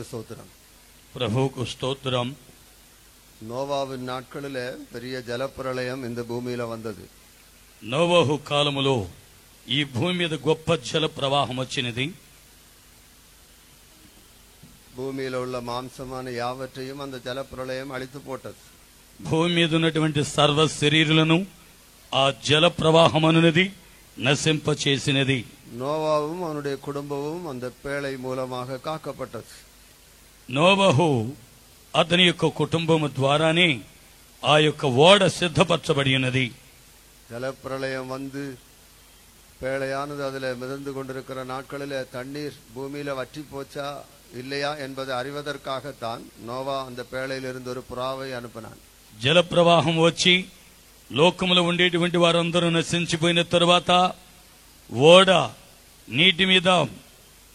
கர்த்தருக்கு ஸ்தோத்திரம். ప్రభువుకు స్తోత్రం. நோவாவின் நாட்களிலே பெரிய ஜலப்பிரளயம் இந்த பூமியில வந்தது. నోవహు కాలములో ఈ భూమి మీద గొప్ప జల ప్రవాహం వచ్చినది. பூமியில உள்ள மாம்சமான யாவற்றையும் அந்த ஜலப்பிரளயம் அழித்து போட்டது. భూమి మీద ఉన్నటువంటి సర్వ శరీరులను ఆ జల ప్రవాహం అనునది నశింపచేసినది. நோவாவும் அவனுடைய குடும்பமும் அந்த பேழை மூலமாக காக்கப்பட்டது. నోవహు అతని యొక్క కుటుంబము ద్వారానే ఆ యొక్క ఓడ సిద్ధపరచబడి ఉన్నది. ஜலப்பிரளயம் வந்து பேழையானது அதுல மிதந்து கொண்டிருக்கிற நாட்களில தண்ணீர் பூமியில வற்றி போச்சா இல்லையா என்பதை அறிவதற்காகத்தான் நோவா அந்த பேழையிலிருந்து ஒரு புறாவை அனுப்பினான். జల ప్రవాహం వచ్చి లోకములో ఉండేటువంటి వారందరూ నశించిపోయిన తరువాత ఓడ నీటి మీద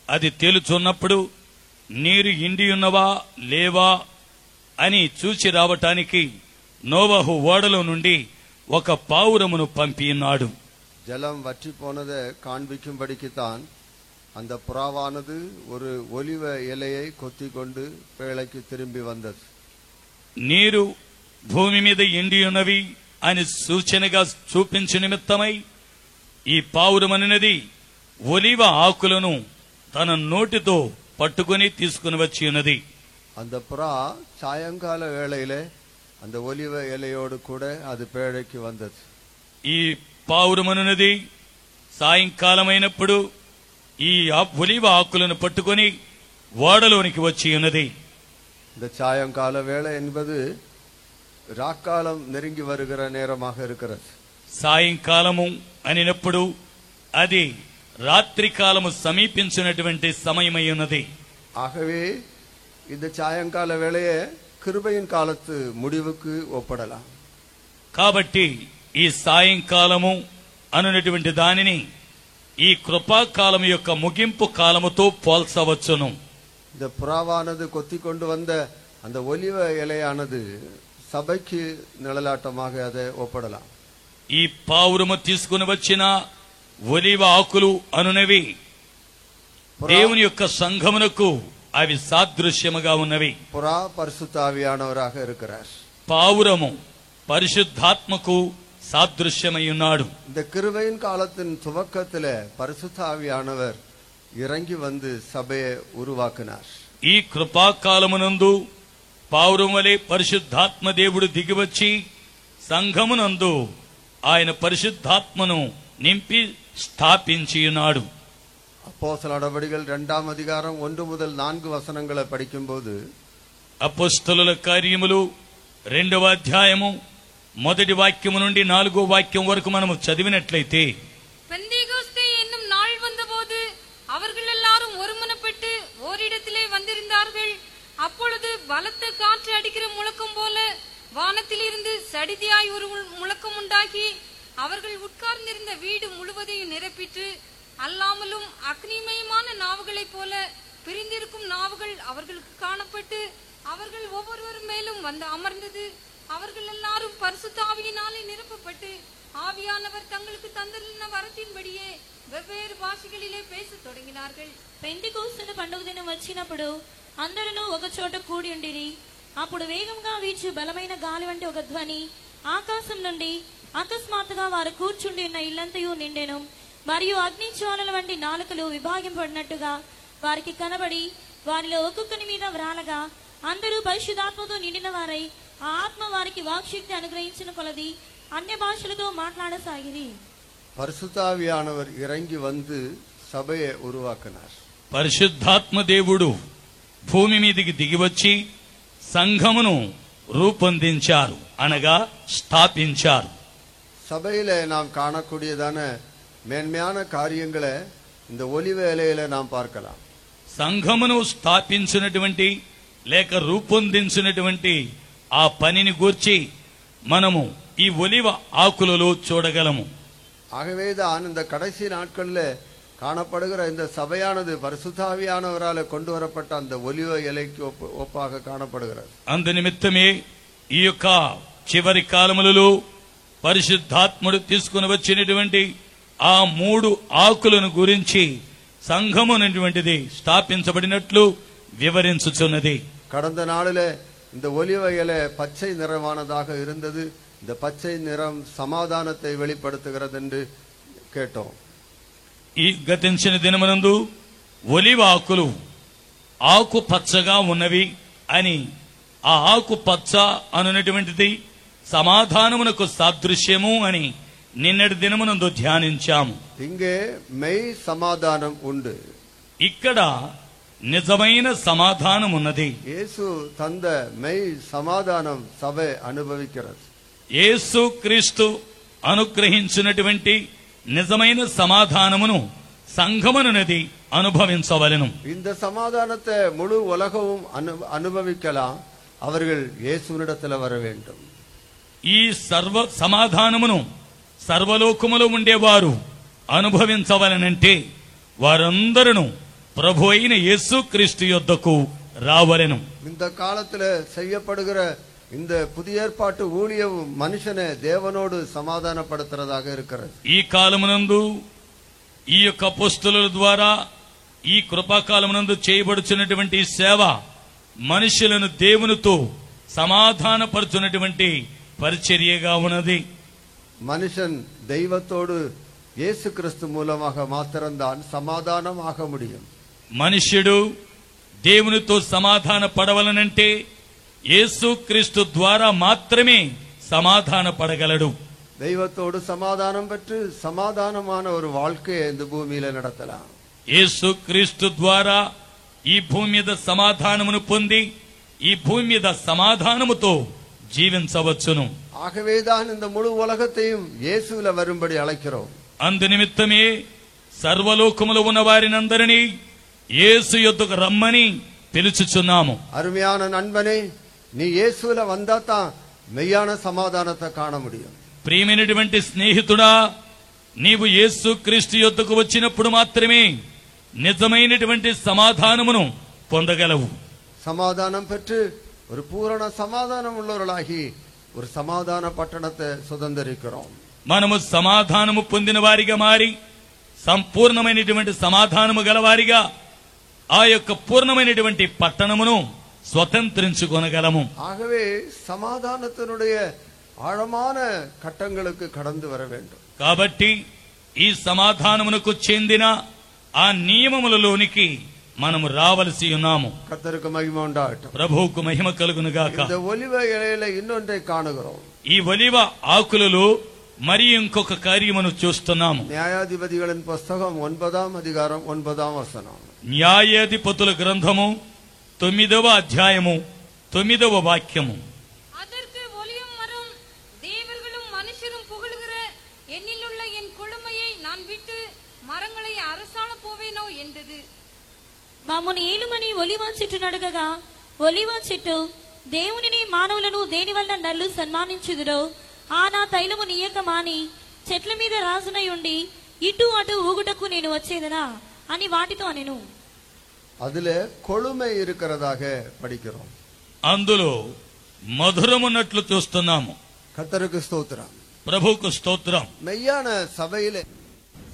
అది తేలుచున్నప్పుడు నీరు ఇండి ఉన్నవా లేవా అని చూచి రావటానికి నోవహు ఓడలో నుండి ఒక పావురమును పంపినాడు. ஜலம் வற்றி போனதை காண்பிக்கும்படிக்குத்தான் அந்த புறாவானது ஒரு ஒலிவ இலையை கொத்தி கொண்டு பேழைக்கு திரும்பி வந்தது. నీరు భూమి మీద ఎండి ఉన్నవి అని సూచనగా చూపించు నిమిత్తమై ఈ పావురమనినది ఒలివ ఆకులను తన నోటితో పట్టుకుని తీసుకుని వచ్చి ఉన్నది. அந்த புறா சாயங்கால வேளையிலே அந்த ஒலிவ இலையோடு கூட அது பேழைக்கு வந்தது. ఈ పావురమనున్నది సాయంకాలమైనప్పుడు ఈ ఒలివ ఆకులను పట్టుకుని ఓడలోనికి వచ్చి ఉన్నది. இந்த சாயங்கால வேளை என்பது ராக்காலம் நெருங்கி வருகிற நேரமாக இருக்கிறது. సాయంకాలము అనినప్పుడు అది రాత్రి కాలము సమీపించినటువంటి సమయమై ఉన్నది. ஆகவே இந்த சாயங்கால வேளையை கிருபையின் காலத்து முடிவுக்கு ஒப்பிடலாம். కాబట్టి ఈ సాయంకాలము అనునటువంటి దానిని ఈ కృపాకాలం యొక్క ముగింపు కాలముతో పోల్చవచ్చును. இந்த புறாவானது கொத்தி கொண்டு வந்த அந்த ஒலிவ இலையானது சபைக்கு நிழலாட்டமாக அதை ஒப்பிடலாம். ఈ పావురము తీసుకుని వచ్చిన ఒలివ ఆకులు అనునవి దేవుని యొక్క సంఘమునకు అవి సాదృశ్యముగా ఉన్నవి. புறா பரிசுத்த ஆவியானவராக இருக்கிறார். పావురము పరిశుద్ధాత్మకు సాదృశ్యమై ఉన్నాడు. இந்த கிருபையின் காலத்தின் துவக்கத்திலே பரிசுத்த ஆவியானவர் இறங்கி வந்து சபையை உருவாக்கினார். ఈ కృపాకాలమునందు పావురం వలె పరిశుద్ధాత్మ దేవుడు దిగివచ్చి సంఘమునందు ఆయన పరిశుద్ధాత్మను నింపి స్థాపించి ఉన్నాడు. அப்போஸ்தல நடவடிக்கைகள் 2ஆம் அதிகாரம் 1 முதல் 4 வசனங்களை படிக்கும்போது అపొస్తలుల కార్యములు 2వ అధ్యాయము 1వ వాక్యము నుండి 4వ వాక్యం వరకు మనము చదివినట్లయితే, பெந்தேகோஸ்தே என்னும் நாள் வந்தபோது அவர்கள் எல்லாரும் ஒருமனப்பட்டு ஓரிடத்திலே வந்திருந்தார்கள். அப்பொழுது பலத்த காற்று அடிக்கிற முழக்கம் போல வானத்திலிருந்து சடிதியாய் ஒரு முழக்கம் உண்டாகி அவர்கள் உட்கார்ந்திருந்த வீடு முழுவதையும் நிரப்பிற்று. அல்லாமலும் அக்னிமயமான நாவுகளைப் போல பிரிந்திருக்கும் நாவுகள் அவர்களுக்கு காணப்பட்டு அவர்கள் ஒவ்வொருவரும் மேலும் வந்து அமர்ந்தது. அவர்கள் எல்லாரும் பரிசுத்த ஆவியினாலே நிரப்பப்பட்டு ஆவியானவர் தங்களுக்கு தந்திருந்த வரத்தின்படியே வெவ்வேறு భాషகளிலே பேசத் தொடங்கினார்கள். పెంతెకోస్తు పండుగ దినం వచ్చినప్పుడు అందరూ ఒక చోట కూడి ఉండిరి. అప్పుడు వేగంగా వీచు బలమైన గాలి వంటి ఒక ధ్వని ఆకాశం నుండి అకస్మాత్తుగా వారు కూర్చుండి ఉన్న ఇల్లంతయు నిండెను. మరియు అగ్ని జ్వాలల వంటి నాలుకలు విభాగింపడినట్టుగా వారికి కనబడి వారిలో ఒక్కొక్కని మీద వ్రాలగా అందరూ పరిశుద్ధాత్మతో నిండిన వారై ఆ ఆత్మ వారికి వాక్శక్తి అనుగ్రహించిన కొలది అన్య భాషలతో మాట్లాడసాగిరి. பரிசுத்த ஆவியானவர் இறங்கி வந்து சபையை உருவாக்கினார். పరిశుద్ధాత్మ దేవుడు భూమి మీదికి దిగివచ్చి సంఘమును రూపొందించారు, అనగా స్థాపించారు. சபையில நாம் காணக்கூடியதான மேன்மையான காரியங்களை இந்த ஒலிவ இலையில நாம் பார்க்கலாம். సంఘమును స్థాపించినటువంటి లేక రూపొందించినటువంటి ఆ పనిని గూర్చి మనము ఈ ఒలివ ఆకులలో చూడగలము. ஆகவேதான் இந்த கடைசி நாட்கள்ல காணப்படுகிற இந்த சபையானது பரிசுத்த ஆவியானவரால கொண்டு வரப்பட்ட அந்த ஒலிவ இலைக்கு ஒப்பாக காணப்படுகிறது. అందు నిమిత్తమే ఈ యొక్క చివరి కాలములలో పరిశుద్ధాత్ముడు తీసుకుని వచ్చినటువంటి ఆ 3 ఆకులను గురించి సంఘము అనేటువంటిది స్థాపించబడినట్లు వివరించుచున్నది. கடந்த நாளிலே இந்த ஒலிவ இலை பச்சை நிறமானதாக இருந்தது. இந்த பச்சை நிறம் సమాధానத்தை வெளிப்படுத்துகிறது என்று கேட்டோம். ఈ గతించిన దినమునందు ఒలివ ఆకులు ఆకు పచ్చగా ఉన్నవి అని, ఆ ఆకు పచ్చ అనునటువంటిది సమాధానమునకు సాదృశ్యము అని నిన్నటి దినమునందు ధ్యానించాము. இங்கே மெய் சமாதானம் உண்டு. ఇక్కడ నిజమైన సమాధానం ఉన్నది. యేసు தந்த மெய் சமாதானம் சபை அனுபவிக்கிறது. యేసు క్రీస్తు అనుగ్రహించినటువంటి నిజమైన సమాధానమును సంఘమనున్నది అనుభవించవలెను. இந்த சமாதானத்தை முழு உலகமும் அனுபவிக்கலாம். அவர்கள் இயேசுவினிடத்தில் வர வேண்டும். ఈ సర్వ సమాధానమును సర్వలోకములో ఉండేవారు అనుభవించవలనంటే వారందరూ ప్రభు అయిన యేసు క్రీస్తు యొద్దకు రావలెను. இந்த காலத்துல செய்யப்படுகிற இந்த புதிய ஏற்பாட்டு ஊழியம் மனுஷனை தேவனோடு சமாதானப்படுத்துறதாக இருக்கிறது. ఈ కాలమునందు ఈ యొక్క అపోస్తలుల ద్వారా ఈ కృపాకాలమునందు చేయబడుచున్నటువంటి సేవ మనుషులను దేవునితో సమాధానపరచున్నటువంటి పరిచర్యగా ఉన్నది. மனுஷன் தெய்வத்தோடு இயேசு கிறிஸ்து மூலமாக மாத்திரம்தான் சமாதானம் ஆக முடியும். మనుష్యుడు దేవునితో సమాధాన పడవలనంటే యేసు క్రీస్తు ద్వారా మాత్రమే సమాధాన పడగలడు. தெய்வத்தோடு சமாதானம் பெற்று சமாதானமான ஒரு வாழ்க்கையை இந்த பூமியில நடத்தலாம். యేసు క్రీస్తు ద్వారా ఈ భూమి మీద సమాధానమును పొంది ఈ భూమి మీద సమాధానముతో జీవించవచ్చును. ஆகவேதான் இந்த முழு உலகத்தையும் இயேசுவில வரும்படி அழைக்கிறோம். అందు నిమిత్తమే సర్వలోకములో ఉన్న వారినందరినీ యేసు యొద్దకు రమ్మని పిలుచుచున్నాము. அருமையான நண்பனே, நீ இயேசுவில வந்தாதான் மெய்யான சமாதானத்தை காண முடியும். ప్రియమైనటువంటి స్నేహితుడా, నీవు యేసు క్రీస్తు యొద్దకు వచ్చినప్పుడు మాత్రమే నిజమైనటువంటి సమాధానమును పొందగలవు. சமாதானம் பெற்று ஒரு பூரண சமாதானம் உள்ளவர்களாகி ஒரு சமாதான பட்டணத்தை சுதந்திரிக்கிறோம். మనము సమాధానము పొందిన వారిగా మారి సంపూర్ణమైనటువంటి సమాధానము గలవారిగా ఆ యొక్క పూర్ణమైనటువంటి పట్టణమును స్వతంత్రించుకొనగలము. ஆகவே சமாதானத்தினுடைய ஆழமான கட்டங்களுக்கு கடந்து வர வேண்டும். కాబట్టి ఈ సమాధానమునకు చెందిన ఆ నియమములలోనికి మనము రావలసి ఉన్నాము. கர்த்தருக்கு மகிமை உண்டாகட்டும். ప్రభువుకు మహిమ కలుగునుగాక. இந்த ஒலிவ இலையில இன்னொன்றை காணுகிறோம். ఈ ఒలివ ఆకులలో మరి ఇంకొక కార్యమును చూస్తున్నాము. நியாயாதிபதிகளின் புஸ்தகம் 9ஆம் அதிகாரம் 9ஆம் வசனம். న్యాయాధిపతుల గ్రంథము 9వ అధ్యాయము 9వ వాక్యము. அதற்கு ஒலிவ மரம், தேவர்களும் மனுஷரும் புகழுகிற என்னிலுள்ள என் கொழுமையை நான் விட்டு மரங்களை அரசாள போவேனோ என்றது. మమ్మను ఏలుమని ఒలివ చెట్టు నడగగా ఒలివ చెట్టు దేవునిని మానవులను దేని వల్ల నల్లు సన్మానించుదురో ఆ నా తైలము నీయక మాని చెట్ల మీద రాజునై ఉండి ఇటు అటు ఊగుటకు నేను వచ్చేదనా అని వాటితో అనెను. அதுல கொழுமை இருக்கிறதாக படிக்கிறோம். అందులో మధురమున్నట్లు చూస్తున్నాము. கர்த்தருக்கு ஸ்தோத்திரம். ప్రభువుకు స్తోత్రం. மெய்யான சபையிலே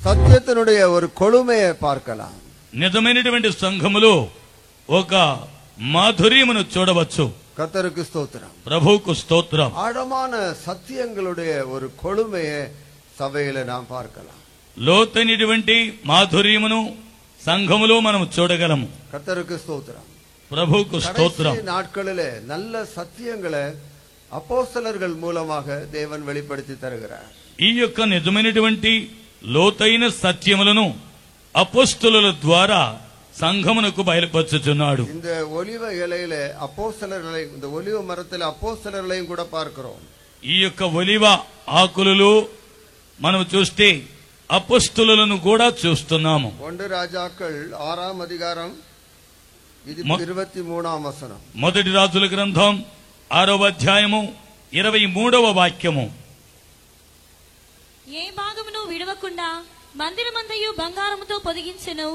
சத்தியத்தினுடைய ஒரு கொழுமையை பார்க்கலாம். నిజమైనటువంటి సంఘములో ఒక మాధుర్యమును చూడవచ్చు. கர்த்தருக்கு ஸ்தோத்திரம். ప్రభువుకు స్తోత్రం. ஆழமான சத்தியங்களுடைய ஒரு கொழுமையை சபையில நாம் பார்க்கலாம். లోతైనటువంటి మాధుర్యమును సంఘములో మనం చూడగలము. கர்த்தருக்கு ஸ்தோத்திரம். ప్రభువుకు స్తోత్రం. கடைசி நாட்களிலே நல்ல சத்தியங்களை அப்போஸ்தலர்கள் மூலமாக தேவன் வெளிப்படுத்தி தருகிறார். ఈ యొక్క నిజమైనటువంటి లోతైన సత్యములను అపోస్తలుల ద్వారా సంఘమునకు బయలుపరచుచున్నాడు. இந்த ஒலிவ இலையில அப்போஸ்தலர்களை, இந்த ஒலிவ மரத்தில் அப்போஸ்தலர்களையும் கூட பார்க்கிறோம். ఈ యొక్క ఒలివ ఆకులలో మనం చూస్తే అపోస్తలులను కూడా చూస్తున్నాము. 1 ராஜாக்கள் 6ஆம் அதிகாரம் 23ஆம் వచనం. మొదటి రాజుల గ్రంథం 6వ అధ్యాయము 23వ వాక్యము. ఏ భాగమును విడవకుండా మందిరమంతయు బంగారముతో పొదిగించెను,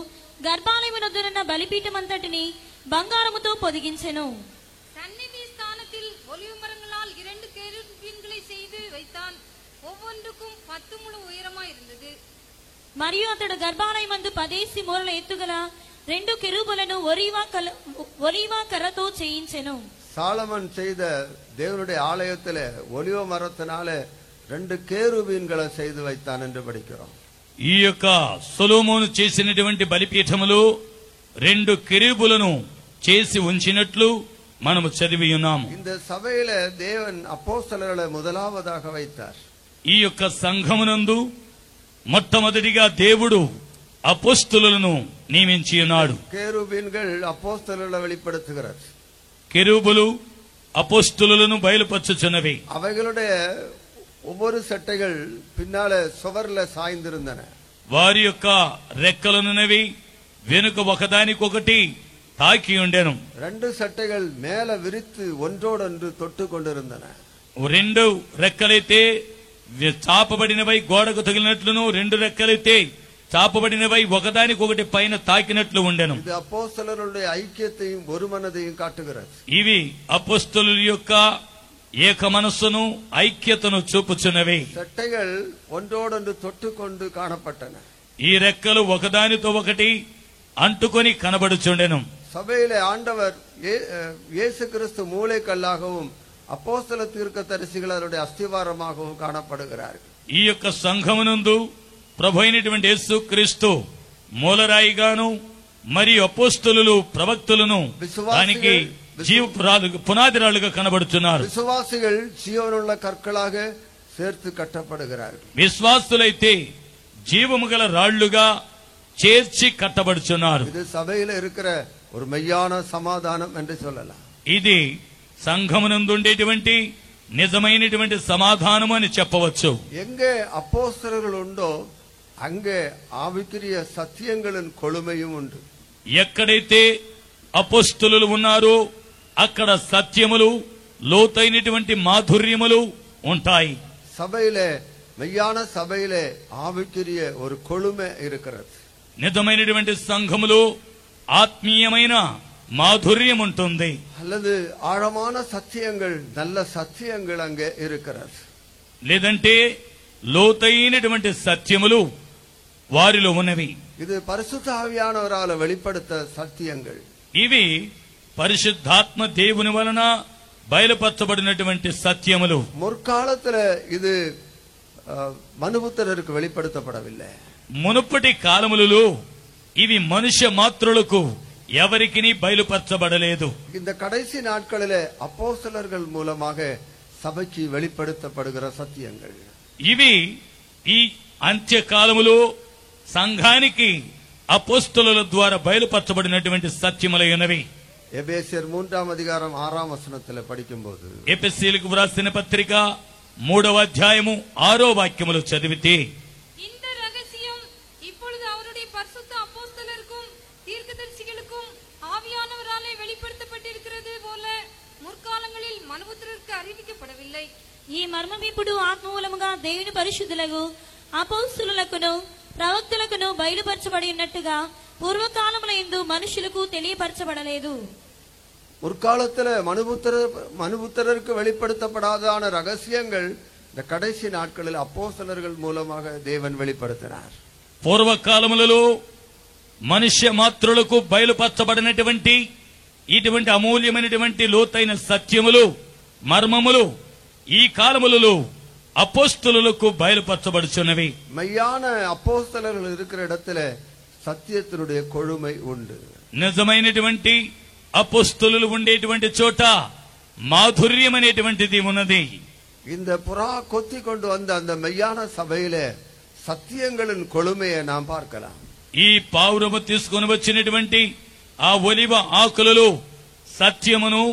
గర్భాలయమునొద్దనున్న బలిపీఠమంతటిని బంగారముతో పొదిగించెను. சந்நிதி ஸ்தானத்தில் ஒலிவ மரங்களால் 2 கேருபீன்களை செய்து வைத்தான். ஒவ்வொன்றுக்கும் 10 முழ உயரமாய் இருந்தது. మరియు అతడు గర్భాలయమందు 10 మూరల ఎత్తుగల రెండు కెరూబులను ఒలీవ కర్రతో చేయించెను. சாலமன் செய்த தேவனுடைய ஆலயத்திலே ஒலிவ மரத்தினாலே 2 కేరుబీన్களை செய்து வைத்தான் என்று படிக்கிறோம். ఈ యొక్క సొలొమోను చేసినటువంటి బలిపీఠములు 2 కెరూబులను చేసి ఉంచినట్లు మనము చదివి ఉన్నాము. இந்த సభையிலே தேவன் அப்போஸ்தலர்களை முதலாவதாக வைத்தார். ఈ యొక్క సంఘమునందు మొట్టమొదటిగా దేవుడు అపోస్తలులను నియమించి ఉన్నాడు. కేరుబీన్கள் அப்போஸ்தலர்களை வெளிப்படுத்துகிறது. కెరూబులు అపోస్తలులను బయలుపరచుచున్నవి. అவைகளுடைய ஒவ்வொரு சட்டைகள் பின்னாலே சுவர்ல சாய்ந்திருந்தன. వారి యొక్క రెక్కలనున్నవి వెనుక ఒకదానికొకటి తాకి ఉండెను. 2 சட்டைகள் மேல விரித்து ஒன்றோடொன்று தொட்டு கொண்டிருந்தன. 2 రెక్కలైతే చాపబడినవై గోడకు తగిలినట్లును, 2 రెక్కలైతే చాపబడినవై ఒకదానికొకటి పైన తాకినట్లు ఉండెను. ఇది అపోస్తలుల ఐక్యతయు ఒరుమనదయు కాటుகிறது. ఇవి అపోస్తలుల యొక్క ఏక మనస్సును ఐక్యతను చూపుచున్నవి. சட்டைகள் ஒன்றோடொன்று தொட்டுக்கொண்டு காணப்பட்டன. ఈ రెక్కలు ఒకదానితో ఒకటి అంటుకొని కనబడుచుండెను. சபையிலே ஆண்டவர் இயேசு கிறிஸ்து மூளைக்கல்லாகவும் அப்போஸ்தல தீர்க்கதரிசிகள் அவருடைய அஸ்திவாரமாகவும் காணப்படுகிறார்கள். ఈ యొక్క సంఘమునందు ప్రభు అయినటువంటి యేసు క్రీస్తు మూలరాయిగాను మరియు అపోస్తలులు ప్రవక్తలను దానికి పునాదిరాలుగా కనబడుతున్నారు. విశ్వాసిகள் జీవముள்ள కర్కలాగ சேர்த்து కట్టబడుகிறார்கள். విశ్వాసులైతే జీవము గల రాళ్లుగా చేర్చి కట్టబడుచున్నారు. ఇది సభలో இருக்கிற ஒரு மெய்யான సమాధానం என்று சொல்லலாம். ఇది సంఘమునందు ఉండేటువంటి నిజమైనటువంటి సమాధానము అని చెప్పవచ్చు. எங்கே அப்போஸ்தலர்கள் உண்டோ அங்கே ஆவிக்குரிய సత్యங்களின் కొలుமையும் உண்டு. ఎక్కడైతే అపోస్తలులు ఉన్నారో అక్కడ సత్యములు లోతైనటువంటి మాధుర్యములు ఉంటాయి. సభలో மெய்யான సభలో ఆవికుரிய ஒரு కొలుமை இருக்கிறது. నిజమైనటువంటి సంఘములో ఆత్మీయమైన మాధుర్యం ఉంటుంది. அல்லது ஆழமான సత్యங்கள் நல்ல సత్యங்கள் அங்கே இருக்கிறது. లేదంటే లోతైనటువంటి సత్యములు వారిలో ఉన్నవి. இது பரிசுத்த ஆவியானவரால் வெளிப்படுத்த సత్యங்கள். ఇవి పరిశుద్ధాత్మ దేవుని వలన బయలుపరచబడినటువంటి సత్యములు. முற்காலத்தில் இது మనుపుత్రருக்கு வெளிப்படுத்தப்படவில்லை. మునుపటి కాలములలో ఇవి మనుష్య మాత్రులకు ఎవరికిని బయలుపరచబడలేదు. இந்த கடைசி நாட்களிலே அப்போஸ்தலர்கள் மூலமாக சபைக்கு வெளிப்படுத்தப்படுகிற సత్యங்கள். ఇవి ఈ అంత్యకాలములో సంఘానికి అపోస్తలుల ద్వారా బయలుపరచబడినటువంటి సత్యములై ఉన్నవి. ఎబేసియర్ 3వ అధికారం 6వ వచనத்தில் படிக்கும்போது ఎఫెసీయులకు వ్రాసిన పత్రిక 3వ అధ్యాయము 6వ వాక్యములు చదివితే இந்த ரகசியம் இப்பொழுது அவருடைய பரிசுத்த அப்போஸ்தலருக்கும் தீர்க்கதரிசிகளுக்கும் ஆவியானவராலே வெளிப்படுத்தப்பட்டிருக்கிறது போல முற்காலங்களில் மனுபுத்திரருக்கு அறிவிக்கப்படவில்லை. ఈ మర్మం ఇప్పుడు ఆత్మమూలముగా దేవుని పరిశుద్ధులకు అపోస్తలులకును ప్రవక్తలకును బయలుపరచబడి ఉన్నట్టుగా పూర్వకాలములందు మనుషులకు తెలియపరచబడలేదు. முற்காலத்தில் மனுபுத்திரருக்கு வெளிப்படுத்தப்படாதான ரகசியங்கள் இந்த கடைசி நாட்களில் அப்போஸ்தலர்கள் மூலமாக தேவன் வெளிப்படுத்தினார். పూర్వకాలములలో మనుష్య మాత్రులకు బయలుపరచబడినటువంటి ఇటువంటి అమూల్యమైనటువంటి లోతైన సత్యములు మర్మములు ఈ కాలములలో అపోస్తలులకు బయలుపరచబడుచున్నవి. மெய்யான அப்போஸ்தலர்கள் இருக்கிற இடத்துல సత్యத்தினுடைய కొழுமை உண்டு. నిజమైనటువంటి అపోస్తలులు ఉండేటువంటి చోట మాధుర్యం అనేటువంటిది ఉన్నది. இந்த புறா கொத்தி கொண்டு வந்த அந்த மெய்யான சபையிலே సత్యங்களின் కొழுமையை நாம் பார்க்கலாம். ఈ పావురము తీసుకొని వచ్చినటువంటి ఆ ఒలివ ఆకులలో సత్యమును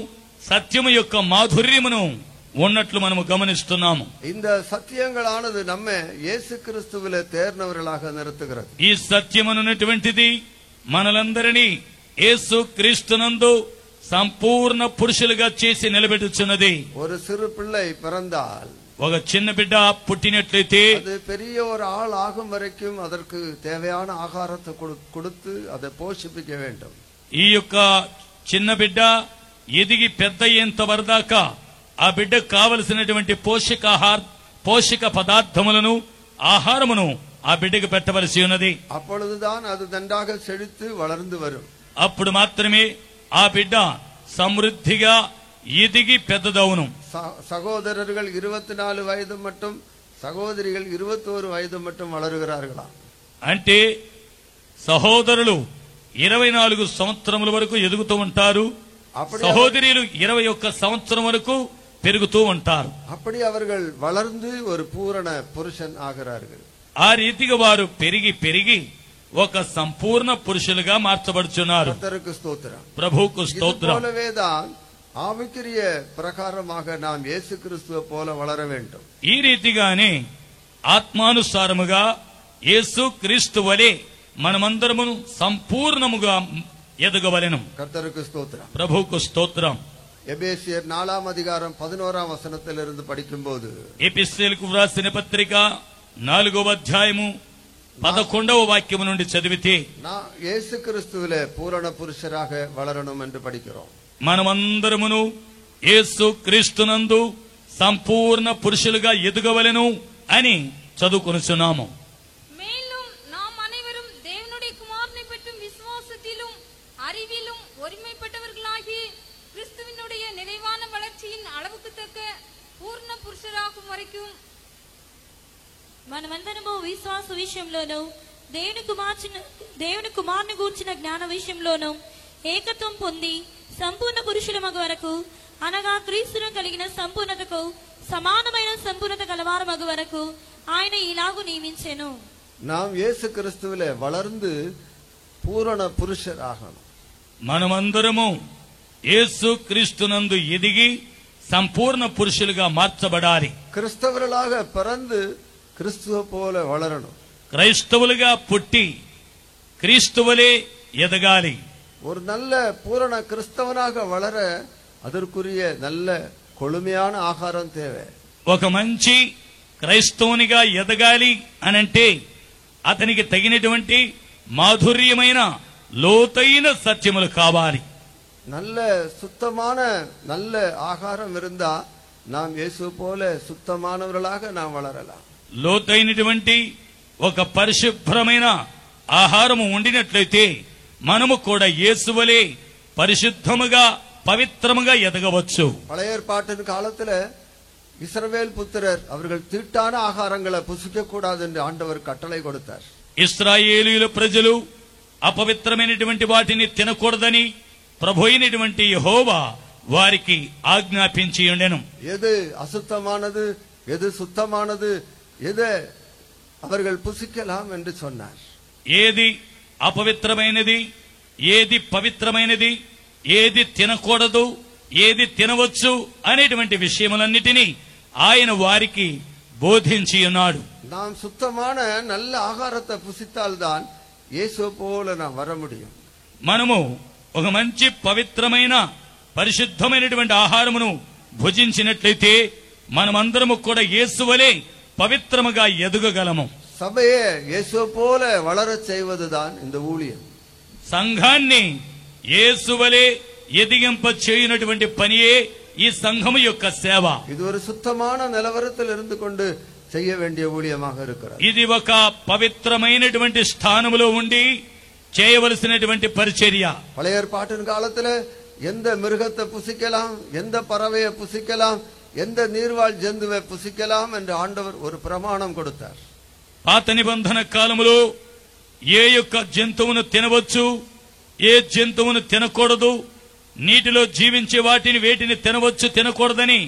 సత్యము యొక్క మాధుర్యమును ఉన్నట్లు మనము గమనిస్తున్నాము. இந்த సత్యங்களானது நம்ம இயேசு கிறிஸ்துவிலே தேர்ந்தவர்களாக நிறுத்துகிறது. ఈ సత్యమనున్నటువంటిది మనలందరినీ యేసు క్రీస్తునందు సంపూర్ణ పురుషులుగా చేసి నిలబెట్టుచున్నది. ஒரு சிறு பிள்ளை பிறந்தால் ఒక చిన్న బిడ్డ పుట్టినట్లయితే அது பெரிய ஒரு ஆள் ஆகும் வரைக்கும் அதற்கு தேவையான ఆహారத்தை கொடுத்து அதை పోషించ வேண்டும். ఈ యొక్క చిన్న బిడ్డ ఎదిగి పెద్ద అయ్యేంత వరదాకా ఆ బిడ్డకు కావలసినటువంటి పోషక పదార్థములను ఆహారమును ఆ బిడ్డకు పెట్టవలసి ఉన్నది. அப்பொழுதுதான் அது நன்றாக செழித்து வளர்ந்து வரும். అప్పుడు మాత్రమే ఆ బిడ్డ సమృద్ధిగా ఎదిగి పెద్దదవును. சகோதரர்கள் 24 வயது மட்டும், சகோதரிகள் 21 வயது மட்டும் வளருகிறார்களா? అంటే సహోదరులు 24 సంవత్సరముల వరకు ఎదుగుతూ ఉంటారు, సహోదరులు 21 సంవత్సరం వరకు పెరుగుతూ ఉంటారు. அப்படி அவர்கள் வளர்ந்து ஒரு பூரண புருஷன் ஆகிறார்கள். ఆ రీతిగా వారు పెరిగి పెరిగి ఒక సంపూర్ణ పురుషులుగా మార్చబడుచున్నారు. கர்த்தருக்கு ஸ்தோத்திரம். ప్రభువుకు స్తోత్రం. போலவேதான் ஆவிக்குரிய பிரகாரமாக நாம் இயேசு கிறிஸ்துவை போல வளர வேண்டும். ఈ రీతిగానే ఆత్మానుసారముగా యేసు క్రీస్తు వలె మనమందరము సంపూర్ణముగా ఎదగవలెను. கர்த்தருக்கு ஸ்தோத்திரம். ప్రభువుకు స్తోత్రం. எபேசியர் 4ஆம் அதிகாரம் 11ஆம் வசனத்திலிருந்து படிக்கும்போது, ఎపిస్సీలకు వ్రాసిన పత్రిక 4వ అధ్యాయము 11వ వాక్యము నుండి చదివితే, நான் இயேசு கிறிஸ்துவிலே பூரண புருஷராக வளரணும் என்று படிக்கிறோம். మనమందరమును యేసు క్రీస్తునందు సంపూర్ణ పురుషులుగా ఎదగవలెను అని చదువుకొనుచున్నాము. மேலும் நாம் அனைவரும் தேவனுடைய குமாரனை பற்றும் விசுவாசத்திலும் அறிவிலும் ஒருமைப்பட்டவர்களாகி கிறிஸ்துவினுடைய நிறைவான வளர்ச்சியின் அளவுக்கு தக்க பூர்ణ புருஷராகும் வரைக்கும் మనమందరము విశ్వాస విషయంలోను దేవుని కుమారుని గూర్చిన జ్ఞాన విషయంలోను ఏకత్వం పొంది సంపూర్ణ పురుషుల మగ వరకు, అనగా క్రీస్తును కలిగిన సంపూర్ణతకు సమానమైన సంపూర్ణత గలవారు మగ వరకు ఆయన ఇలాగు నియమించెను. நாம் இயேசு கிறிஸ்துவிலே வளர்ந்து பூரண புருஷராகணும். మనమందరము యేసు క్రీస్తునందు ఎదిగి సంపూర్ణ పురుషులుగా మార్చబడాలి. கிறிஸ்தவர்களாக பிறந்து கிறிஸ்துவ போல வளரணும். క్రైస్తవులుగా పుట్టి క్రీస్తువలే ఎదగాలి. ஒரு நல்ல பூரண கிறிஸ்தவனாக வளர அதற்குரிய நல்ல கொழுமையான ఆహారం தேவை. ఒక మంచి క్రైస్తవునిగా ఎదగాలి అనంటే అతనికి తగినటువంటి మాధుర్యమైన లోతైన సత్యములు కావాలి. நல்ல சுத்தமான நல்ல ஆகாரம் இருந்தா நாம் இயேசு போல சுத்தமானவர்களாக நாம் வளரலாம். లోతైనటువంటి ఒక పరిశుభ్రమైన ఆహారము ఉండినట్లయితే మనము కూడా యేసువలే పరిశుద్ధముగా పవిత్రముగా ఎదగవచ్చు. பழைய ஏற்பாட்டின் காலத்துல இஸ்ரவேல் புத்திரர் அவர்கள் தீட்டான ஆகாரங்களை புசிக்க கூடாது என்று ஆண்டவர் கட்டளை கொடுத்தார். ఇశ్రాయేలీయుల ప్రజలు అపవిత్రమైనటువంటి వాటిని తినకూడదని ప్రభు అయినటువంటి యెహోవా వారికి ఆజ్ఞాపించి ఉండెను. எது அசுத்தமானது எது சுத்தமானது எது அவர்கள் புசிக்கலாம் என்று சொன்னார். ఏది అపవిత్రమైనది, ఏది పవిత్రమైనది, ఏది తినకూడదు, ఏది తినవచ్చు అనేటువంటి విషయములన్నిటినీ ఆయన వారికి బోధించి ఉన్నాడు. நாம் சுத்தமான நல்ல ஆகாரத்தை புசித்தால்தான் இயேசு போல நாம் வர முடியும். మనము ఒక మంచి పవిత్రమైన పరిశుద్ధమైనటువంటి ఆహారమును భుజించినట్లయితే మనమందరము కూడా యేసువలే పవిత్రముగా ఎదగగలము. சபையை இயேசு போல வளரச் செய்வதுதான் இந்த ஊழியம். సంఘాన్ని యేసువలే ఎదిగింప చేయనటువంటి పనియే ఈ సంఘము యొక్క సేవ. இது ஒரு சுத்தமான நிலவரத்தில் இருந்து கொண்டு செய்ய வேண்டிய ஊழியமாக இருக்கிறது. ఇది ఒక పవిత్రమైనటువంటి స్థానములో ఉండి చేయవలసినటువంటి పరిచర్య. பழைய ஏற்பாட்டின் காலத்துல எந்த மிருகத்தை புசிக்கலாம், எந்த பறவையை புசிக்கலாம், எந்த நீர்வாழ் ஜந்துவை புசிக்கலாம் என்று ஆண்டவர் ஒரு பிரமாணம் கொடுத்தார். పాత నిబంధన కాలములో ఏ యొక్క జంతువును తినవచ్చు, ఏ జంతువును తినకూడదు, నీటిలో జీవించే వాటిని వేటిని తినవచ్చు తినకూడదని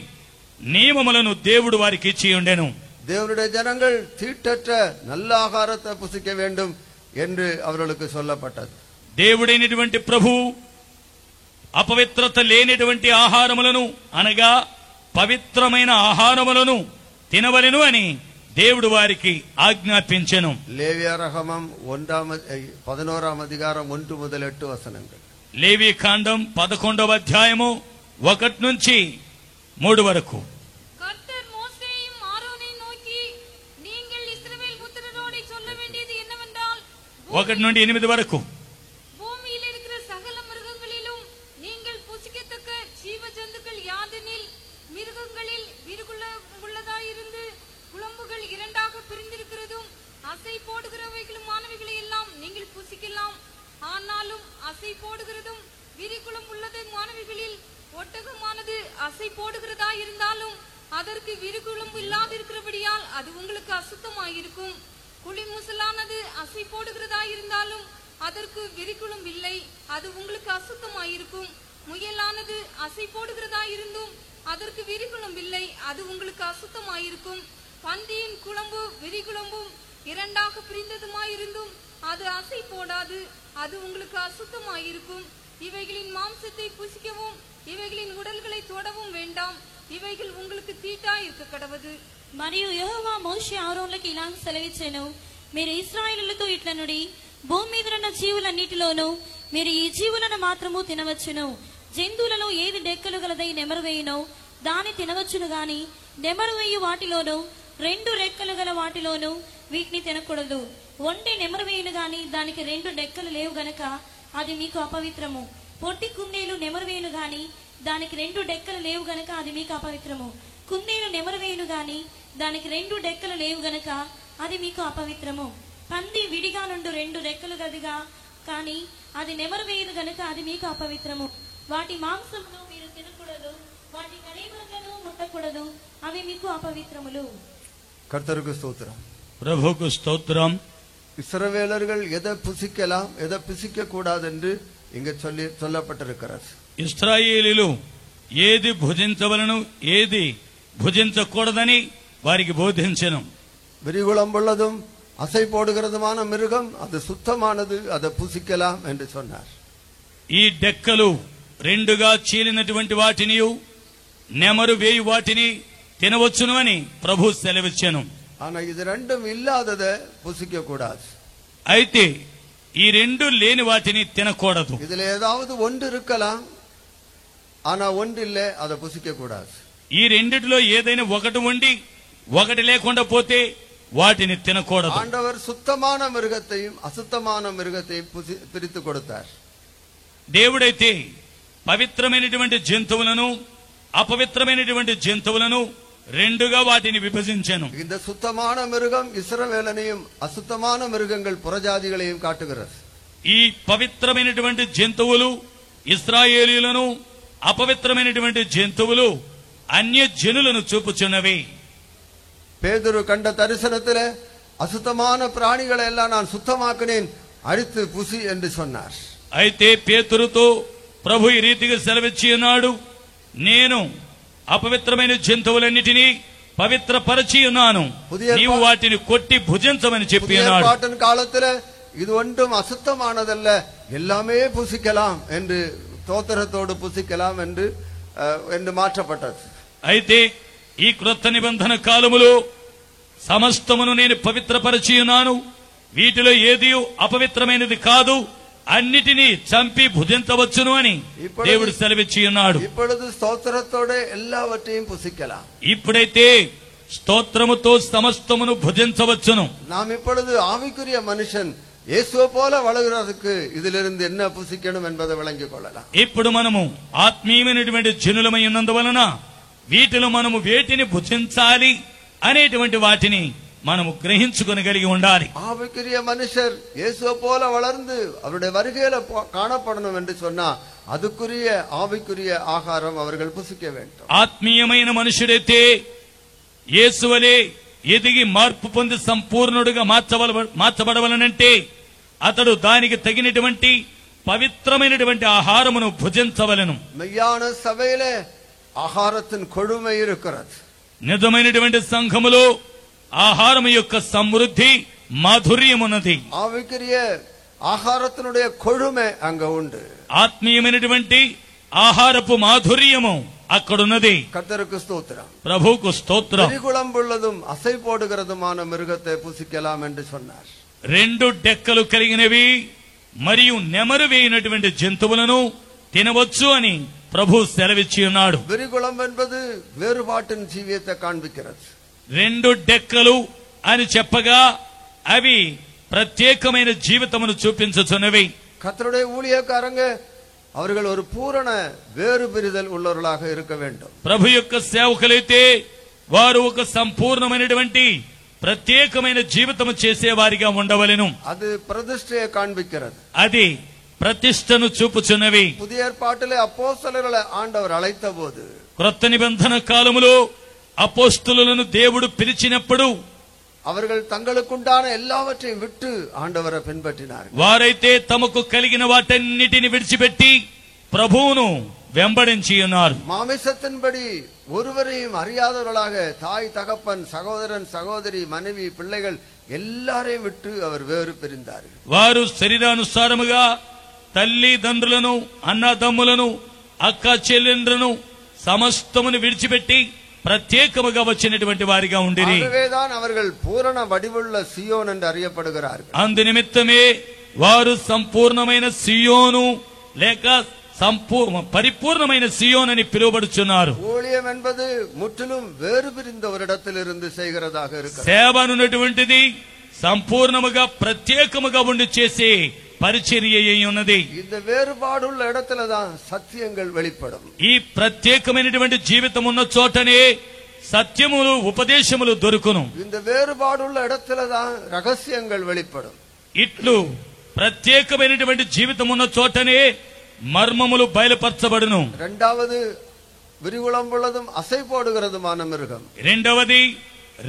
నియమములను దేవుడు వారికి ఇచ్చి ఉండెను. தேவனுடைய ஜனங்கள் தீட்டற்ற நல்ல ஆகாரத்தை புசிக்க வேண்டும் என்று அவர்களுக்கு சொல்லப்பட்டது. దేవుడైనటువంటి ప్రభు అపవిత్రత లేనిటువంటి ఆహారములను అనగా పవిత్రమైన ఆహారములను తినవలెను అని దేవుడు వారికి ఆజ్ఞాపించెను. லேவியராகமம் 11ஆம் அதிகாரம் 1 முதல் 8 வசனங்கள். లేవి కాండం 11వ అధ్యాయము 1 నుంచి 3 వరకు. கர்த்தர் மோசேயையும் ஆரோனையும் நோக்கி, நீங்கள் இஸ்ரவேல் புத்திரரோடு சொல்ல வேண்டியது என்னவென்றால், 1 నుండి 8 వరకు. பூமியில் இருக்கிற சகல மிருகங்களிலும் நீங்கள் புசிக்கத்தக்க ஜீவ ஜந்துக்கள் யாதெனில் மிருகங்களில் விருகுள்ளதாயிருந்து குளம்புகள் இரண்டாக பிரிந்திருக்கிறதும் அசை போல அதற்கு விரிகுளம்பு இல்லாதிருக்கிறபடியால் அது உங்களுக்கு அசுத்தமாயிருக்கும். குழி முசலானது அசை போடுகிறதாயிருந்தாலும் அதற்கு விரிகுளம் இல்லை, அது உங்களுக்கு அசுத்தமாயிருக்கும். முயலானது அசை போடுகிறதாயிருந்தும் அதற்கு விரிகுளம் இல்லை, அது உங்களுக்கு அசுத்தமாயிருக்கும். பந்தியின் குழம்பு விரிகுளம்பும் இரண்டாக பிரிந்ததுமாயிருந்தும் அது அசை போடாது, அது உங்களுக்கு அசுத்தமாயிருக்கும். இவைகளின் மாம்சத்தை புசிக்கவும் இவைகளின் உடல்களை தொடவும் வேண்டாம், ఇవైగల్ உங்களுக்கு తీటాయిర్క కడవదు. మరియు యెహోవా మోషే ఆరోనులకు ఇలా సెలవిచ్చెను, మీరు ఇశ్రాయేలులతో ఇట్లనుడి, భూమి మీద ఉన్న జీవులన్నిటిలోనూ మీరు ఈ జీవులను మాత్రము తినవచ్చును. జంతువులలో ఏది డెక్కలు గలదై నెమరు వేయునో దాన్ని తినవచ్చును గాని నెమరు వేయు వాటిలోనూ రెండు రెక్కలు గల వాటిలోనూ వీటిని తినకూడదు. ఒంటి నెమరు వేయును గాని దానికి రెండు డెక్కలు లేవు గనక అది మీకు అపవిత్రము. పొట్టి కుందేలు నెమరు వేయును గాని దానికి రెండు డెక్కలు లేవు గనక అది మీకు అపవిత్రము. కుందేలు నెమరు వేయును గాని దానికి రెండు డెక్కలు లేవు గనక అది మీకు అపవిత్రము. పంది విడిగా నుండి రెండు రెక్కలు గదిగా కానీ అది నెమరు వేయును గనక అది మీకు అపవిత్రము. వాటి మాంసమును మీరు తినకూడదు, వాటి కళేబరలను ముట్టకూడదు, అవి మీకు అపవిత్రములు. கர்த்தருக்கு ஸ்தோத்திரம். பிரபுக்கு ஸ்தோத்திரம். இஸ்ரவேலர்கள் எதை புசிக்கலாம் எதை புசிக்க கூடாது என்று இங்க சொல்லப்பட்டிருக்கிறது. ఇశ్రాయేలీలు ఏది భుజించవలను ఏది భుజించకూడదని వారికి బోధించెను. விரிகுளம்புள்ளதும் அசை போடுகிறதுமான மிருகம் அது சுத்தமானது, அதை புசிக்கலாம் என்று சொன்னார். ఈ డెక్కలు రెండుగా చీలినటువంటి వాటిని నెమరు వేయు వాటిని తినవచ్చును అని ప్రభు సెలవిచ్చెను. ஆனா இது ரெண்டும் இல்லாததை புசிக்க கூடாது. అయితే ఈ రెండు లేని వాటిని తినకూడదు. இதுல ஏதாவது ஒன்று இருக்கலாம், ஆனா ஒன்று இல்ல, அதை புசிக்க கூடாது. ఈ రెండిటిలో ఏదైనా ఒకటి ఉండి ఒకటి లేకుండా పోతే వాటిని తినకూడదు. ஆண்டவர் சுத்தமான மிருகத்தையும் அசுத்தமான மிருகத்தையும் பிரித்து கொடுத்தார். దేవుడైతే పవిత్రమైనటువంటి జంతువులను అపవిత్రమైనటువంటి జంతువులను రెండుగా వాటిని విభజించాను. இந்த சுத்தமான மிருகம் இஸ்ரவேலனையும் அசுத்தமான மிருகங்கள் புறஜாதிகளையும் காட்டுகிறது. ఈ పవిత్రమైనటువంటి జంతువులు ఇశ్రాయేలీయులను, అపవిత్రమైనటువంటి జంతువులు అన్య జనులను చూపుచున్నవి. பேதுரு கண்ட தரிசனத்திலே அசுத்தமான பிராணிகளை எல்லாம் நான் சுத்தமாக்கினேன், அழித்து புசி என்று சொன்னார். అయితే పేతురుతో ప్రభు ఈ రీతిగా సెలవిచ్చి ఉన్నాడు, నేను అపవిత్రమైన జంతువులన్నిటినీ పవిత్రపరచి ఉన్నాను, నీవు వాటిని కొట్టి భుజించమని చెప్పి ఉన్నాడు. பாட்டின் காலத்துல இது ஒன்றும் அசுத்தமானதல்ல, எல்லாமே புசிக்கலாம் என்று, தோத்திரத்தோடு புசிக்கலாம் என்று மாற்றப்பட்டது. అయితే ఈ క్రొత్త నిబంధన కాలములో సమస్తమును నేను పవిత్రపరచి ఉన్నాను, వీటిలో ఏది అపవిత్రమైనది కాదు, అన్నిటినీ చంపి భుజించవచ్చును అని దేవుడు సెలవిచ్చి ఉన్నాడు. ఇప్పుడు స్తోత్రతోడ எல்லாவற்றையும் புசிக்கலாம். ఇప్పుడైతే స్తోత్రముతో సమస్తమును భుజించవచ్చును. நாம் இப்பொழுது ஆவிக்குரிய மனுஷன் இயேசுவை போல வளர்கிறதுக்கு இதிலிருந்து என்ன புசிக்கணும் என்பதை விளங்கிக் கொள்ளலாம். ఇప్పుడు మనము ఆత్మీయమైనటువంటి జనులమై ఉన్నందువలన వీటిలో మనము వేటిని భుజించాలి అనేటువంటి వాటిని మనము గ్రహించుకొనగలిగి ఉండాలి. ஆவிக்குரிய மனுஷர் இயேசுவை போல வளர்ந்து அவருடைய வருகையில காணப்படணும் என்று சொன்னா அதுக்குரிய ஆவிக்குரிய ஆகாரம் அவர்கள் புசிக்க வேண்டும். ఆత్మీయమైన మనుషుడైతే యేసువలే ఎదిగి మార్పు పొంది సంపూర్ణుడిగా మార్చబడవలనంటే అతడు దానికి తగినటువంటి పవిత్రమైనటువంటి ఆహారమును భుజించవలెను. மெய்யான சபையிலே ఆహారத்தின் కొడుமை இருக்கிறது. నిజమైనటువంటి సంఘములో ఆహారం యొక్క సమృద్ధి మాధుర్యం ఉన్నది. ఆవికురియ ఆహారத்தினுடைய కొడుமை அங்க உண்டு. ఆత్మీయమైనటువంటి ఆహారపు మాధుర్యము అక్కడున్నది. கர்த்தருக்கு ஸ்தோத்திரம். ప్రభువుకు స్తోత్రం. విరిగుళంబుள்ளதும் అసై పోడుகிறதுமான మిరుగத்தை புசிக்கலாம் என்று சொன்னார். రెండు డెక్కలు కలిగినవి మరియు నెమరు వేయినటువంటి జంతువులను తినవచ్చు అని ప్రభు సెలవిచ్చి ఉన్నాడు. విరిగుళం என்பது వేరుபாட்டின் జీవియத்தை காண்பிக்கிறது. రెండు డెక్కలు అని చెప్పగా అవి ప్రత్యేకమైన జీవితమును చూపించుచున్నవి. கர்த்தருடைய ஊழியக்காரங்க அவர்கள் ஒரு பூரண வேறு பிரிதல் உள்ளவர்களாக இருக்க வேண்டும். ప్రభు యొక్క సేవకులైతే వారు ఒక సంపూర్ణమైనటువంటి ప్రత్యేకమైన జీవితము చేసేవారిగా ఉండవలెను. அது பிரதிஷ்டையை காண்பிக்கிறது. అది ప్రతిష్టను చూపుచున్నవి. புதிய ஏற்பாட்டிலே அப்போஸ்தலர்களை ஆண்டவர் அழைத்த போது క్రొత్త నిబంధన కాలములో అపోస్తలులను దేవుడు పిలిచినప్పుడు அவர்கள் தங்களுக்குண்டான எல்லாவற்றையும் விட்டு ஆண்டவரை பின்பற்றினார்கள். వారైతే తమకు కలిగిన వాటన్నిటిని విడిచిపెట్టి ప్రభువును వెంబడించి ఉన్నారు. மாமிசத்தின்படி ஒருவரையும் அறியாதவர்களாக தாய் தகப்பன் சகோதரன் சகோதரி மனைவி பிள்ளைகள் எல்லாரையும் விட்டு அவர் வேறு பிரிந்தார்கள். వారు శరీరానుసారముగా తల్లి తండ్రులను అన్నదమ్ములను అక్క చెల్లెండ్రులను సమస్తమును విడిచిపెట్టి ప్రత్యేకముగా వచ్చినటువంటి వారిగా ఉండిరి. ఆగవేதான் அவர்கள் పూర్ణ వడివుள்ள సియోన్ என்று அறியப்படுகிறார்கள். అందు నిమిత్తమే వారు సంపూర్ణమైన సియోను లేక పరిపూర్ణమైన సియోన్ అని పిలువబడుచున్నారు. ஊழியம் என்பது முற்றிலும் வேறு பிரிந்த ஒரு இடத்திலிருந்து செய்கிறதாக இருக்கிறது. సేవ అనున్నటువంటిది సంపూర్ణముగా ప్రత్యేకముగా ఉండి చేసే పరిచర్య అయి ఉన్నది. இந்த வேறுபாடுள்ள இடத்துல தான் సత్యங்கள் வெளிப்படும். ఈ ప్రత్యేకమైనటువంటి జీవితం ఉన్న చోటనే సత్యములు ఉపదేశములు దొరుకును. இந்த வேறுபாடுள்ள இடத்துல தான் రహస్యங்கள் வெளிப்படும். ఇట్లు ప్రత్యేకమైనటువంటి జీవితం ఉన్న చోటనే మర్మములు బయలుపరచబడును. రెండవది విరిగుళంబుள்ளதும் అసై పోడుகிறதுமான మిరుగం. రెండవది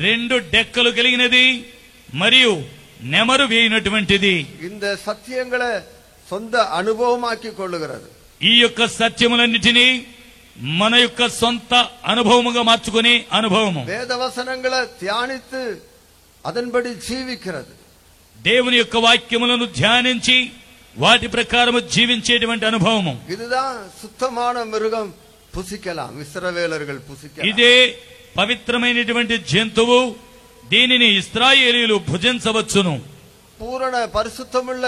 రెండు డెక్కలు కలిగినది మరియు నెమరు వేయినటువంటిది. இந்த సత్యங்களை சொந்த అనుభవమాకి కొள்ளுகிறது. ఈ యొక్క సత్యములన్నిటినీ మన యొక్క సొంత అనుభవముగా మార్చుకునే అనుభవము. వేదవసనங்களை தியானித்து அதன்படி జీవిக்கிறது. దేవుని యొక్క వాక్యములను ధ్యానించి వాటి ప్రకారము జీవించేటువంటి అనుభవము. இதுதான் சுத்தமான மிருகம் புசிக்கலாம். இஸ்ரவேலர்கள் புசிக்கலாம். ఇదే పవిత్రమైనటువంటి జంతువు. దీనిని ఇశ్రాయేలీయులు భుజించవచ్చును. பூரண பரிசுத்தமுள்ள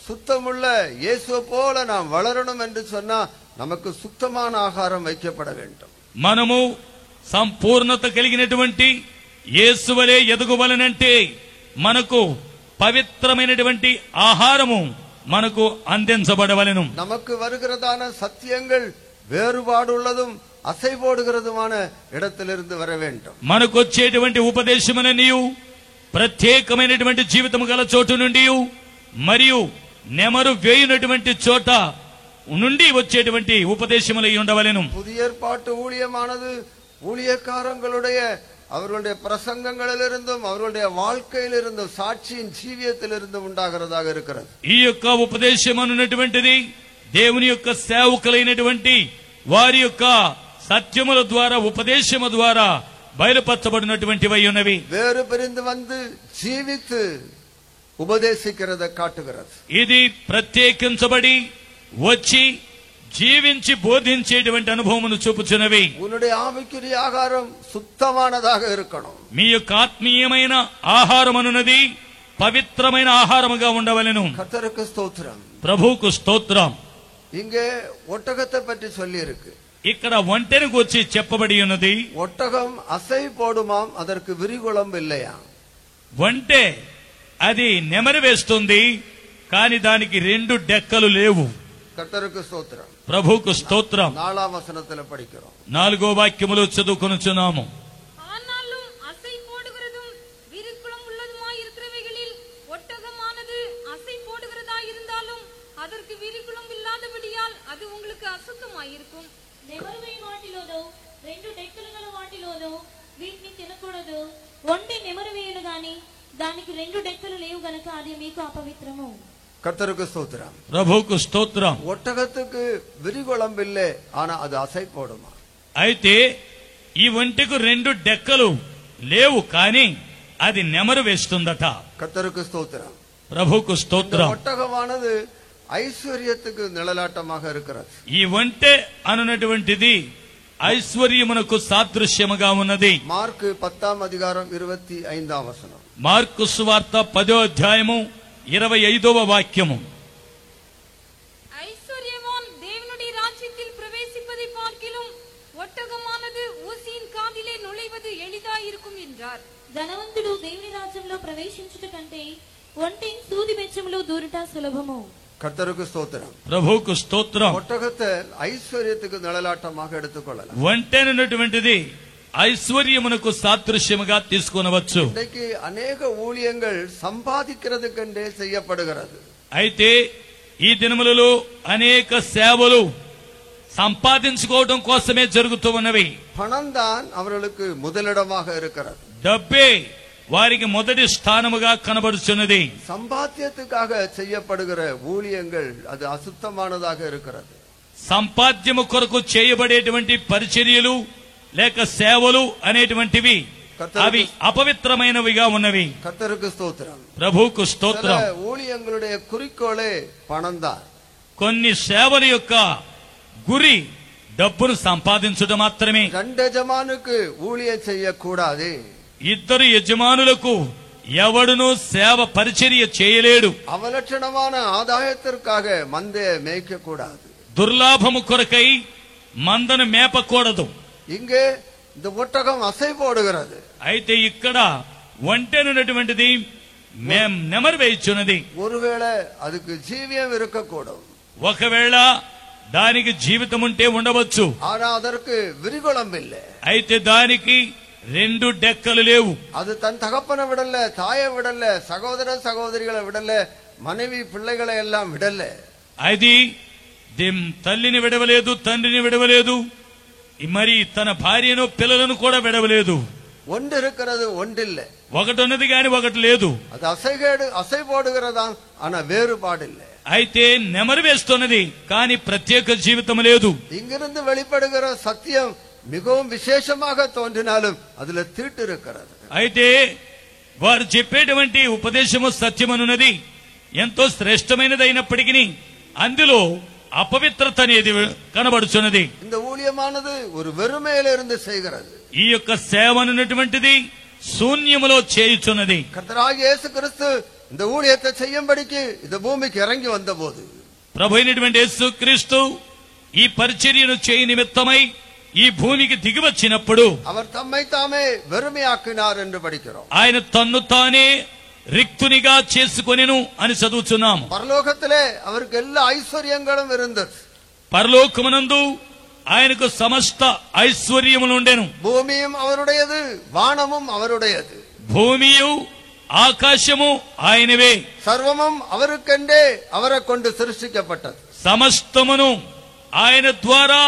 சுத்தமுள்ள இயேசுவை போல நாம் வளரணும் என்று சொன்னா நமக்கு சுத்தமான ஆகாரம் வைக்கப்பட வேண்டும். మనము సంపూర్ణత కలిగినటువంటి యేసువలే ఎదగవలనంటే మనకు పవిత్రమైనటువంటి ఆహారము మనకు అందించబడవలెను. நமக்கு வருகிறதான சத்தியங்கள் வேறுபாடுள்ளதும் అసై పోడుகிறதுமான இடத்திலிருந்து வர வேண்டும். మనకు వచ్చేటువంటి ఉపదేశములన్నీ ప్రత్యేకమైనటువంటి జీవితం గల చోటు నుండి మరియు నెమరు వేయునటువంటి చోట నుండి వచ్చేటువంటి ఉపదేశములై ఉండవలెను. புதிய ஏற்பாட்டு ஊழியமானது ஊழியக்காரங்களுடைய அவர்களுடைய பிரசங்கங்களிலிருந்தும் அவர்களுடைய வாழ்க்கையிலிருந்தும் சாட்சியின் జీవితத்திலிருந்து உண்டாகிறதாக இருக்கிறது. ఈ యొక్క ఉపదేశం అన్నటువంటిది దేవుని యొక్క సేవకులైనటువంటి వారి యొక్క సత్యముల ద్వారా ఉపదేశము ద్వారా బయలుపరచబడినటువంటివై ఉన్నవి. వేరు పిరింది வந்து జీవితు ఉపదేశిக்கிறதை కాட்டுகிறது. ఇది ప్రత్యేకించబడి వచ్చి జీవించి బోధించేటువంటి అనుభవమును చూపుచున్నవి. உன்னுடைய ஆவிக்குரிய ஆகாரம் சுத்தமானதாக இருக்கணும். మీ యొక్క ఆత్మీయమైన ఆహారం అనున్నది పవిత్రమైన ఆహారముగా ఉండవలెను. கர்த்தருக்கு ஸ்தோத்திரம். ప్రభువుకు స్తోత్రం. இங்கே ஒட்டகத்தை பற்றி சொல்லி இருக்கு. ఇక్కడ ఒంటెను గురించి చెప్పబడి ఉన్నది. ஒட்டகம் அசை போடுமாம், அதற்கு விரிகுளம்பு இல்லையா? ఒంటె అది నెమరు వేస్తుంది, కాని దానికి రెండు డెక్కలు లేవు. கர்த்தருக்கு ஸ்தோத்திரம். ప్రభువుకు స్తోత్రం. 4ஆம் வசனத்துல படிக்கிறோம். 4వ వాక్యములో చదువుకొనుచున్నాము. ஆனாலும் அசை போடுகிறதும் விரிகுளம் உள்ளதுமாய் இருக்கிறவைகளில் ஒட்டகமானது அசை போடுகிறதா இருந்தாலும் அதற்கு விரிகுளம் இல்லாதபடியால் அது உங்களுக்கு అశుద్ధமாயிருக்கும். నెమరువేయి వాటిలోనూ రెండు డెక్కలు గల వాటిలోనూ వీటిని తినకూడదు. ఒంటె నెమరు వేయును గాని దానికి రెండు డెక్కలు లేవు గనక అది మీకు అపవిత్రము. கர்த்தருக்கு ஸ்தோத்திரம். ప్రభువుకు స్తోత్రం. ஒட்டகத்துக்கு விரிகுளம்பு இல்லை, ஆனா அது அசை போடுமா. అయితే ఈ ఒంటెకు రెండు డెక్కలు లేవు, కాని అది నెమరు వేస్తుందట. கர்த்தருக்கு ஸ்தோத்திரம். ప్రభువుకు స్తోత్రం. ஒட்டகமானது ఐశ్వర్యத்துக்கு నిழలాటமாக இருக்கிறது. ఈ ఒంటె అనున్నటువంటిది ఐశ్వర్యమునకు సాదృశ్యముగా ఉన్నది. మార్కు 10ஆம் அதிகாரம் 25ஆம் வசனம். మార్కు సువార్త 10వ అధ్యాయము 25వ వాక్యము. ஐஸ்வர்யவான் தேவனுடைய ராஜ்யத்தில் பிரவேசிப்பதை பார்க்கிலும் ஒட்டகமானது ஊசியின் காதிலே நுழைவது எளிதாயிருக்கும் என்றார். ధనవంతుడు దేవుని రాజ్యంలో ప్రవేశించుట కంటే ఒంటె సూది బెచ్చములో దూరుట సులభము. கர்த்தருக்கு ஸ்தோத்திரம். ప్రభువుకు స్తోత్రం. ஒட்டகத்தை ஐஸ்வர்யத்துக்கு நிழலாட்டமாக எடுத்துக்கொள்ளலாம். ఒంటెనటువంటిది ఐశ్వర్యమునకు సాదృశ్యముగా తీసుకొనవచ్చు. இன்றைக்கு அநேக ஊழியங்கள் சம்பாதிக்கிறதுக்கென்றே செய்யப்படுகிறது. అయితే ఈ దినములలో అనేక సేవలు సంపాదించుకోవడం కోసమే జరుగుతూ ఉన్నవి. பணம் தான் அவர்களுக்கு முதலிடமாக இருக்கிறது. డబ్బే వారికి మొదటి స్థానముగా కనబడుచున్నది. சம்பாத்தியத்துக்காக செய்யப்படுகிற ஊழியங்கள் அது అశుద్ధமானதாக இருக்கிறது. సంపాద్యము కొరకు చేయబడేటువంటి పరిచర్యలు లేక సేవలు అనేటువంటివి అవి అపవిత్రమైనవిగా ఉన్నవి. కర్తருக்கு స్తోత్రం. ప్రభువుకు స్తోత్రం. ஊழியங்களுடைய குறிக்கோளே பணம் தான். కొన్ని సేవల యొక్క గురి డబ్బును సంపాదించడం మాత్రమే. రెండు యజమానుకు ஊழியம் செய்யக்கூடாது. ఇద్దరు యజమానులకు ఎవడునూ సేవ పరిచర్య చేయలేడు. అవలక్షణமான ఆదాయத்திற்காக మందే మేయకూడదు. దుర్లాభము కొరకై మందను మేపకూడదు. ఇంగే இந்த ஒட்டகம் அசை போடுகிறது. అయితే ఇక్కడ ఒంటెనున్నటువంటిది నెమరు వేయుచున్నది. ஒருவேளை அதுக்கு జీవియం இருக்கக்கூடும். ఒకవేళ దానికి జీవితం ఉంటే ఉండవచ్చు. ஆனா அதற்கு விரிகுளம் இல்லை. అయితే దానికి రెండు డెక్కలు లేవు. அது தன் தகப்பனை விடல, தாயை விடல, சகோதர சகோதரிகளை விடல, மனைவி பிள்ளைகளை எல்லாம் விடல. అది తల్లిని విడవలేదు, తండ్రిని విడవలేదు, మరి తన భార్యను పిల్లలను కూడా విడవలేదు. ஒன்று இருக்கிறது, ஒன்றில்லை. ఒకటి ఉన్నది గాని ఒకటి లేదు. அது அசை போடுகிறதா, ஆனா வேறுபாடு இல்லை. అయితే నెమరు వేస్తున్నది కానీ ప్రత్యేక జీవితం లేదు. இங்கிருந்து வெளிப்படுகிற சத்தியம் மிகவும் விசேஷமாக தோன்றினாலும் அதுல தீட்டு இருக்கிறது. అయితే వారు చెప్పేటువంటి ఉపదేశము సత్యమనున్నది ఎంతో శ్రేష్టమైనది అయినప్పటికీ అందులో అపవిత్రత అనేది కనబడుచున్నది. இந்த ஊழியமானது ஒரு வெறுமையிலிருந்து செய்கிறது. ఈ యొక్క సేవ అన్నటువంటిది శూన్యములో చేయుచున్నది. కర్తరాగియ యేసు క్రీస్తు இந்த ஊழியத்தை செய்யும்படிக்கு இந்த பூமிకి இறங்கி வந்தபோது ప్రభు అయినటువంటి యేసు క్రీస్తు ఈ పరిచర్యను చేయ నిమిత్తమై ఈ భూమికి దిగి వచ్చినప్పుడు அவர் தம்மை தாமே வெறுமையாக்கினார் என்று படிக்கிறோம். ఆయన తన్ను తానే రిక్తునిగా చేసుకొనెను అని చదువుచున్నాం. పరలోకத்திலே அவருக்கு எல்லா ఐశ్వర్యங்களும் இருந்தது. పరలోకమునందు ఆయనకు సమస్త ఐశ్వర్యములు ఉండెను. భూమిயும் அவருடையது, வானமும் அவருடையது. భూమియు ఆకాశము ఆయనవే. సర్వமும் அவருக்கென்றே அவரை கொண்டு సృష్టించబడ్డది. సమస్తమును ఆయన ద్వారా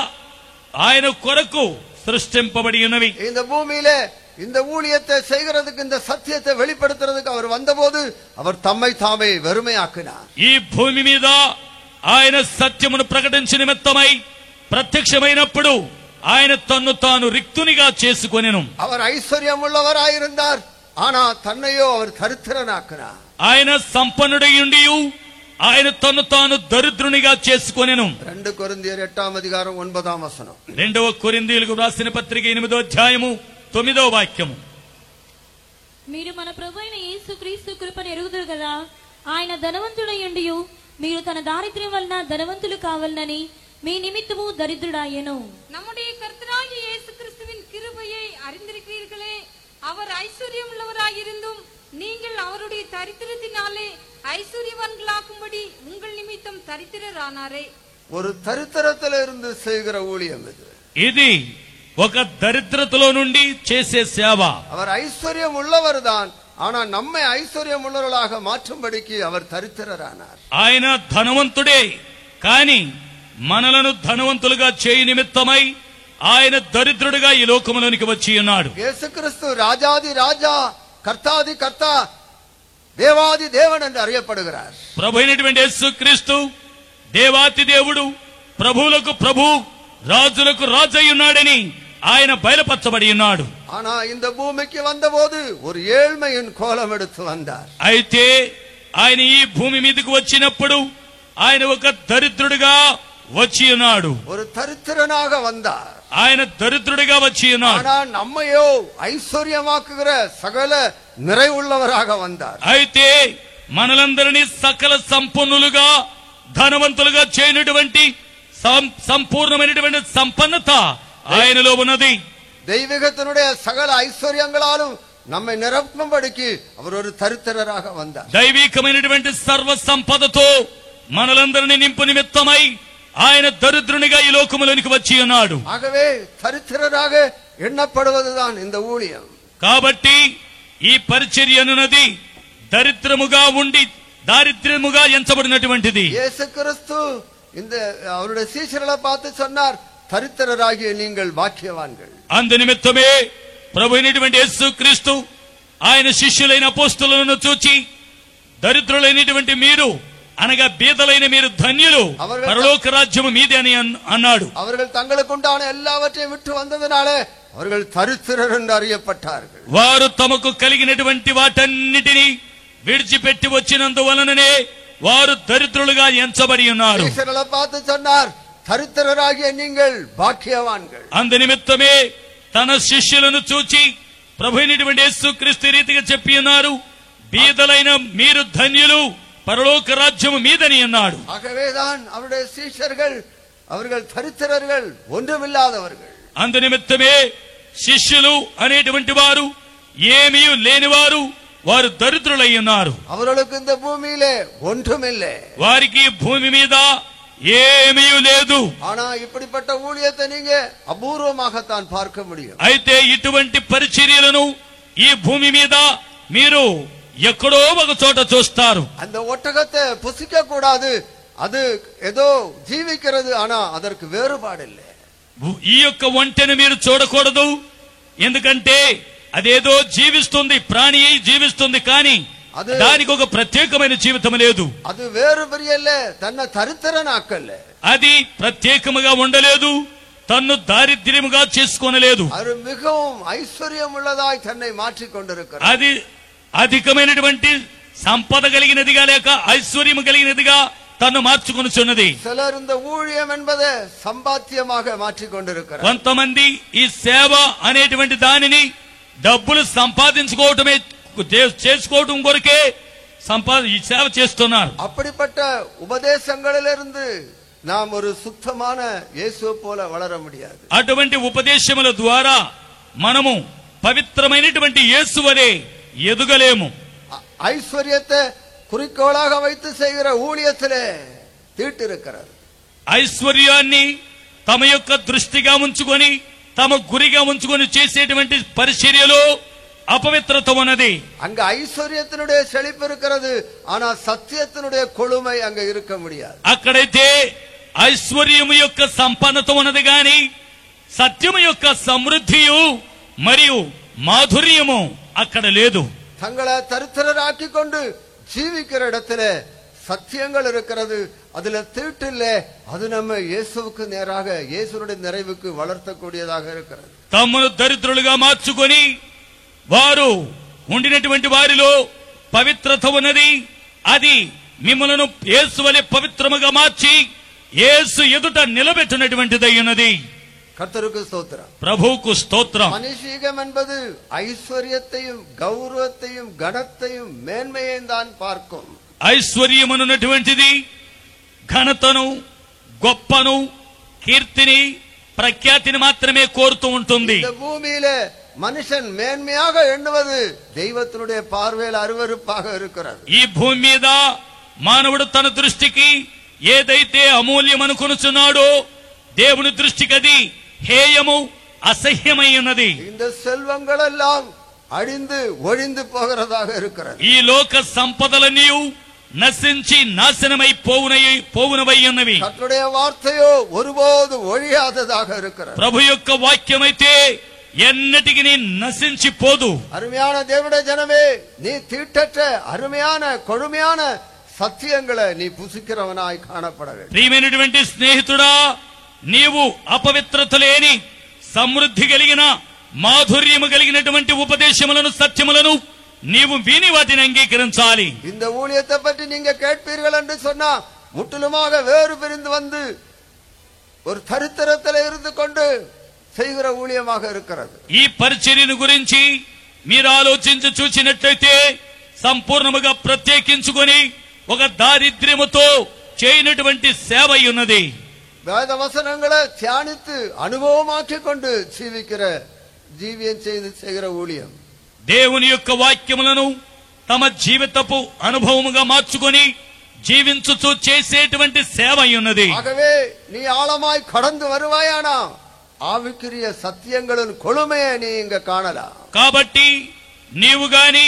ఆయన కొరకు సృష్టింపబడి ఉన్నవి. இந்த பூமியிலே இந்த ஊழியத்தை செய்கிறதுக்கு, இந்த சத்தியத்தை வெளிப்படுத்துறதுக்கு அவர் வந்தபோது அவர் தம்மை தாமே வெறுமையாக்கினார். ఈ భూమి మీద ఆయన సత్యమును ప్రకటించిన నిమిత్తమై ప్రత్యక్షమైనప్పుడు ఆయన తన్ను తాను రిక్తునిగా చేసుకొనెను. அவர் ஐஸ்வர்யம் உள்ளவராயிருந்தார், ஆனா தன்னையோ அவர் தரித்திரனாக்கினார். ఆయన సంపన్నుడై ఉండి ఆయన తన్ను తాను దరిద్రునిగా చేసుకొనెను. 2 కొరింథీయులు 8:9. 2 కొరింథీయులకు రాసిన పత్రిక 8వ అధ్యాయము 9వ వాక్యము. మీరు మన ప్రభు అయిన యేసుక్రీస్తు కృపను ఎరుగుదురు కదా, ఆయన ధనవంతుడై ఉండి మీరు తన దారిద్ర్యం వలన ధనవంతులు కావాలని మీ నిమిత్తము దరిద్రుడాయెను. நம்முடைய கர்த்தராகிய இயேசு கிறிஸ்துவின் கிருபையை அறிந்திருக்கிறீர்களே. அவர் ஐஸ்வர்யம் உள்ளவராயிருந்தும் நீங்கள் அவருடைய தரித்திரத்தினாலே ஐஸ்வர்யவான்களாக்கும்படி உங்கள் நிமித்தம் தரித்திரரானாரே. ஒரு தரித்திரத்திலிருந்து செய்கிற ஊழியம் இது. ఇది ఒక దరిద్రతలో నుండి చేసే సేవ. அவர் ஐஸ்வர்யம் உள்ளவர்தான், ஆனா நம்மை ஐஸ்வர்யம் உள்ளவர்களாக மாற்றும்படிக்கு அவர் தரித்திரரானார். ఆయన ధనవంతుడే కానీ మనలను ధనవంతులుగా చేయ నిమిత్తమై ఆయన దరిద్రుడిగా ఈ లోకములోనికి వచ్చి ఉన్నాడు. యేసుక్రీస్తు రాజాది రాజా, కర్తాది కర్త, దేవాది దేవుడు అని அறியப்படுகிறார். ప్రభు అయినటువంటి యేసుక్రీస్తు దేవాతి దేవుడు, ప్రభువులకు ప్రభు, రాజులకు రాజు అయి ఉన్నాడని ఆయన బయలుపరచబడి ఉన్నాడు. ஆனா இந்த பூமிக்கு வந்தபோது ஒரு ஏழ்மையின் கோலம் எடுத்து வந்தார். అయితే ఆయన ఈ భూమి మీదకు వచ్చినప్పుడు ఆయన ఒక దరిద్రుడిగా వచ్చి ఉన్నాడు. ஒரு தரித்திரனாக வந்தார். ఆయన దరిద్రుడిగా వచ్చి ఉన్నాడు. ஆனா நம்மையோ ஐஸ்வர்யமாக்குகிற சகல நிறைவுள்ளவராக வந்தார். అయితే మనలందరినీ సకల సంపన్నులుగా ధనవంతులుగా చేయనటువంటి సంపూర్ణమైనటువంటి సంపన్నత ఆయనలో ఉన్నది. தெய்வீகத்தினுடைய சகல ஐஸ்வர்யங்களாலும் நம்மை நிரப்பும்படிக்கு அவர் ஒரு தரித்திரராக வந்தார். దైవికమైనటువంటి సర్వ సంపదతో మనలందరినీ నింపు నిమిత్తమై ఆయన దరిద్రునిగా ఈ లోకములోనికి వచ్చి ఉన్నాడు. ஆகவே தரித்திரராக எண்ணப்படுவதுதான் இந்த ஊழியம். కాబట్టి ఈ పరిచర్య అనున్నది దరిద్రముగా ఉండి దారిద్ర్యముగా ఎంచబడినటువంటిది. యేసు క్రీస్తు இந்த அவருடைய சீஷர்களை பார்த்து சொன்னார், தரித்திரராகிய நீங்கள் பாக்கியவான்கள். అందు నిమిత్తమే ప్రభు అయినటువంటి యేసుక్రీస్తు ఆయన శిష్యులైన అపోస్తలులను చూచి దరిద్రులైనటువంటి మీరు అనగా బీదలైన మీరు ధన్యులు, పరలోక రాజ్యము మీదే అని అన్నాడు. அவர்கள் தங்களுக்கு உண்டான எல்லாவற்றையும் விட்டு வந்ததனாலே அவர்கள் தரித்திரர் என்று அறியப்பட்டார்கள். వారు తమకు కలిగినటువంటి వాటన్నిటిని విడిచిపెట్టి వచ్చినందువలననే వారు దరిద్రులుగా ఎంచబడి ఉన్నారు. శిష్యులను பார்த்து சொன்னார், தரித்திரராகிய நீங்கள் பாக்கியவான்கள். అందు నిమిత్తమే తన శిష్యులను చూచి ప్రభు అయినటువంటి యేసుక్రీస్తు రీతిగా చెప్పి ఉన్నారు, బీదలైన మీరు ధన్యులు, పరలోక రాజ్యము మీదని అన్నాడు. ஆகவேதான் அவருடைய சீஷர்கள் அவர்கள் தரித்திரர்கள், ஒன்றுமில்லாதவர்கள். అందు నిమిత్తమే శిష్యులు అనేటువంటి వారు ఏమీ లేనివారు, వారు దరిద్రులై ఉన్నారు. அவர்களுக்கு இந்த பூமியிலே ஒன்றுமில்லை, వారికి భూమి మీద ఏమీ లేదు. ஆனா இப்படிப்பட்ட ஊழியத்தை நீங்க అపూర్వமாகத்தான் பார்க்க முடியும். అయితే ఇటువంటి పరిచర్యలను ఈ భూమి మీద మీరు ఎక్కడో ఒక చోట చూస్తారు. அந்த ஒட்டகத்தை புசிக்க கூடாது, அது ஏதோ జీవిக்கிறது, ఆనా அதற்கு వేరుபாடு இல்லை. ఈ యొక్క ఒంటెను మీరు చూడకూడదు, ఎందుకంటే అదేదో జీవిస్తుంది, ప్రాణి జీవిస్తుంది, కానీ దానికి ఒక ప్రత్యేకమైన జీవితం లేదు. అది వేరు బరియల్లే, తన దరిద్రనాకల్లే, అది ప్రత్యేకముగా ఉండలేదు, తన్ను దారిద్ర్యముగా చేసుకోనలేదు. అది మిகவும் ఐశ్వర్యం உள்ளதாய் தன்னை மாற்றிக் கொண்டிருக்கிறது. అది అధికమైనటువంటి సంపద కలిగినదిగా లేక ఐశ్వర్యం కలిగినదిగా తను మార్చుకొనుచున్నది. சிலர் இந்த ஊழியம் என்பதை సంపాద్యமாக மாற்றிக் கொண்டிருக்கிறார். కొంతమంది ఈ సేవ అనేటువంటి దానిని డబ్బులు సంపాదించుకోవటమే చేసుకోవటం కొరకే ఈ సేవ చేస్తున్నారు. அப்படிப்பட்ட உபதேசங்களிலிருந்து நாம் ஒரு சுத்தமான இயேசுவை போல வளர முடியாது. అటువంటి ఉపదేశముల ద్వారా మనము పవిత్రమైనటువంటి యేసు వలె ఎదుగలేము. ஐஸ்வர்யத்தை குறிக்கோளாக வைத்து செய்கிற ஊழியத்திலே தீட்டு இருக்கிறது. ఐశ్వర్యాన్ని తమ యొక్క దృష్టిగా ఉంచుకొని తమ గురిగా ఉంచుకొని చేసేటువంటి పరిచర్యలో అపవిత్రత ఉన్నది. அங்க ஐஸ்வர்யத்தினுடைய செழிப்பு இருக்கிறது, ஆனா సత్యத்தினுடைய కొళుமை அங்க இருக்க முடியாது. అక్కడైతే ఐశ్వర్యము యొక్క సంపన్నత ఉన్నది గాని సత్యము యొక్క సమృద్ధియు మరియు మాధుర్యము అక్కడ లేదు. தங்களை தரித்திரராக்கிக் கொண்டு ஜீவிக்கிற இடத்துல சத்தியங்கள் இருக்கிறது, அதுல தீட்டு இல்லை. அது நம்ம இயேசுவுக்கு நேராக, இயேசுனுடைய நிறைவுக்கு வளர்த்தக்கூடியதாக இருக்கிறது. తమను దరిద్రులుగా మార్చుకొని వారు ఉండినటువంటి వారిలో పవిత్రత ఉన్నది. అది మిమ్మలను యేసు వలె పవిత్రముగా మార్చి యేసు ఎదుట నిలబెట్టినటువంటిదై ఉన్నది. கர்த்தருக்கு ஸ்தோத்திரம். ప్రభువుకు స్తోత్రం. மனுஷீகம் என்பது ஐஸ்வர்யத்தையும் கௌரவத்தையும் கனத்தையும் மேன்மையையும் தான் பார்க்கும். ఐశ్వర్యమున్నటువంటిది ఘనతను, గొప్పను, కీర్తిని, ప్రఖ్యాతిని మాత్రమే కోరుతూ ఉంటుంది. இந்த பூமியிலே మనుషన్ మేన్మయాగ ఎన్నుவது దైవத்தினுடைய பார்வையில் అருవరుపాக இருக்கிறது. ఈ భూమి మీద మానవుడు తన దృష్టికి ఏదైతే అమూల్యం అనుకొనుచున్నాడో దేవుని దృష్టికి అది హేయము, అసహ్యమై ఉన్నది. இந்த செல்வங்கள் எல்லாம் అడిந்து ఒழிந்து పోகிறதாக இருக்கிறது. ఈ లోక సంపదలన్నీ నశించి నాశనమై పోవునవై ఉన్నవి. కర్తరుடைய వార్తయో ஒருபோது ఒழிయాததாக இருக்கிறது. ప్రభు యొక్క వాక్యమైతే ఎన్నటికి నశించిపోదు. అరుமையான దేవుడే జనమే, నీ తీటற்ற అరుமையான కొడుமையான సత్యங்களை నీ పుసిக்கிறవనాయి కాణపడవేండి. ప్రియమైనటువంటి స్నేహితుడా, నీవు అపవిత్రత లేని సమృద్ధి కలిగిన మాధుర్యము కలిగినటువంటి ఉపదేశములను, సత్యములను నీవు విని వాటిని అంగీకరించాలి. இந்த ஊழியத்தை பற்றி நீங்க கேட்பீர்கள் என்று சொன்னா முற்றிலுமாக வேறு பிரிந்து வந்து ஒரு தரித்திரத்தில் இருந்து கொண்டு செய்கிற ஊழியமாக இருக்கிறது. ఈ పరిచర్యను గురించి మీరు ఆలోచించి చూసినట్లయితే సంపూర్ణముగా ప్రత్యేకించుకొని ఒక దారిద్ర్యముతో చేయనటువంటి సేవ ఉన్నది. வேத வசனங்களை தியானித்து அனுபவமாக்கிக் கொண்டு జీవియం செய்கிற ஊழியம். దేవుని యొక్క వాక్యములను తమ జీవితపు అనుభవముగా మార్చుకొని జీవించుచూ చేసేటువంటి సేవ ఉన్నది. ஆகவே நீ ஆழமாய் கடந்து வருவாயானா ఆవిక్రియ సత్యంగలను కొలుమయే నీ ఇంక కాణలా. కాబట్టి నీవు గాని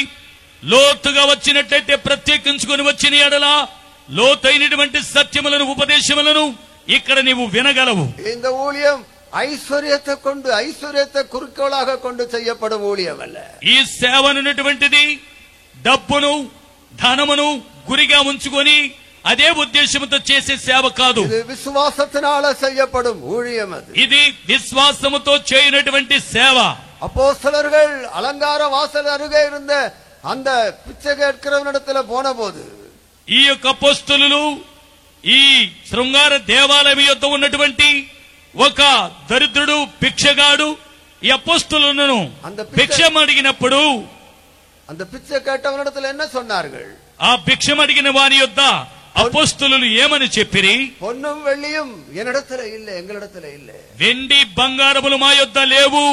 లోతుగా వచ్చినట్లయితే, ప్రత్యేకించుకొని వచ్చిన ఎడలా లోతైనటువంటి సత్యములను ఉపదేశములను ఇక్కడ నీవు వినగలవు. இந்த ஊழியம் ఐశ్వర్యத்தை கொண்டு ఐశ్వర్యத்தை குறிக்கோளாக கொண்டு செய்யப்படும் ஊழியம் அல்ல. ఈ సేవ అనేటువంటిది డబ్బును ధనమును గురిగా ఉంచుకొని అదే ఉద్దేశంతో చేసే సేవ కాదు. இது విశ్వాసத்தினால செய்யப்படும் ஊழியம். அது ఇది విశ్వాసముతో చేయనటువంటి సేవ. அப்போஸ்தலர்கள் அலங்கார வாசல் அருகே இருந்த அந்த பிச்சை கேட்கிறவனிடத்துல போன போது ఈ యొక్క అపోస్తలులు ఈ శృంగార దేవాలయం యొద్ద ఉన్నటువంటి ఒక దరిద్రుడు భిక్షగాడు ఈ అపోస్తలులను భిక్షం అడిగినప్పుడు அந்த பிச்சை கேட்டவனிடத்துல என்ன சொன்னார்கள்? ఆ భిక్షం అడిగిన వారి యొద్ద అపోస్తలులు ఏమని చెప్పిరి? பொன்னும் வெள்ளியும் என்னிடத்துல இல்ல, எங்களிடத்துல இல்ல. వెండి బంగారములు మా యొద్ద లేవు.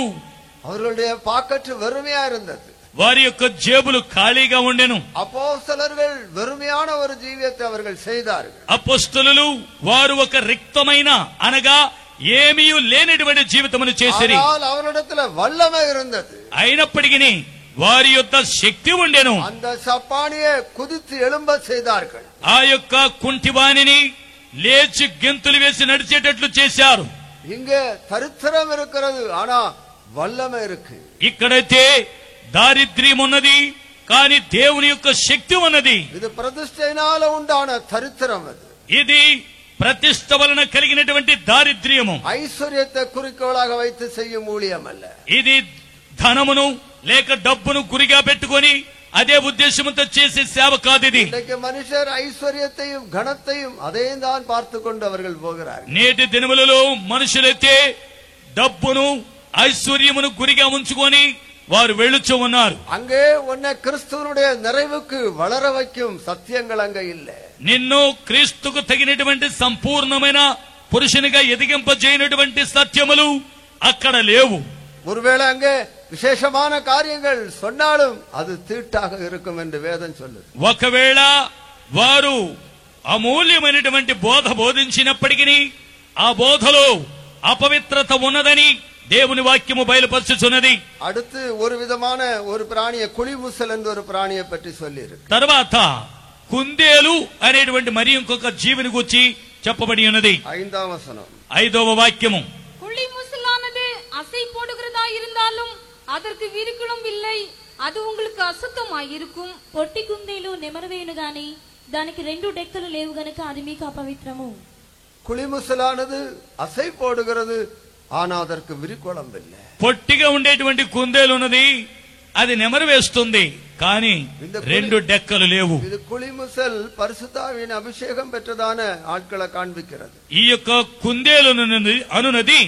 அவர்களுடைய பாக்கெட் வெறுமையா இருந்தது. వారి యొక్క జేబులు ఖాళీగా ఉండెను. அப்போஸ்தலர்கள் வெறுமையான ஒரு ஜீவியத்தை அவர்கள் செய்தார்கள். అపోస్తలులు వారు ఒక రిక్తమైన అనగా ఏమీ లేనటువంటి జీవితమును చేసిరి. அவரிடத்துல வல்லமை இருந்தது. అయినప్పటికీ వారి యొక్క శక్తి ఉండెను. அந்த சப்பானியை குதித்து எழும்ப செய்தார்கள். ఆ యొక్క కుంటివాణిని లేచి గెంతులు వేసి నడిచేటట్లు చేశారు. இங்கே தரித்திரம் இருக்கிறது, ஆனா வல்லமை இருக்கு. ఇక్కడైతే దారిద్ర్యం ఉన్నది, కానీ దేవుని యొక్క శక్తి ఉన్నది. இது பிரதிஷ்டையினால உண்டான தரித்திரம். அது ఇది ప్రతిష్ట వలన కలిగినటువంటి దారిద్ర్యము. ஐஸ்வர்யத்தை குறிக்கோளாக வைத்து செய்யும் ஊழியம் அல்ல. ఇది ధనమును లేక డబ్బును గురిగా పెట్టుకొని అదే ఉద్దేశంతో చేసే సేవ కాదు ఇది. మనుషర్ ఐశ్వర్యத்தையும் ఘనத்தையும் అదేం தான் பார்த்து கொண்டு அவர்கள் போகிறார்கள். నేటి దినములలో మనుషులైతే డబ్బును ఐశ్వర్యమును గురిగా ఉంచుకొని వారు వెళ్ళుచూ ఉన్నారు. அங்கே உன்னை கிறிஸ்துவனுடைய நிறைவுக்கு வளர வைக்கும் சத்தியங்கள் அங்க இல்ல. నిన్ను క్రీస్తుకు తగినటువంటి సంపూర్ణమైన పురుషునిగా ఎదిగింపజేయనటువంటి సత్యములు అక్కడ లేవు. ஒருவேளை அங்கே விசேஷமான காரியங்கள் சொன்னாலும் அது தீட்டாக இருக்கும் என்று வேதம் சொல்லுது. ఒకవేళ వారు అమూల్యమైనటువంటి బోధ బోధించినప్పటికీ ఆ బోధలో అపవిత్రత ఉన్నదని దేవుని వాక్యము బయలుపరుచుచున్నది. அடுத்து ஒரு விதமான ஒரு பிராணியை குழிமுசல் என்ற ஒரு ప్రాణిயை పற்றி சொல்லியிருக்கு. తర్వాత కుందేలు అనేటువంటి మరి ఇంకొక జీవిని గురించి చెప్పబడి ఉన్నది. 5వ వచనం 5వ వాక్యము. குழிமுசலானது அசை போடுகிறதா இருந்தாலும் அதற்கு விரிக்குளும் இல்லை, அது உங்களுக்கு అశుద్ధమాயிருக்கும். పొట్టి కుందేలు నెమరవేయును గాని దానికి 2 డెక్కలు లేవు గనుక అది మీకు అపవిత్రము. குழிமுசலானது అసై పోడుகிறது, ఆనా அதற்கு విరికుళం இல்லை. పొట్టిగా ఉండేటువంటి కుందేలు ఉన్నది, అది నెమరు వేస్తుంది, కానీ 2 డెక్కలు లేవు. ఇది కుళిముసల్ పరిశుద్ధావిని అభిషేకం పెற்றதான ఆட்களை కాண்பிக்கிறது. ఈ యొక్క కుందేలు అనునది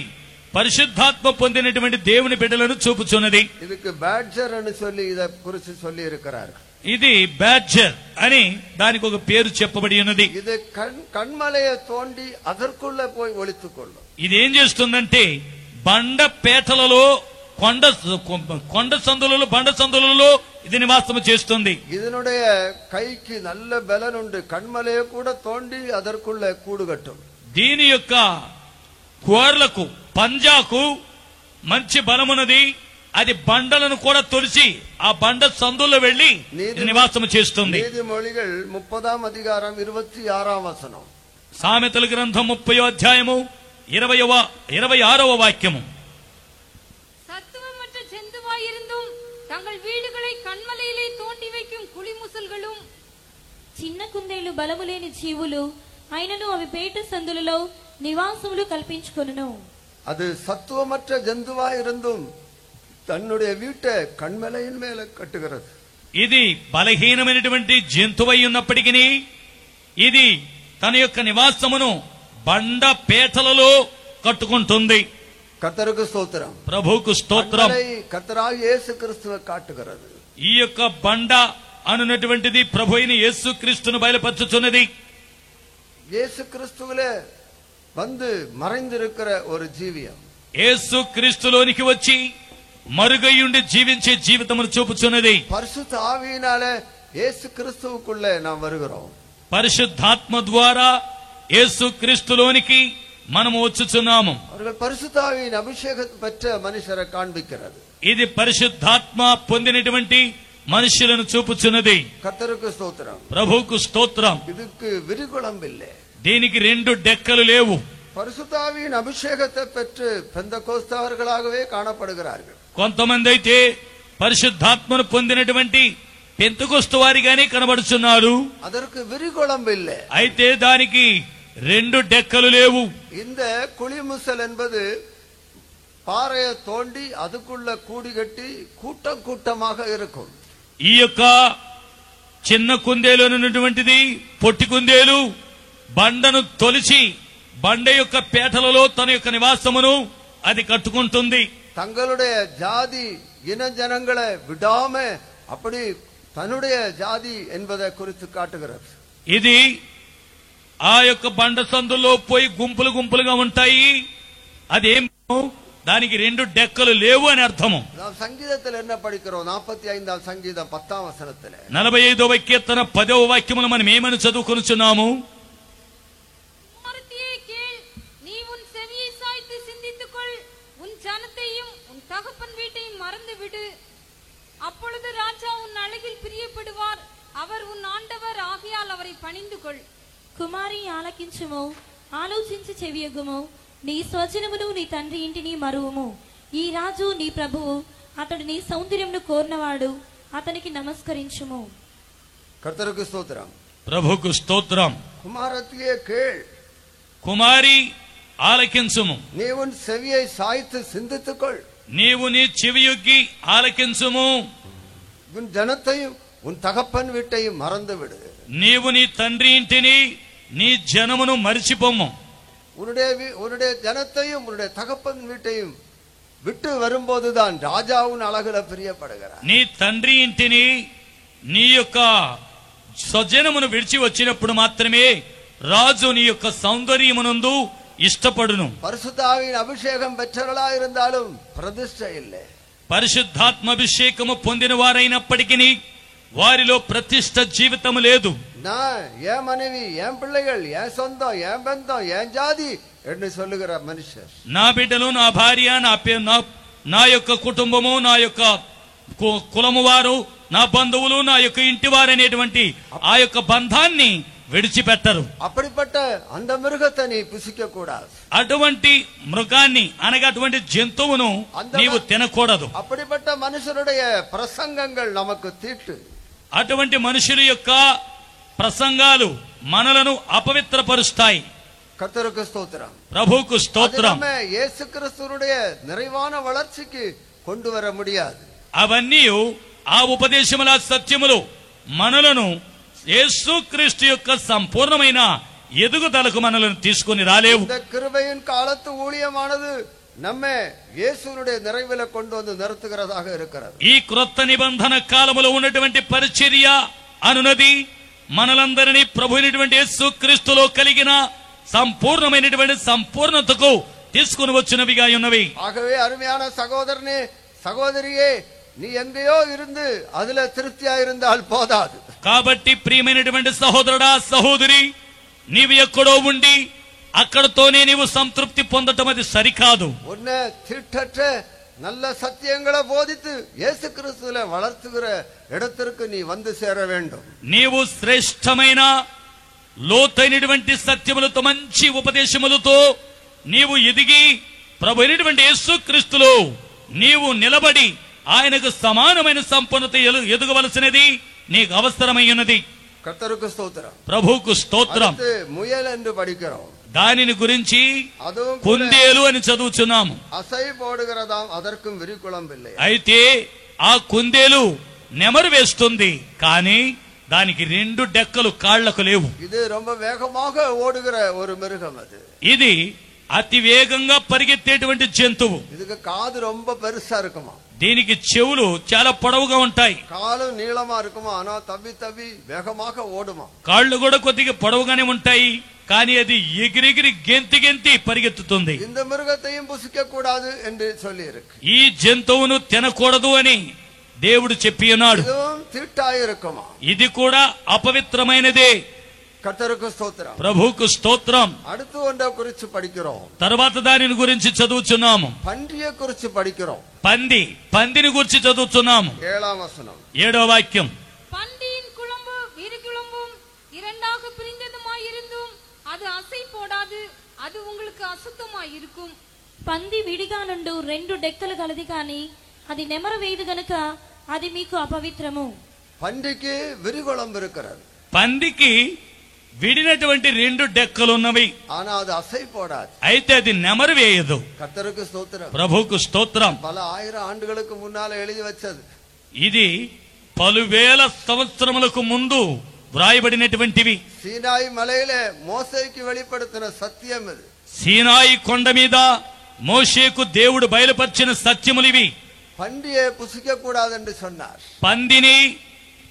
పరిశుద్ధాత్మ పొందినటువంటి దేవుని బిడ్డలను చూపుచున్నది. இதுக்கு பேட்ஜர் అని சொல்லி இத குறித்து சொல்லி இருக்கிறார். ఇది బ్యాడ్జర్ అని దానికి ఒక పేరు చెప్పబడి ఉన్నది. ఇది కన్మలయ తోండి అదర్కుள்ள పోయి ఒళితుకొల్లు. ఇది ఏం చేస్తుందంటే బండ పేటలలో కొండ సందులలో బండ సందులలో ఇది నివాసము చేస్తుంది. இதனுடைய கைக்கு நல்ல பலன் உண்டு. கண்மலையை கூட தோண்டி அதற்குள்ள கூடு கட்டும். దీని యొక్క కోర్లకు పంజాకు మంచి బలమున్నది. అది బండలను కూడా తొలిచి ఆ బండ సందుల్లో వెళ్లి నివాసము చేస్తుంది. నీతిమొழிகள் 30వ అధికారం 26వ వచనం. సామెతల గ్రంథం 30వ అధ్యాయము 26వ వాక్యము. சத்துவமற்ற ஜந்துவாயிருந்தும் தங்கள் வீடுகளை கண்மலையிலே தோண்டி வைக்கும் குழிமுசல்களும். చిన్న కుందేలు బలము లేని జీవులు అయినను అవి పేట సందులలో నివాసములు కల్పించుకొనును. அது சத்துவமற்ற ஜந்துவாயிருந்தும் தன்னுடைய வீட்டை கண்மலையின் மேல கட்டுகிறது. ఇది బలహీనమైనటువంటి జంతువై ఉన్నప్పటికీ ఇది తన యొక్క నివాసమును బండ పేటలలో కట్టుకుంటుంది. கர்த்தருக்கு ஸ்தோத்திரம். ప్రభువుకు స్తోత్రం. கர்த்தராகிய இயேசு கிறிஸ்துவை காட்டுகிறது. ఈ యొక్క బండ అనున్నటువంటిది ప్రభు అయిన యేసు క్రీస్తును బయలుపరచుచున్నది. இயேசு கிறிஸ்துவிலே வந்து மறைந்திருக்கிற ஒரு ஜீவியம். యేసు క్రీస్తులోనికి వచ్చి మరుగయ్యుండి జీవించే జీవితమును చూపుచున్నది. పరిశుద్ధ ఆవియానాలే యేసు క్రీస్తువుకుள்ளே நாம் வருகிறோம். పరిశుద్ధాత్మ ద్వారా యేసు క్రీస్తులోనికి మనము వచ్చుచున్నాము. அவர்கள் பரிசுத்த ஆவியின் அபிஷேகம் பெற்ற மனுஷரை காண்பிக்கிறது. ఇది పరిశుద్ధాత్మ పొందినటువంటి మనుషులను చూపుచున్నది. கர்த்தருக்கு ஸ்தோத்திரம். ప్రభువుకు స్తోత్రం. இதுக்கு விரிகுளம்பில்லை. దీనికి రెండు డెక్కలు లేవు. பரிசுத்தாவியின் அபிஷேகத்தை பெற்று பெந்தகோஸ்தவர்களாகவே காணப்படுகிறார்கள். కొంతమంది అయితే పరిశుద్ధాత్మను పొందినటువంటి పెంతెకొస్తు వారిగానే కనబడుచున్నారు. அதற்கு விரிகுளம்பில்லை. అయితే దానికి రెండు డెక్కలు లేవు. இந்த குழிமுசல் என்பது பாறையை தோண்டி அதுக்குள்ள கூடி கட்டி கூட்டம் கூட்டமாக இருக்கும். ఈ యొక్క చిన్న కుందేలు ఉన్నటువంటిది పొట్టి కుందేలు బండను తొలిచి బండ యొక్క పేటలలో తన యొక్క నివాసమును అది కట్టుకుంటుంది. தங்களுடைய ஜாதி இன ஜனங்களை விடாம அப்படி தன்னுடைய ஜாதி என்பதை குறித்து காட்டுகிறது. ఇది ఆ యొక్క బండ సందుల్లో పోయి గుంపులు గుంపులుగా ఉంటాయి. అదేమో దానికి రెండు డెక్కలు లేవు అని అర్థము. நாம் సంగీதத்தில் என்ன படிக்கிறோம்? 45వ సంగీతం 10వ వచనத்தில் 45వ కీర్తన 10వ వాక్యమును మనం ఏమని చదువుకొనుచున్నాము? குமாரத்தியே கேள், நீ உன் செவியை சாய்த்து சிந்தித்துக்கொள், உன் ஜனத்தையும் உன் தகப்பன் வீட்டையும் மறந்து விடு. அப்பொழுது ராஜா உன் அழகில் பிரியப்படுவார், அவர் உன் ஆண்டவர் ஆகையால் அவரை பணிந்து கொள். కుమారి ఆలకించుము, ఆలోచించి చెవియొగ్గుము. నీ స్వజనమును నీ తండ్రి ఇంటిని మరువుము. ఈ రాజు నీ ప్రభువు, అతడు నీ సౌందర్యమును కోరినవాడు, అతనికి నమస్కరించుము. கர்த்தருக்கு ஸ்தோத்திரம். ప్రభుకు స్తోత్రం. குமாரத்தியே கேள், కుమారి ఆలకించుము, நீ உன் செவியை சாய்த்து சிந்தித்துக்கொள், నీవు నీ చెవియొగ్గి ఆలకించుము. உன் ஜனத்தையும் உன் தகப்பன் வீட்டையும் மறந்து விடு. నీవు నీ తండ్రి ఇంటిని నీ జనమును మరిచిపోము. உன்னுடைய ஜனத்தையும் உன்னுடைய தகப்பன் வீட்டையும் விட்டு வரும்போதுதான் ராஜா உன் அழகுல பிரியப்படுகிறார். నీ తండ్రి ఇంటిని నీ యొక్క స్వజనమును విడిచి వచ్చినప్పుడు మాత్రమే రాజు నీ యొక్క సౌందర్యమునందు ఇష్టపడును. பரிசுத்தாவின் அபிஷேகம் பெற்றவர்களா இருந்தாலும் பிரதிஷ்டை இல்லை. పరిశుద్ధాత్మాభిషేకము పొందిన వారైనప్పటికీ వారిలో ప్రతిష్ట జీవితము లేదు. நான் என் மனைவி, என் பிள்ளைகள், என் சொந்தம், என் பந்தம், என் ஜாதி என்று சொல்லுகிற மனுஷர், నా బిడ్డలు, నా భార్య, నా యొక్క కుటుంబము, నా యొక్క కులము వారు, నా బంధువులు, నా యొక్క ఇంటి వారు అనేటువంటి ఆ యొక్క బంధాన్ని విడిచిపెట్టరు. அப்படிப்பட்ட அந்த மிருகத்தை நீ புசிக்க கூடாது. అటువంటి మృగాన్ని అనగా అటువంటి జంతువును నీవు తినకూడదు. அப்படிப்பட்ட மனுஷருடைய பிரசங்கங்கள் நமக்கு தீட்டு. అటువంటి మనుషుల యొక్క ప్రసంగాలు మనలను అపవిత్రపరుస్తాయి. கர்த்தருக்கு ஸ்தோத்திரம். ప్రభువుకు స్తోత్రం. நம்ம இயேசு கிறிஸ்துவுடைய நிறைவான வளர்ச்சிக்கு கொண்டு வர முடியாது. అవన్నీ ఆ ఉపదేశముల సత్యములు మనలను యేసుక్రీస్తు యొక్క సంపూర్ణమైన ఎదుగుదలకు మనలను తీసుకుని రాలేవు. இந்த கிருபையின் காலத்து ஊழியமானது நம்ம இயேசுவுடைய நிறைவில கொண்டு வந்து நிறுத்துகிறதாக இருக்கிறது. ఈ క్రొత్త నిబంధన కాలములో ఉన్నటువంటి పరిచర్య అనునది మనలందరినీ ప్రభువైనటువంటి యేసుక్రీస్తులో కలిగిన సంపూర్ణమైనటువంటి సంపూర్ణతకు తీసుకుని వచ్చినవిగా ఉన్నవి. ஆகவே அருமையான சகோதரனே, சகோதரியே, நீ எங்கேயோ இருந்து அதுல திருப்தியா இருந்தால் போதாது. కాబట్టి ప్రియమైనటువంటి సహోదరుడా, సహోదరి, నీవు ఎక్కడో ఉండి అక్కడతోనే నీవు సంతృప్తి పొందటం అది సరికాదు. உன்னை திட்டற்ற நல்ல சத்தியங்களை போதித்து இயேசு கிறிஸ்துவில வளர்த்துகிற இடத்திற்கு நீ வந்து சேர வேண்டும். నీవు శ్రేష్టమైన లోతైనటువంటి సత్యములతో మంచి ఉపదేశములతో నీవు ఎదిగి ప్రభు అయినటువంటి యేసుక్రీస్తులో నీవు నిలబడి ఆయనకు సమానమైన సంపన్నత ఎదుగవలసినది నీకు అవసరమై ఉన్నది. கர்த்தருக்கு ஸ்தோத்திரம். ప్రభువుకు స్తోత్రం. முயல் என்று படிக்கிறோம். దానిని గురించి அதுவும் కుందేలు అని చదువుచున్నాము. அசை போடுகிறதாம், அதற்கும் விரிகுளம்பில்லை. అయితే ఆ కుందేలు నెమరు వేస్తుంది, కానీ దానికి రెండు డెక్కలు కాళ్లకు లేవు. இது ரொம்ப வேகமாக ஓடுகிற ஒரு மிருகம். அது ఇది అతి వేగంగా పరిగెత్తేటువంటి జంతువు. இதுக்கு காது ரொம்ப பெருசா இருக்குமா, దీనికి చెవులు చాలా పొడవుగా ఉంటాయి, காலும் நீளமா இருக்குமா, ஆனா தவி தவி வேகமாக ஓடுமா. కాళ్ళు కూడా కొద్దిగా పొడవుగానే ఉంటాయి, కానీ అది ఎగిరెగిరి గెంతి గెంతి పరిగెత్తుతుంది. இந்த மிருகத்தையும் புசிக்க கூடாது என்று சொல்லி இருக்கு. ఈ జంతువును తినకూడదు అని దేవుడు చెప్పి ఉన్నాడు. இதுவும் தீட்டாயிருக்குமா. ఇది కూడా అపవిత్రమైనదే. కర్తరుకు స్తోత్రం. ప్రభువుకు స్తోత్రం. அடுத்து ஒன்றை குறித்து படிக்கிறோம். తర్వాత దానిని గురించి చదువుచున్నాము. பன்றியை குறித்து படிக்கிறோம். పందిని గురించి చదువుతున్నాము. 7వ వచనం 7వ వాక్యం. பன்றியின் குழம்பு விரிகுழம்பும் இரண்டாக பிரிந்ததுமாயிருந்தும் அது அசை போடாது, அது உங்களுக்கு அசுத்தமாயிருக்கும். పంది విడిగా నుండు 2 డెక్కలు కలది కాని అది నెమర వేయదు గనుక అది మీకు అపవిత్రము. பன்றிக்கு விரிகுழம்பு இருக்கிறது. పందికి విడినటువంటి 2 డెక్కలు ఉన్నవి. ஆனா அது அசை போடாது. అయితే అది నెమరు వేయదు. கர்த்தருக்கு స్తోత్రం. ప్రభువుకు స్తోత్రం. பல ஆயிரம் ஆண்டுகளுக்கு முன்னால எழுதி வச்சது. ఇది పలువేల సంవత్సరములకు ముందు వ్రాయబడినటువంటివి. సీనాయి మలైలో మోసేకి வெளிப்படுத்தின సత్యం ఇది. సీనాయి కొండ మీద మోషేకు దేవుడు బయలుపరిచిన సత్యములివి. பன்றியை புசிக்க கூடாது என்று சொன்னார். పందిని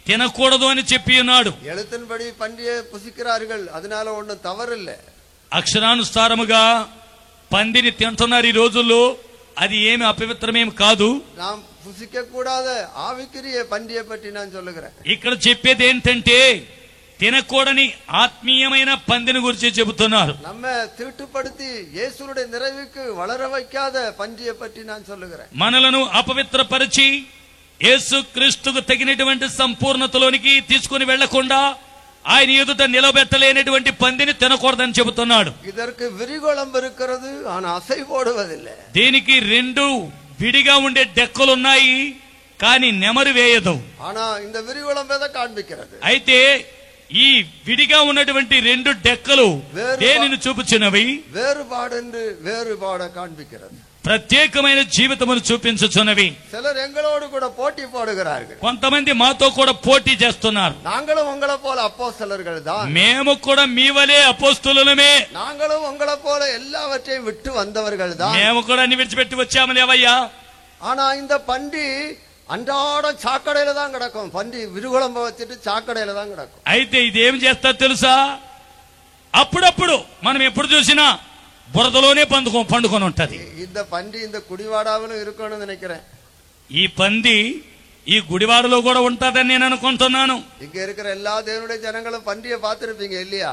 తినకూడదు అని చెప్పి ఉన్నాడు. எழுத்தின்படி பன்றியை புசிக்கிறார்கள், அதனால ஒண்ணும் தவறில்லை. అక్షరానుసారముగా పందిని తింటున్నారు ఈ రోజుల్లో, అది ఏమి అపవిత్రమేమి కాదు. நாம் புசிக்க கூடாத ஆவிக்குரிய பன்றியை பற்றி நான் சொல்லுகிறேன். ఇక్కడ చెప్పేది ఏంటంటే తినకూడని ఆత్మీయమైన పందిని గురించి చెబుతున్నారు. நம்ம தீட்டுப்படுத்தி இயேசுவுடைய நிறைவுக்கு வளர வைக்காத பன்றியை பற்றி நான் சொல்லுகிறேன். మనలను అపవిత్రపరిచి యేసు క్రీస్తుకు తగినటువంటి సంపూర్ణతలోనికి తీసుకుని వెళ్లకుండా ఆయన ఎదుట నిలబెట్టలేనటువంటి పందిని తినకూడదని చెబుతున్నాడు. இதற்கு விரிகுழம்பு இருக்கிறது, ஆனா அசை போடுவதில்லை. దీనికి 2 విడిగా ఉండే డెక్కలున్నాయి, కానీ నెమరు వేయదు. ஆனா இந்த விரிகுழம்பு எதை காண்பிக்கிறது? అయితే ఈ విడిగా ఉన్నటువంటి 2 డెక్కలు దేనిని చూపుచున్నవి? வேறுபாட காண்பிக்கிறது. ప్రత్యేకమైన జీవితమును చూపించుచున్నవి. சிலர் எங்களோடு கூட போட்டி போடுகிறார்கள். కొంతమంది మాతో కూడా పోటీ చేస్తున్నారు. நாங்களும் உங்களை போல அப்போஸ்தலர்கள் தான். మేము కూడా మీ వలే అపోస్తలులమే. நாங்களும் உங்களை போல எல்லாவற்றையும் விட்டு வந்தவர்கள் தான். మేము కూడా అన్ని విడిచిపెట్టి వచ్చాములేవయ్యా. ஆனா இந்த பன்றி அன்றாடம் சாக்கடையில தான் கிடக்கும். பன்றி விருகுழம்ப வச்சுட்டு சாக்கடையில தான் கிடக்கும். అయితే ఇదేం చేస్తా తెలుసా? అప్పుడప్పుడు మనం ఎప్పుడు చూసినా బురదలోనే పండుకొని ఉంటది. இந்த பன்றி இந்த குடிவாடாவிலும் இருக்கணும்னு நினைக்கிறேன். ఈ పంది ఈ గుడివాడలో కూడా ఉంటదని నేను అనుకుంటున్నాను. இங்க இருக்கிற எல்லா தேவனுடைய ஜனங்களும் பன்றியை பார்த்திருப்பீங்க இல்லையா?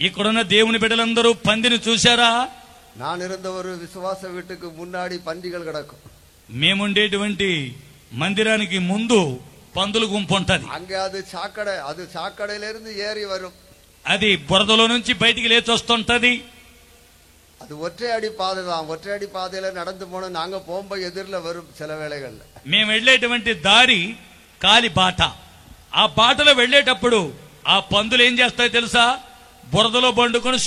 ఇక్కడున్న దేవుని బిడ్డలందరూ పందిని చూశారా? நான் இருந்த ஒரு விசுவாச வீட்டுக்கு முன்னாடி பன்றிகள் கிடக்கும். మేముండేటువంటి మందిరానికి ముందు పందుల గుంపు ఉంటది. அங்கே அது சாக்கடையில இருந்து ஏறி வரும். అది బురదలో నుంచి బయటికి లేచి వస్తుంటది. அது ஒற்றை அடி பாதை தான். ஒற்றை அடி பாதையில நடந்து போன நாங்க போகும்போது எதிரில வரும் சில வேளைகள்ல. మేము వెళ్లేటువంటి దారి కాలి బాట. ఆ బాటలో వెళ్లేటప్పుడు ఆ పందులు ఏం చేస్తాయో తెలుసా? బురదలో బండుకొని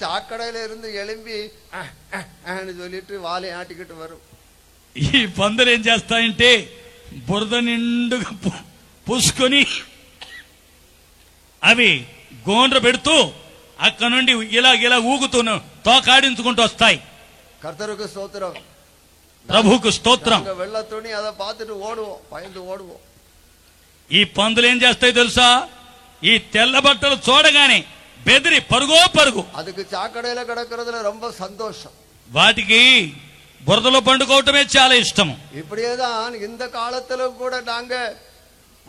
சாக்கடையில இருந்து எழும்பி சொல்லிட்டு வாலை ஆட்டிக்கிட்டு வரும். ఈ పందులు ఏం చేస్తాయంటే బురద నిండుగా పూసుకొని అవి గోండ్ర పెడుతూ అక్కడ నుండి ఇలా ఊగుతూ తోకాడించుకుంటూ వస్తాయి. கர்த்தருக்கு ஸ்தோத்திரம். ప్రభువుకు స్తోత్రం. வெள்ள துணி அதை பார்த்துட்டு ஓடுவோம், பயந்து ஓடுவோம். ఈ పందులు ఏం చేస్తాయి తెలుసా? ఈ తెల్ల బట్టలు చూడగానే బెదిరి పరుగో పరుగు. அதுக்கு சாக்கடையில கிடக்கிறதுல ரொம்ப சந்தோஷம். వాటికి బురదలో పండుకోవటమే చాలా ఇష్టం. இப்படியேதான் இந்த காலத்திலும் கூட நாங்க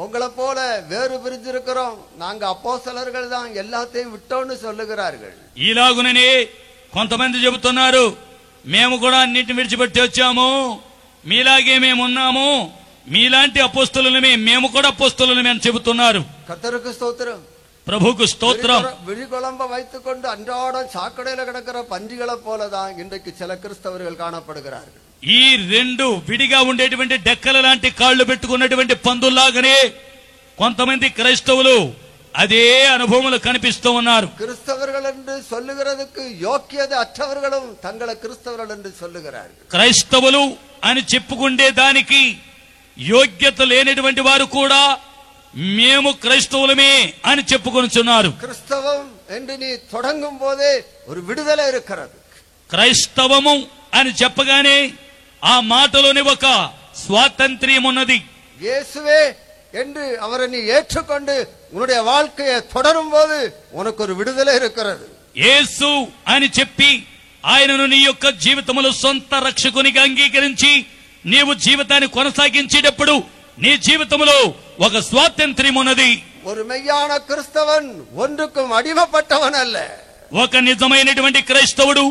உங்களை போல வேறு பிரிஞ்சிருக்கிறோம். நாங்க அப்போஸ்தலர்கள் தான் எல்லாத்தையும் விட்டோம்னு சொல்லுகிறார்கள். ఇలాగుననే కొంతమంది చెబుతున్నారు, మేము కూడా అన్నిటిని విడిచిపెట్టి వచ్చాము, మీలాగే మేము ఉన్నాము, మీలాంటి అపోస్తలులమే, మేము కూడా అపోస్తలులమే అని చెబుతున్నారు. கர்த்தருக்கு ஸ்தோத்திரம். ప్రభువుకు స్తోత్రం. விழிகுழம்ப வைத்துக் கொண்டு அன்றாடம் சாக்கடையில கிடக்கிற பன்றிகளை போலதான் இன்றைக்கு சில கிறிஸ்தவர்கள் காணப்படுகிறார்கள். ఈ రెండు విడిగా ఉండేటువంటి డెక్కల లాంటి కాళ్లు పెట్టుకున్నటువంటి పందుల్లాగానే కొంతమంది క్రైస్తవులు అదే అనుభవములు కనిపిస్తూ ఉన్నారు. கிறிஸ்தவர்கள் என்று சொல்லுகிறதுக்கு யோக்கியதை அற்றவர்களும் தங்களை கிறிஸ்தவர்கள் என்று சொல்லுகிறார்கள். క్రైస్తవులు అని చెప్పుకుండే దానికి యోగ్యత లేనటువంటి వారు కూడా మేము క్రైస్తవులమే అని చెప్పుకొనుచున్నారు. கிறிஸ்தவம் என்று நீ தொடங்கும் போதே ஒரு விடுதலை இருக்கிறது. క్రైస్తవము అని చెప్పగానే ఆ మాటలోని ఒక స్వాతంత్ర్యం ఉన్నది. இயேசுவே என்று அவரை நீ ஏற்றுக்கொண்டு உன்னுடைய வாழ்க்கையை தொடரும் போது உனக்கு ஒரு விடுதலை இருக்கிறது. యేసు అని చెప్పి ఆయనను నీ యొక్క జీవితములో సొంత రక్షకునిగా అంగీకరించి నీవు జీవితాన్ని కొనసాగించేటప్పుడు నీ జీవితంలో ఒక స్వాతంత్ర్యం ఉన్నది. ஒரு மெய்யான கிறிஸ்தவன் ஒன்றுக்கும் அடிமைப்பட்டவன் அல்ல. ఒక నిజమైనటువంటి క్రైస్తవుడు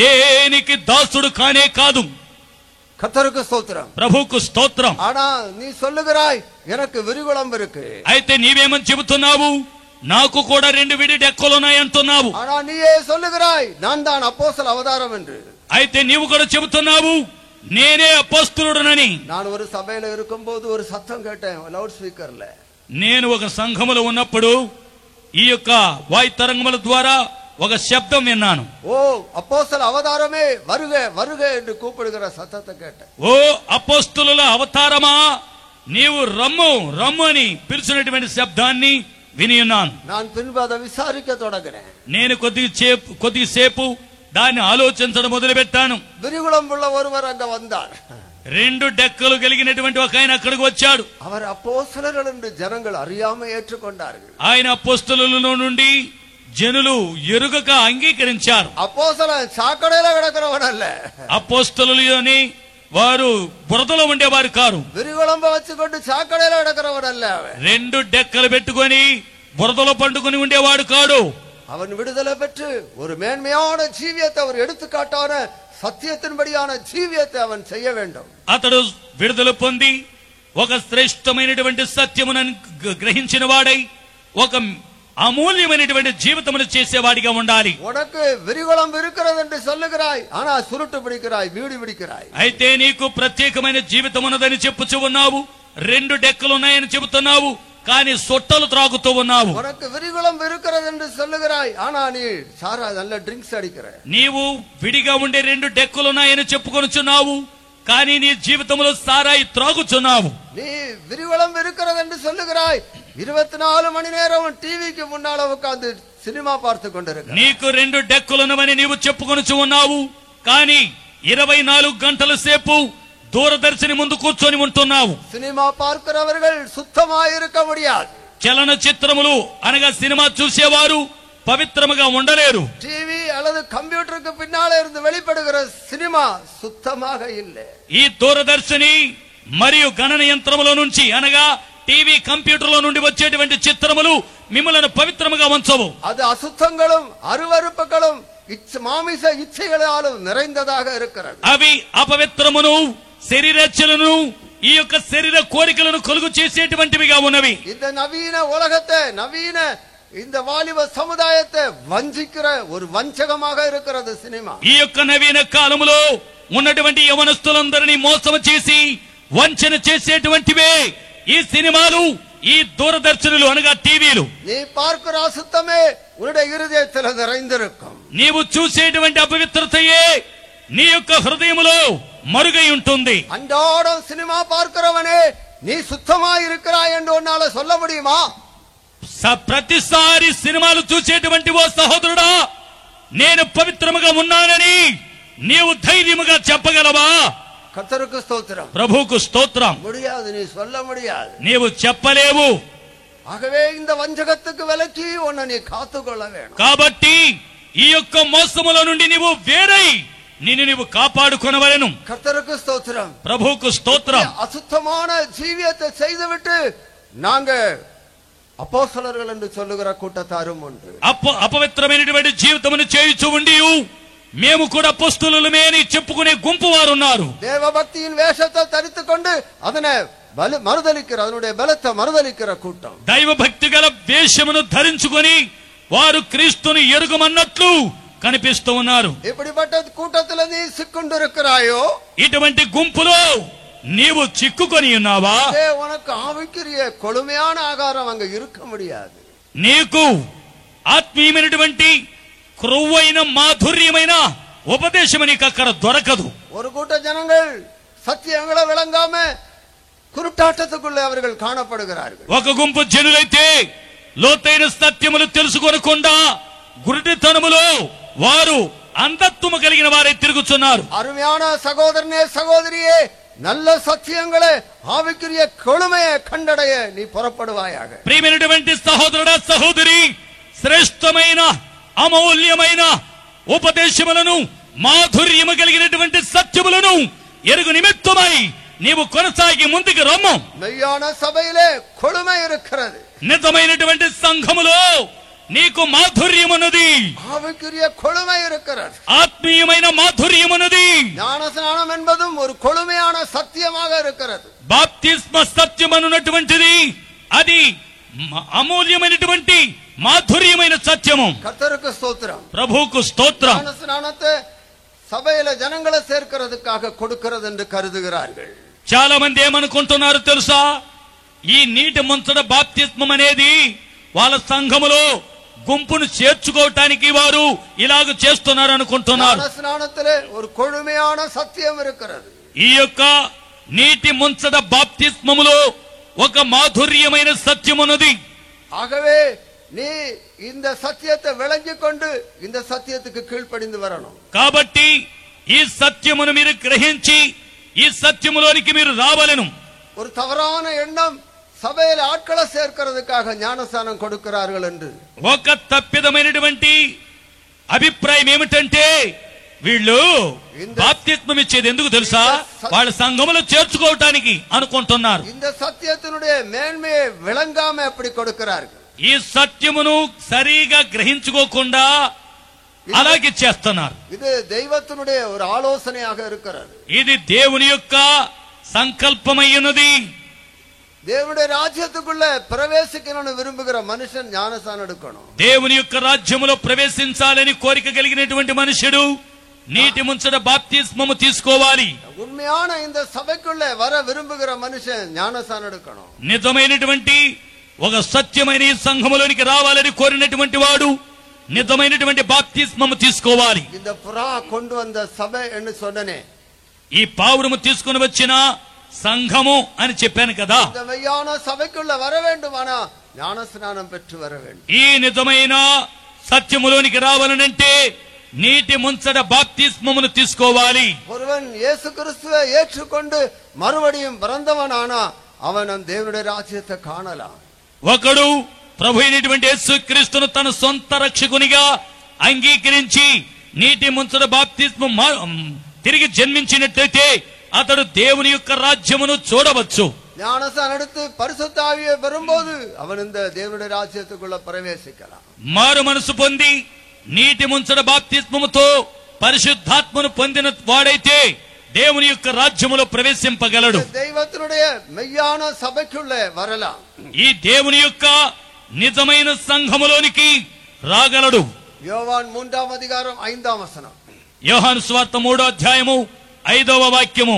దేనికి దాసుడు కానే కాదు. கர்த்தருக்கு ஸ்தோத்திரம். ప్రభువుకు స్తోత్రం. ஆனா நீ சொல்லுகிறாய் எனக்கு விரிகுளம்பு இருக்கு. అయితే నీవేమని చెబుతున్నావు? నాకు కూడా రెండు విడి డెక్కలున్నాయి అంటున్నావు. ஆனா நீயே சொல்லுகிறாய் நான் தான் அப்போஸ்தல அவதாரம் என்று. అయితే నీవు కూడా చెబుతున్నావు నేనే అపోస్తలుడనని. நான் ஒரு சபையில இருக்கும்போது ஒரு சத்தம் கேட்டேன் లౌడ్ స్పీకర్ல. నేను ఒక సంఘములో ఉన్నప్పుడు ఈ యొక్క వాయు తరంగముల ద్వారా ఒక శబ్దం విన్నాను. ஓ அப்போஸ்தல அவதாரமே வருக வருக என்று கூப்பிடுகிற சத்தத்தை கேட்டேன். ఓ అపోస్తలుల అవతారమా నీవు రమ్ము రమ్ము అని పిలిచినటువంటి శబ్దాన్ని విని ఉన్నాను. நான் பின்பு அதை விசாரிக்க தொடங்கினேன். నేను కొద్దిసేపు దాన్ని ఆలోచించడం మొదలుపెట్టాను. விரிகுளம்புள்ள ஒருவர் அங்க வந்தார். రెండు డెక్కలు కలిగినటువంటి ఒక ఆయన అక్కడికి వచ్చాడు. அவர் அப்போஸ்தலர்கள் என்று ஜனங்கள் அறியாம ஏற்றுக்கொண்டார்கள். ఆయన అపోస్తలులలో నుండి జనులు ఎరుగక అంగీకరించారు. அப்போஸ்தலன் சாக்கடையில கிடக்கிறவன் அல்ல. అపోస్తలులని వారు బురదలో ఉండేవారు కారు. விரிகுளம்ப வச்சுக்கொண்டு சாக்கடையில கிடக்கிறவன் அல்ல. రెండు డెక్కలు పెట్టుకొని బురదలో పండుకొని ఉండేవాడు కాడు. அவன் விடுதலை பெற்று ஒரு மேன்மையான ஜீவியத்தை அவர் எடுத்துக்காட்டான సత్యத்தின்படியான జీవియத்தை அவன் செய்ய வேண்டும். అతడు విడుదల పొంది ఒక శ్రేష్టమైనటువంటి సత్యమును గ్రహించిన వాడై ఒక అమూల్యమైనటువంటి జీవితమును చేసేవాడిగా ఉండాలి. உனக்கு விரிகுளம் இருக்கிறது என்று சொல்லுகிறாய், ஆனா சுருட்டு பிடிக்கிறாய், வீடு பிடிக்கிறாய். అయితే నీకు ప్రత్యేకమైన జీవితం ఉన్నదని చెప్పుచూ ఉన్నావు, రెండు డెక్కలు ఉన్నాయని చెబుతున్నావు, కానీ సొట్టలు త్రాగుతూ ఉన్నావు. உனக்கு விரிகுளம் இருக்கிறது என்று சொல்லுகிறாய், ஆனா நீ சாரா நல்ல డ్రింక్స్ అడిగిற. నీవు విడిగా ఉండే రెండు డెక్కలు ఉన్నాయని చెప్పుకొనుచున్నావు, కానీ నీ జీవితంలో సారాయి త్రాగుచున్నావు. நீ விரிகுளம் இருக்கிறது என்று சொல்லுகிறாய், 24 மணி நேரம் టీవీకి முன்னால உட்கார்ந்து సినిమా பார்த்து கொண்டிருக்க. నీకు రెండు డెక్కలున్నవని నీవు చెప్పుకొనుచు ఉన్నావు, కానీ 24 గంటల సేపు దూరదర్శని ముందు కూర్చొని ఉంటున్నావు. సినిమా பார்க்கிறவர்கள் சுத்தமாய் இருக்க முடியாது. చలన చిత్రములు అనగా సినిమా చూసేవారు పవిత్రముగా ఉండలేరు. టీవీ அல்லது కంప్యూటర్కు பின்னாலே இருந்து வெளிப்படுகிற సినిమా சுத்தமாக இல்லை. ఈ దూరదర్శని మరియు గణన యంత్రముల నుంచి అనగా టీవీ కంప్యూటర్లో నుండి వచ్చేటువంటి చిత్రములు మిమ్మల్ని పవిత్రముగా ఉంచవు. அது அசுத்தங்களும் அருவருப்புகளும் మామిస ఇచ్చగలాலும் நிறைந்ததாக இருக்கிறது. అవి అపవిత్రమును శరీరేచ్ఛలను ఈ యొక్క శరీర కోరికలను కలుగు చేసేటువంటివిగా ఉన్నవి. இந்த நவீன உலகத்தை நவீன இந்த வாலிப சமுதாயத்தை வஞ்சிக்கிற ஒரு வஞ்சகமாக இருக்கிறது సినిమా. ఈ యొక్క నవీన కాలములో ఉన్నటువంటి యవనస్తులందరినీ మోసం చేసి వంచన చేసేటువంటివే ఈ సినిమాలు, ఈ దూరదర్శనులు అనగా టీవీలు. நீ பார்க்கிற அசுத்தமே உன்னுடைய இருதயத்தில் நிறைந்திருக்கும். నీవు చూసేటువంటి అపవిత్రతయే నీ యొక్క హృదయములో మరుగై ఉంటుంది. அன்றாடம் சினிமா பார்க்கிறவனே நீ சுத்தமாய் இருக்கிறாய் என்று உன்னால சொல்ல முடியுமா? ప్రతిసారి సినిమాలు చూసేటువంటి ఓ సహోదరుడా, నేను పవిత్రముగా ఉన్నానని నీవు ధైర్యముగా చెప్పగలవా? கர்த்தருக்கு ஸ்தோத்திரம். ప్రభువుకు స్తోత్రం. முடியாது, நீ சொல்ல முடியாது. నీవు చెప్పలేవు. ஆகவே இந்த வஞ்சகத்துக்கு விலக்கி உன்னை நீ காத்துக்கொள்ள வேணும். కాబట్టి ఈ యొక్క మోసముల నుండి నీవు వేరై నిన్ను నీవు కాపాడుకొనవలెను. கர்த்தருக்கு ஸ்தோத்திரம். ప్రభువుకు స్తోత్రం. அசுத்தமான ஜீவியத்தை செய்துவிட்டு நாங்க అపోస్తలులు என்று சொல்லுகிற கூட்டத்தாரும் உண்டு. అపవిత్రమైనటువంటి జీవితమును చేయుచు ఉండి మేము కూడా అపోస్తలులమే అని చెప్పుకునే గుంపు వారు ఉన్నారు. தேவபக்தியின் வேஷத்தை தரித்துக் கொண்டு அதனை మరుదలిக்கிற அதனுடைய బలத்தை మరుదలిக்கிற கூட்டம். దైవ భక్తి గల వేషమును ధరించుకొని వారు క్రీస్తుని ఎరుగమన్నట్లు కనిపిస్తూ ఉన్నారు. இப்படிப்பட்ட கூட்டத்தில் நீ சிக்குண்டிருக்கிறாயோ, ఇటువంటి గుంపులో నీవు చిక్కుకొని ఉన్నావా? உனக்கு ஆவிக்குரிய கொழுமையான ஆகாரம் அங்க இருக்க முடியாது. నీకు ఆత్మీయమైనటువంటి క్రొవ్వైన మాధుర్యమైన ఉపదేశం నీకు అక్కడ దొరకదు. ஒரு கூட்ட ஜனங்கள் సత్యங்களை విளங்காம కురుటాటத்துக்குள்ளே அவர்கள் காணப்படுகிறார்கள். ఒక గుంపు జనులైతే లోతైన సత్యములు తెలుసుకోనకుండా గురుడితనములో వారు అంధత్వము కలిగిన వారే తిరుగుతున్నారు. అరుமையான సహోదరనే సహోదరియే, நல்ல సత్యங்களை ఆవిక్రియ కొళుమయ కండడయ నీ పొరపడువాయాగ. ప్రియమైనటువంటి సహోదరుడా సహోదరి, శ్రేష్టమైన అమూల్యమైన ఉపదేశములను మాధుర్యము కలిగినటువంటి సత్యములను ఎరుగు నిమిత్తమై నీవు కొనసాగి ముందుకు రమ్ము. మెయ్యాన సభయిలే కొళుమయ இருக்கிறது. నిజమైనటువంటి సంఘములో నీకు మాధుర్యమున్నది, ఆవిక్రియ కొళుమయ இருக்கிறது. ఆత్మీయమైన మాధుర్యమున్నది. జ్ఞానస్నానం என்பதும் ஒரு కొళుமையான సత్యமாக இருக்கிறது. బాప్తిస్మ సత్యమనున్నటువంటిది అది అమూల్యమైనటువంటి మాధుర్యమైన సత్యము. కర్తருக்கு స్తోత్రం. ప్రభువుకు స్తోత్రం. జ్ఞానస్నానத்தை సభయిల జనங்களை சேர்க்கிறதுக்காக கொடுக்கிறது என்று కరుదుகிறார்கள். చాలా మంది ఏమనుకుంటున్నారు తెలుసా? ఈ నీటి ముంచడ బాప్తిస్మం అనేది వాళ్ళ సంఘములో గుంపును చేర్చుకోవటానికి వారు ఇలాగ చేస్తున్నారు అనుకుంటున్నారు. జ్ఞానస్నానத்திலே ஒரு కొళుமையான సత్యం இருக்கிறது. ఈ యొక్క నీటి ముంచడ బాప్తిస్మములో ఒక మాధుర్యమైన సత్యమున్నది. ஆகவே நீ இந்த సత్యத்தை விளங்கிக் கொண்டு இந்த సత్యத்துக்கு కీழ்పడింది வரணும். కాబట్టి ఈ సత్యమును మీరు గ్రహించి ఈ సత్యములోనికి మీరు రావలెను. ஒரு தவறான எண்ணம் సభైల ఆட்களை சேர்க்கிறதுக்காக జ్ఞానస్నానం கொடுக்கிறார்கள் என்று ఒక తప్పిదమైనటువంటి అభిప్రాయం ఏమిటంటే వీళ్ళు బాప్తిస్మం ఇచ్చేది ఎందుకు తెలుసా? వాళ్ళ సంఘములో చేర్చుకోవటానికి అనుకుంటున్నారు. இந்த సత్యத்தினுடைய மேன்மையை விளங்காம எப்படி கொடுக்கிறார்கள். ఈ సత్యమును సరిగా గ్రహించుకోకుండా అలాగే చేస్తున్నారు. இது దైవத்தினுடைய ஒரு ఆలోచనயாக இருக்கிறது. ఇది దేవుని యొక్క సంకల్పమైనది. దేవుடைய రాజ్యத்துக்குள்ள ప్రవేశించాలని విரும்புகிற మనుషన్ జ్ఞానస్నానం எடுக்கணும். దేవుని యొక్క రాజ్యములో ప్రవేశించాలని కోరిక కలిగినటువంటి మనుషుడు నీటి ముంచడ బాప్తిస్మము తీసుకోవాలి. ఉన్మయాన இந்த సభకుள்ள వర విரும்புகிற మనుషన్ జ్ఞానస్నానం எடுக்கணும். నిజమైనటువంటి ఒక సత్యమైన ఈ సంఘములోనికి రావాలని కోరినటువంటి వాడు నిజమైనటువంటి బాప్తిస్మము తీసుకోవాలి. இந்த புறா கொண்டு வந்த சபை என்று சொன்னனே, ఈ పావురము తీసుకుని వచ్చిన సంఘము అని చెప్పాను కదా. இந்த மெய்யான సభకుள்ள వர வேண்டுமானா జ్ఞానస్నానం பெற்று வர வேண்டும். ఈ నిజమైన సత్యములోనికి రావాలనంటే నీటి ముంచడ బాప్తిస్మమును తీసుకోవాలి. ஒருவன் இயேசு கிறிஸ்துவை ஏற்றுக்கொண்டு மறுபடியும் பிறந்தவனானா அவன் దేవుడి రాజ్యத்தை కాణலாம். ఒకడు ప్రభు అయినటువంటి యేసు క్రీస్తును తన సొంత రక్షకునిగా అంగీకరించి నీటి ముంచడ బాప్తిస్మం తిరిగి జన్మించినట్లయితే అతడు దేవుని యొక్క రాజ్యమును చూడవచ్చు. ஞானஸ்நானம் எடுத்து பரிசுத்த ஆவியை பெறும்போது அவன் இந்த దేవుడి రాజ్యத்துக்குள்ள ప్రవేశించலாம். మారు మనసు పొంది నీటి ముంచడ బాప్తిస్మముతో పరిశుద్ధాత్మను పొందిన వాడైతే దేవుని యొక్క రాజ్యములో ప్రవేశింపగలడు. దైవத்தினுடைய மெய்யான సభకుள்ள வரலாம். ఈ దేవుని యొక్క నిజమైన సంఘములోనికి రాగలడు. యోవాన్ 3వ అధికారం 5వ వచనం. యోహాను సువార్త 3వ అధ్యాయము 5వ వాక్యము.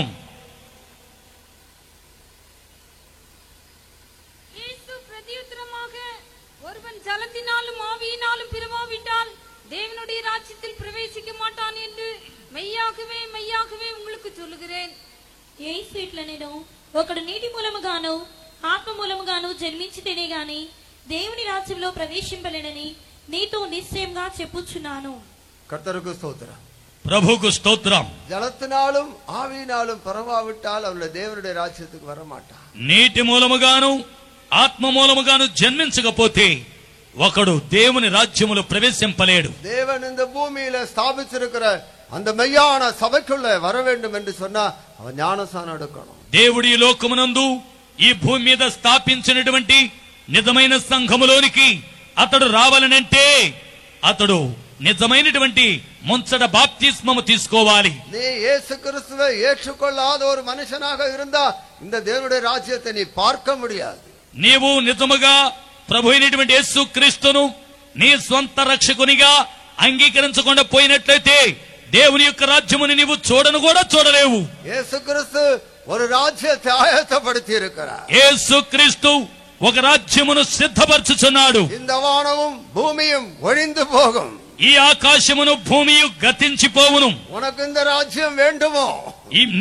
இயேசு பிரதியுத்தரமாக, ஒருவன் ஜலத்தினாலும் ஆவியினாலும் பிறவாவிட்டால் தேவனுடைய ராஜ்யத்தில் பிரவேசிக்க மாட்டான் என்று மெய்யாகவே மெய்யாகவே உங்களுக்கு சொல்லுகிறேன். యేసు ఇట్లా నేను ఒకడు నీటి మూలముగాను ఆత్మ మూలముగాను జన్మించితేనే గాని దేవుని రాజ్యంలో ప్రవేశింపలేనని నీతో నిశ్చయంగా చెప్పుచున్నాను. கர்த்தருக்கு ஸ்தோத்திரம். ప్రభుకు స్తోత్రం. ஜலத்தினாலும் ஆவியினாலும் பிறவாவிட்டால் அவருடைய தேவனுடைய ராஜ்யத்துக்கு வர மாட்டான். నీటి మూలముగాను ఆత్మ మూలముగాను జన్మించకపోతే ఒకడు దేవుని రాజ్యములో ప్రవేశింపలేడు. தேவன் இந்த பூமியில ஸ்தாபிச்சிருக்கிற அந்த மெய்யான சபைக்குள்ள வர வேண்டும் என்று சொன்னா அவன் ஞானஸ்நானம் எடுக்கணும். దేవుడి లోకమునందు ఈ భూమి మీద స్థాపించినటువంటి నిజమైన సంఘములోనికి అతడు రావాలనంటే అతడు నిజమైనటువంటి ముంచట బాప్తిస్మము తీసుకోవాలి. நீ இயேசு கிறிஸ்துவை ஏற்றுக்கொள்ளாத ஒரு மனுஷனாக இருந்தா இந்த தேவனுடைய ராஜ்யத்தை நீ பார்க்க முடியாது. నీవు నిజముగా ప్రభు అయినటువంటి యేసు క్రీస్తును నీ స్వంత రక్షకునిగా అంగీకరించకుండా పోయినట్లయితే దేవుని యొక్క రాజ్యముని నీవు చూడను కూడా చూడలేవు. இயேசு கிறிஸ்து ஒரு ராஜ்யத்தை ஆயத்தப்படுத்தி இருக்கிறார். యేసు క్రీస్తు ఒక రాజ్యమును సిద్ధపరచుచున్నాడు. இந்த வானமும் பூமியும் ஒழிந்து போகும். ఈ ఆకాశమును భూమియు గతించిపోవును. உனக்கு இந்த ராஜ்யம் வேண்டுமோ?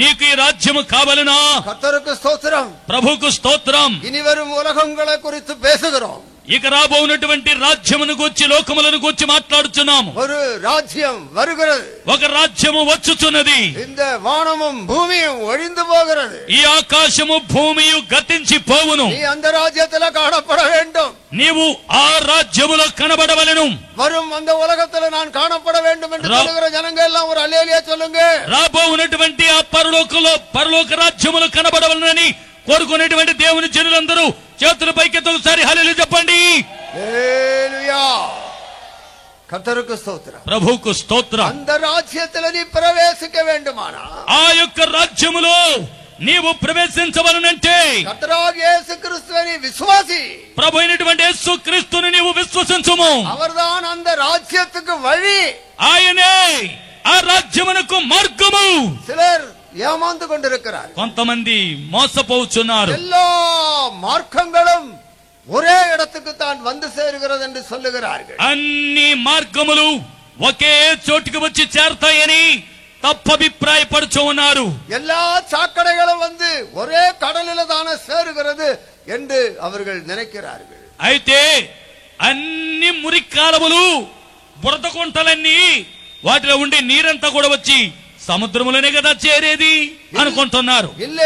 నీకు ఈ రాజ్యము కావాలనా? கர்த்தருக்கு ஸ்தோத்திரம். ప్రభుకు స్తోత్రం. இனி வரும் உலகங்களை குறித்து பேசுகிறோம். ఇక రాబోనటువంటి రాజ్యమును గూర్చి లోకములను గూర్చి మాట్లాడుచున్నాము. ஒரு ராஜ்யம் வருகிறது. ఒక రాజ్యము వచ్చుచున్నది. இந்த வானமும் பூமியும் ஒழிந்து போகிறது. ఈ ఆకాశము భూమియు గతించి పోవును. நீ அந்த ராஜ்யத்துல காணப்பட வேண்டும். నీవు ఆ రాజ్యములో కనబడవలెను. வரும் அந்த உலகத்துல நான் காணப்பட வேண்டும் என்று சொல்லுகிற ஜனங்க எல்லாம் ஒரு அல்லேலூயா சொல்லுங்க. రాబోనటువంటి ఆ పరలోక రాజ్యములో కనబడవలనని కోరుకునేటువంటి దేవుని జనులందరూ చేతుల పైకెత్తి ఒకసారి హల్లెలూయా చెప్పండి. హల్లెలూయా. కర్తருக்கு స్తోత్రం. ప్రభువుకు స్తోత్రం. அந்த ராஜ்யத்துல நீ பிரவேசிக்க வேண்டுமானா ఆ యొక్క రాజ్యములో నీవు ప్రవేశించవలనంటే కర్తరాగియ యేసు క్రీస్తుని విశ్వాసి. ప్రభు అయినటువంటి యేసు క్రీస్తుని నీవు విశ్వసించుము. அவர்தான் அந்த ராஜ்யத்துக்கு வழி. ఆయనే ఆ రాజ్యమునకు మార్గము. சிலர் ஏமாந்து கொண்டிருக்கிறார். కొంతమంది మోసపోచున్నారు. எல்லா మార్గங்களும் ஒரே இடத்துக்கு தான் வந்து சேருகிறது என்று சொல்லுகிறார்கள். అన్ని మార్గములు ఒకే చోటుకు వచ్చి చేరతాయని తప్పభిప్రాయపడుచు ఉన్నారు. எல்லா சாக்கடைகளும் வந்து ஒரே கடலில தான சேருகிறது என்று அவர்கள் நினைக்கிறார்கள். అయితే అన్ని మురికాలములు బురద కుంటలన్నీ వాటిలో ఉండే నీరంతా కూడా వచ్చి సముద్రములోనే కదా చేరేది అనుకుంటున్నారు. இல்ல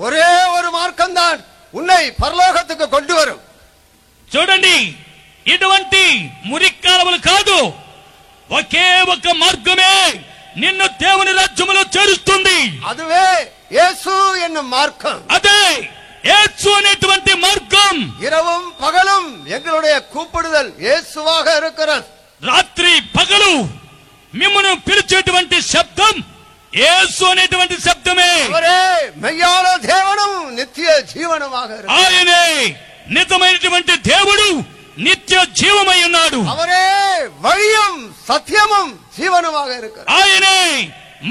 ஒரே ஒரு మార్గం தான் உன்னை పరలోకத்துக்கு கொண்டு வரும். చూడండి, ఇటువంటి మురికాలములు కాదు, ఒకే ఒక మార్గమే నిన్ను దేవుని రాజ్యములో చేరుస్తుంది. அதுவே இயேசு என்னும் మార్గం. అదే యేసు అనేటువంటి మార్గం. இரவும் பகலும் எங்களுடைய கூப்பிடுதல் இயேசுவாக இருக்கிறது. రాత్రి పగలు మిమ్మల్ని పిలిచేటువంటి శబ్దం యేసు అనేటువంటి శబ్దమే. அவரே மெய்யான தேவனும் நித்திய ஜீவனுமாக இருக்கிறார். ఆయనే నిజమైనటువంటి దేవుడు, నిత్య జీవమై ఉన్నాడు. அவரே வழியும் சத்தியமும் ஜீவனுமாக இருக்கிறார். ఆయనే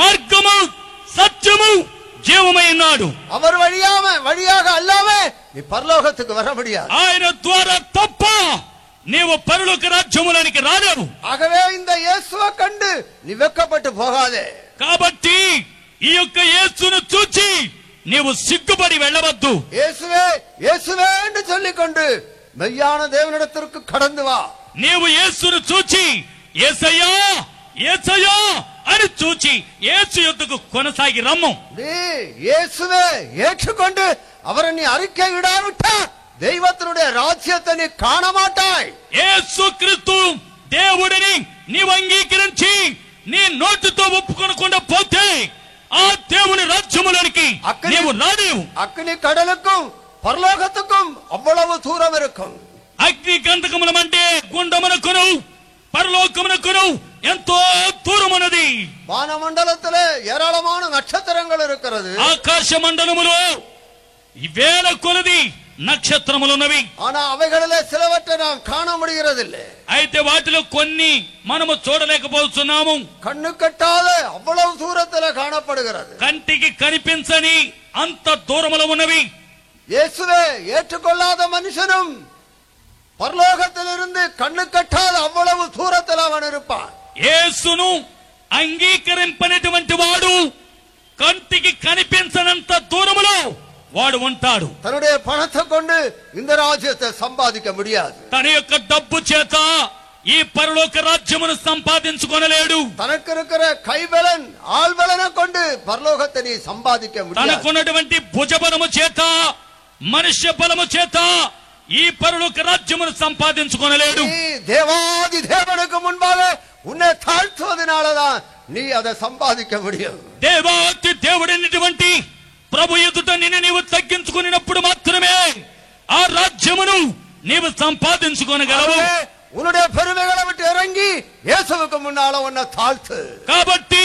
మార్గము సత్యము జీవమై ఉన్నాడు. அவர் வழியாக அல்லாம நீ பரலோகத்துக்கு வர முடியாது. ఆయన ద్వారా తప్ప నీవు పరలోక రాజ్యములోనికి రాలేవు. ஆகவே இந்த இயேசுவை கண்டு நீ வெட்கப்பட்டு போகாதே. కాబట్టి ఈ యొక్క యేసును చూచి నీవు సిగ్గుపడి వెళ్ళవద్దు. இயேசுவே இயேசுவே என்று சொல்லிக்கொண்டு மெய்யான தேவனிடத்திற்கு கடந்து வா. నీవు యేసును చూచి యేసయ్యా యేసయ్యా అని చూచి యేసు యొద్దకు కొనసాగి రమ్ము. நீ இயேசுவே ஏற்றுக்கொண்டு அவரை நீ அறிக்கை விடாவிட்டா தெய்வத்தினுடைய ராஜ்யத்தை நீ காண மாட்டாய். యేసు క్రీస్తు దేవుడిని నీవు అంగీకరించి నీ నోటితో ఒప్పుకొనకుండా పోతే ఆ దేవుని రాజ్యములోనికి నీవు రాలేవు. అగ్ని கடலுக்கும் పరలోకத்துக்கும் అவ்வளவு దూరం இருக்கும். అగ్ని గంధకములమంటే గుండమునకును పరలోకమునకును ఎంతో దూరమున్నది. వానమండలத்திலே ஏராளமான నక్షత్రங்கள் இருக்கிறது. ఆకాశ మండలములో వేల కొలది నక్షత్రములున్నవి. ஆனா அவைகளிலே சிலவற்றை நாம் காண முடிகிறதில்லை. అయితే వాటిలో కొన్ని మనము చూడలేకపోతున్నాము. కన్ను కట్టాத అவ்வளவு దూరத்திலே காணப்படுகிறது. కంటికి కనిపించని అంత దూరములో ఉన్నవి. இயேசுவை ஏற்றுக்கொள்ளாத மனுஷனும் பரலோகத்திலிருந்து கண்ணு கட்டாத அவ்வளவு தூரத்தில் அவன் இருப்பான். యేసును అంగీకరింపనటువంటి వాడు కంటికి కనిపించనంత దూరములో వాడు ఉంటాడు. தன்னுடைய பணத்தை கொண்டு இந்த ராஜ்யத்தை சம்பாதிக்க முடியாது. తన యొక్క డబ్బు చేత ఈ పరలోక రాజ్యమును సంపాదించుకొనలేడు. తనకు இருக்கிற கைபலன் ஆள்பலனை கொண்டு பரலோகத்தை நீ சம்பாதிக்க முடியாது. తనకున్నటువంటి భుజబలము చేత మనుష్య బలము చేత ఈ పరలోక రాజ్యమును సంపాదించుకొనలేడు. நீ தேவாதி தேவனுக்கு முன்பாக உன்னை தாழ்த்துவதனாலதான் நீ அதை சம்பாதிக்க முடியும். దేవాతి దేవుడైనటువంటి ప్రభు ఎదుట నిన్ను నీవు తగ్గించుకున్నప్పుడు మాత్రమే ఆ రాజ్యమును నీవు సంపాదించుకొనగలవు. உன்னுடைய பெருமைகளை விட்டு இறங்கி இயேசுவுக்கு முன்னால உன்னை தாழ்த்து. కాబట్టి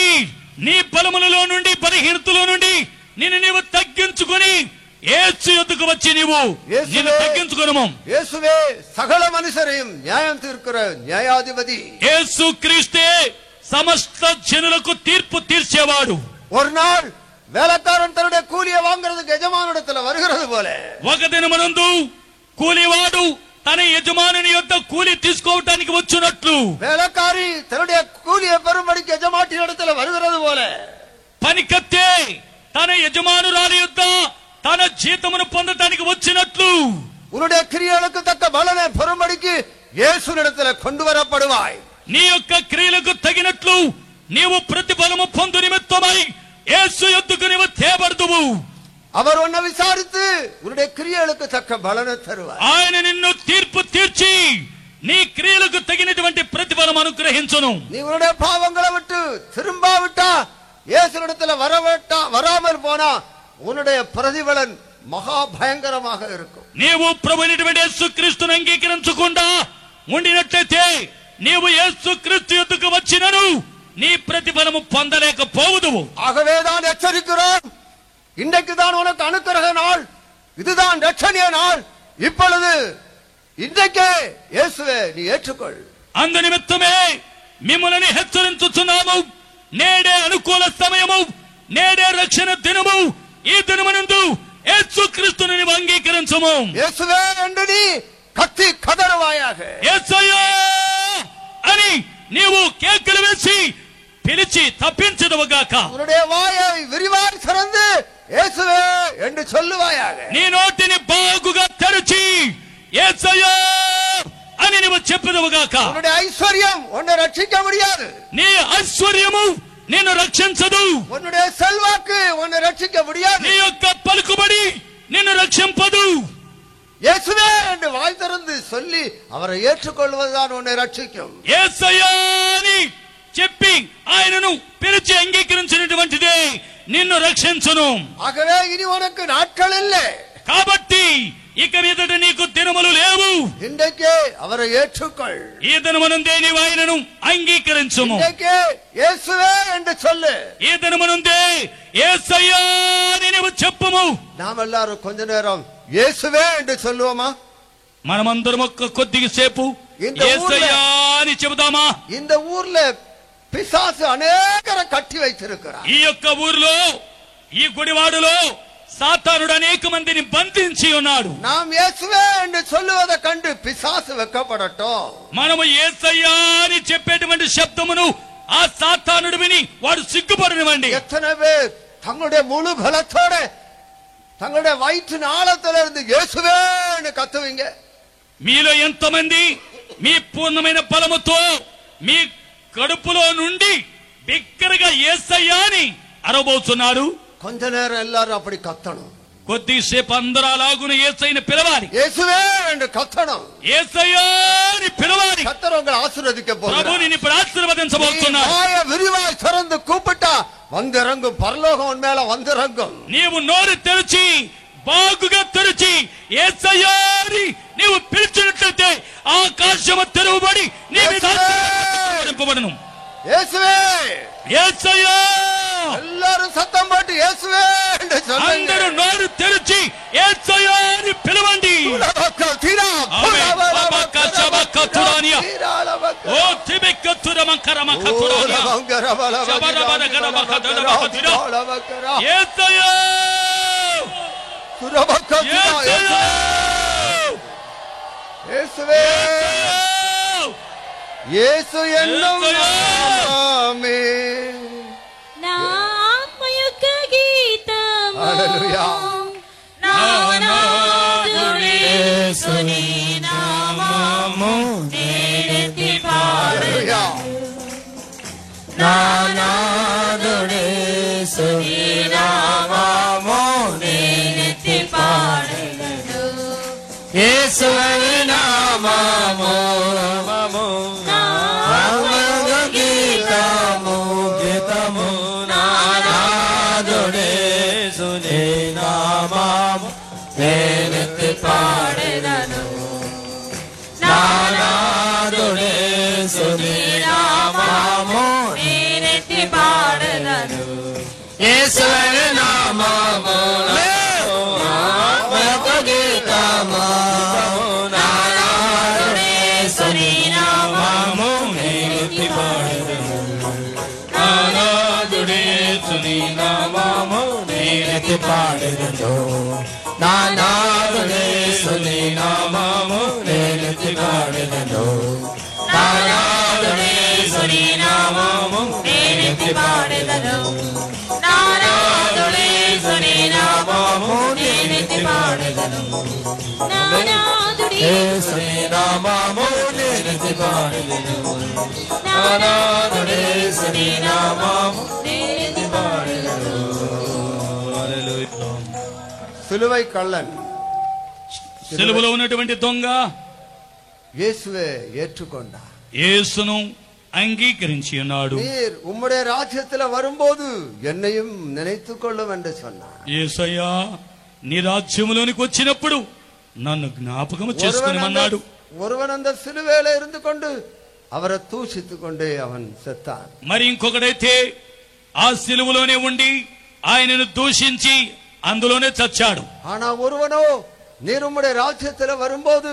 నీ బలములలో నుండి బలహీనతలో నుండి నిన్ను నీవు తగ్గించుకొని యేసు యొద్దకు వచ్చి నీవు నిన్ను తగ్గించుకొనుము. இயேசுவே சகல மனுஷரையும் நியாயம் தீர்க்கிற நியாயாதிபதி. యేసు క్రీస్తే సమస్త జనులకు తీర్పు తీర్చేవాడు. ஒரு நாள் வேலைக்காரன் தன்னுடைய கூலியை வாங்குறதுக்கு எஜமானிடத்துல வருகிறது போல ఒక దినమునందు కూలివాడు తన యజమానుని యొద్ద కూలి తీసుకోవటానికి వచ్చినట్లు வேலைக்காரி தன்னுடைய கூலியை பெறும்படிக்கு எஜமாட்டி இடத்துல வருகிறது போல పనికత్తే తన యజమానురాలి యొద్ద తన జీతమును పొందటానికి వచ్చినట్లు உன்னுடைய கிரியைகளுக்கு தக்க பலனை பெறும்படிக்கு இயேசுவினிடத்துல கொண்டு வரப்படுவாய். నీ యొక్క క్రియలకు తగినట్లు నీవు ప్రతిఫలము పొందు నిమిత్తమై యేసు యొద్దకు నీవు తేబడుదువు. அவர் உன்னை விசாரித்து உன்னுடைய கிரியைகளுக்கு தக்க பலனை தருவார். ఆయన నిన్ను తీర్పు తీర్చి నీ క్రియలకు తగినటువంటి ప్రతిఫలం అనుగ్రహించును. நீ உன்னுடைய பாவங்களை விட்டு திரும்பாவிட்டா இயேசுவினிடத்துல வராமல் போனா உன்னுடைய பிரதிபலன் மகா பயங்கரமாக இருக்கும். నీవు ప్రభువైనటువంటి యేసుక్రీస్తును అంగీకరించకుండా ఉండినట్లయితే నీవు యేసుక్రీస్తు యొద్దకు వచ్చినను నీ ప్రతిఫలము పొందలేకపోవుదువు. ஆகவேதான் எச்சரிக்கிறோம். இன்றைக்கு தான் உனக்கு அனுக்கிரக நாள், இதுதான் ரட்சணிய நாள். இப்பொழுது இன்றைக்கே இயேசுவே நீ ஏற்றுக்கொள். అందు నిమిత్తమే మిమ్మల్ని హెచ్చరించుచున్నాము. నేడే అనుకూల సమయము, నేడే రక్షణ దినము. ఈ దినమునందు యేసుక్రీస్తును నీవు అంగీకరించుము. இயேசுவே என்று நீ கத்தி கதறுவாயாக. యేసయ్యా అని నీవు కేకలు వేసి పిలిచి తప్పించదవుగాక. உன்னுடைய வாயை விரிவாய் திறந்து இயேசுவே என்று சொல்லுவாயாக. నీ నోటిని బాగుగా తెరిచి యేసయ్యా అని నీవు చెప్పదవుగాక. உன்னுடைய ஐஸ்வர்யம் உன்னை ரட்சிக்க முடியாது. నీ ఐశ్వర్యము నిన్ను రక్షించదు. உன்னுடைய செல்வாக்கு உன்னை ரட்சிக்க முடியாது. నీ యొక్క పలుకుబడి నిన్ను రక్షింపదు. இயேசுவே என்று வாய் திறந்து சொல்லி அவரை ஏற்றுக்கொள்வதுதான் உன்னை ரட்சிக்கும். యేసయ్యా అని చెప్పి ఆయనను పిలిచి అంగీకరించినటువంటిదే నిన్ను రక్షించును. ஆகவே இனி உனக்கு நாட்கள் இல்லை. కాబట్టి ఇక మీదట నీకు దినములు లేవు. இன்றைக்கே அவரை ஏற்றுக்கொள். ఈ దినమునందే నీవు ఆయనను అంగీకరించుము. இன்றைக்கே இயேசுவே என்று சொல்லு. ఈ దినమునందే యేసయ్యా అని నీవు చెప్పుము. நாம் எல்லாரும் கொஞ்ச நேரம் இயேசுவே என்று சொல்லுவோமா? మనమందరం కొద్దిగా సేపు యేసయ్యా అని చెబుదామా? இந்த ஊர்ல பிசாசு அநேகரை கட்டி வைத்திருக்கிறார். ఈ యొక్క ఊరిలో, ఈ గుడివాడులో సాతానుడు అనేక మందిని బంధించి ఉన్నాడు. நாம் இயேசுவே என்று சொல்லுவதை கண்டு பிசாசு வெக்கப்படட்டும். మనము యేసయ్యా అని చెప్పేటువంటి శబ్దమును ఆ సాతానుడు విని వాడు సిగ్గుపడనివ్వండి. எத்தனை பேர் தங்களுடைய முழு பலத்தோட தங்களுடைய வயிற்றின் ஆழத்திலிருந்து இயேசுவே என்று கத்துவீங்க? మీలో ఎంతమంది మీ పూర్ణమైన బలముతో మీ కడుపులో నుండి బిగ్గరగా యేసయ్యా అని అరవబోతున్నారు? கொஞ்ச நேரம் எல்லாரும் அப்படி கத்தணும். కొద్దిసేపు అందరూ అలాగున యేసయ్యని పిలవాలి. இயேசுவே என்று கத்தணும். యేసయ్యా అని పిలవాలి. கர்த்தர் உங்களை ஆசீர்வதிக்க ప్రభు போகிறார். నిన్ను ఇప్పుడు ఆశీర్వదించబోతున్నారు. வாயை விரிவாய் திறந்து கூப்பிட்டா வந்திறங்கும் பரலோகம் உன் மேல வந்திறங்கும். నీవు నోరు తెరిచి బాగుగా తెరిచి యేసయ్యా అని నీవు పిలిచినట్లయితే ఆకాశము తెరవబడి నీ మీద ఆశీర్వదింపబడును. இயேசுவே, యేసయ్యా எல்லாரும் சத்தம் போட்டு இயேசுவே என்று சொல்லுங்க. అందరూ నోరు తెరిచి యేసయ్యా అని పిలవండి. ఓ తిబెక్కతురమంకరమకతురానియా శబరబరగరమకదరమకదిరా యేసయ్యా యేసయ్యా இயேசுவே, இயேசு என்னும் நாமமே నా ఆత్మ యొక్క గీతము హల్లెలూయా. నామము నేనెత్తి పాడెదను యేసువే నామము గీతము గీతము నానాదుడేసుని నామము నేనెత్తి పాడెదను నానాదుడేసుని నామము నేనెత్తి పాడెదను యేసువే నామము గీతము నానాదుడేసుని నామము నేనెత్తి పాడెదను నానాదుడేసుని నామము నేనెత్తి పాడెదను నానాదుడేసుని నామము నేనెత్తి పాడెదను నానాదుడేసుని నామము నేనెత్తి పాడెదను నానాదుడేసుని నామము నేనెత్తి పాడెదను నానాదుడేసుని నామము నేనెత్తి పాడెదను నానాదుడేసుని నామము నేనెత్తి పాడెదను. సిలువై కళ్ళన్ సిలువలో ఉన్నటువంటి దొంగ యేసువే ఏற்றுకొండా యేసును அங்கீகரிச்சு ఉన్నాడు. நீர் உம்முடைய ராஜ்யத்துல வரும்போது என்னையும் நினைத்துக் கொள்ளும் என்று சொன்னார். యేసయ్యా నీ రాజ్యములోనికి వచ్చినప్పుడు నన్ను జ్ఞాపకం చేసుకొనిమన్నాడు. ஒருவன் அந்த சிலுவையில இருந்து கொண்டு அவரை தூஷித்துக் கொண்டே அவன் செத்தான். మరి ఇంకొకడైతే ఆ సిలువలోనే ఉండి ఆయనను దూషించి అందులోనే చచ్చాడు. ஆனா ஒருவனோ நீர் உம்முடைய ராஜ்யத்துல வரும்போது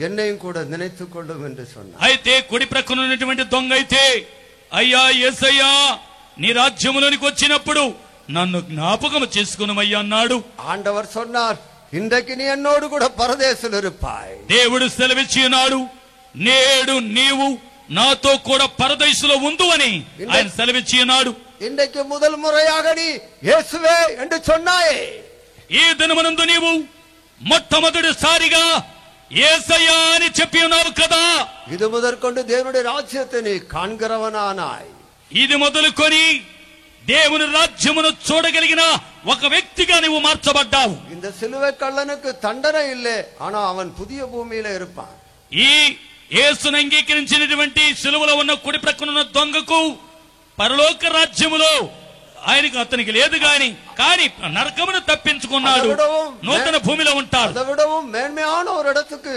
என்னையும் கூட நினைத்துக் கொள்ளும் என்று சொன்னார். అయితే కుడి ప్రక్కన ఉన్నటువంటి దొంగ అయితే అయ్యా యేసయ్యా నీ రాజ్యములోనికి వచ్చినప్పుడు నన్ను జ్ఞాపకం చేసుకొనుమయ్యా అన్నాడు. ఆండవర్ சொன்னார் இன்றைக்கு நீ என்னோடு கூட பரதேசில் இருப்பாய். దేవుడు సెలవిచ్చి ఉన్నాడు నేడు నీవు నాతో కూడా పరదేశులో ఉండు అని ఆయన సెలవిచ్చి ఉన్నాడు. இன்றைக்கு முதல் முறையாக நீ இயேசுவே என்று சொன்னாயே. ఈ దినమునందు నీవు మొట్టమొదటిసారిగా యేసయ్యా అని చెప్పి ఉన్నావు కదా. இது முதற்கொண்டு தேவனுடைய ராஜ்யத்தை நீ காண்கிறவனானாய். ఇది మొదలుకొని దేవుని రాజ్యమును చూడగలిగిన ఒక వ్యక్తిగా నీవు మార్చబడ్డావు. இந்த சிலுவை கள்ளனுக்கு தண்டனை இல்லை, ஆனா அவன் புதிய பூமியில இருப்பான். ఈ యేసును అంగీకరించినటువంటి సిలువలో ఉన్న కుడి ప్రక్కన ఉన్న దొంగకు పరలోక రాజ్యములో ఆయనకు అతనికి లేదు కానీ నరకమును తప్పించుకున్నాడు, నూతన భూమిలో ఉంటాడు. அதை விடவும் மேன்மையான ஒரு இடத்துக்கு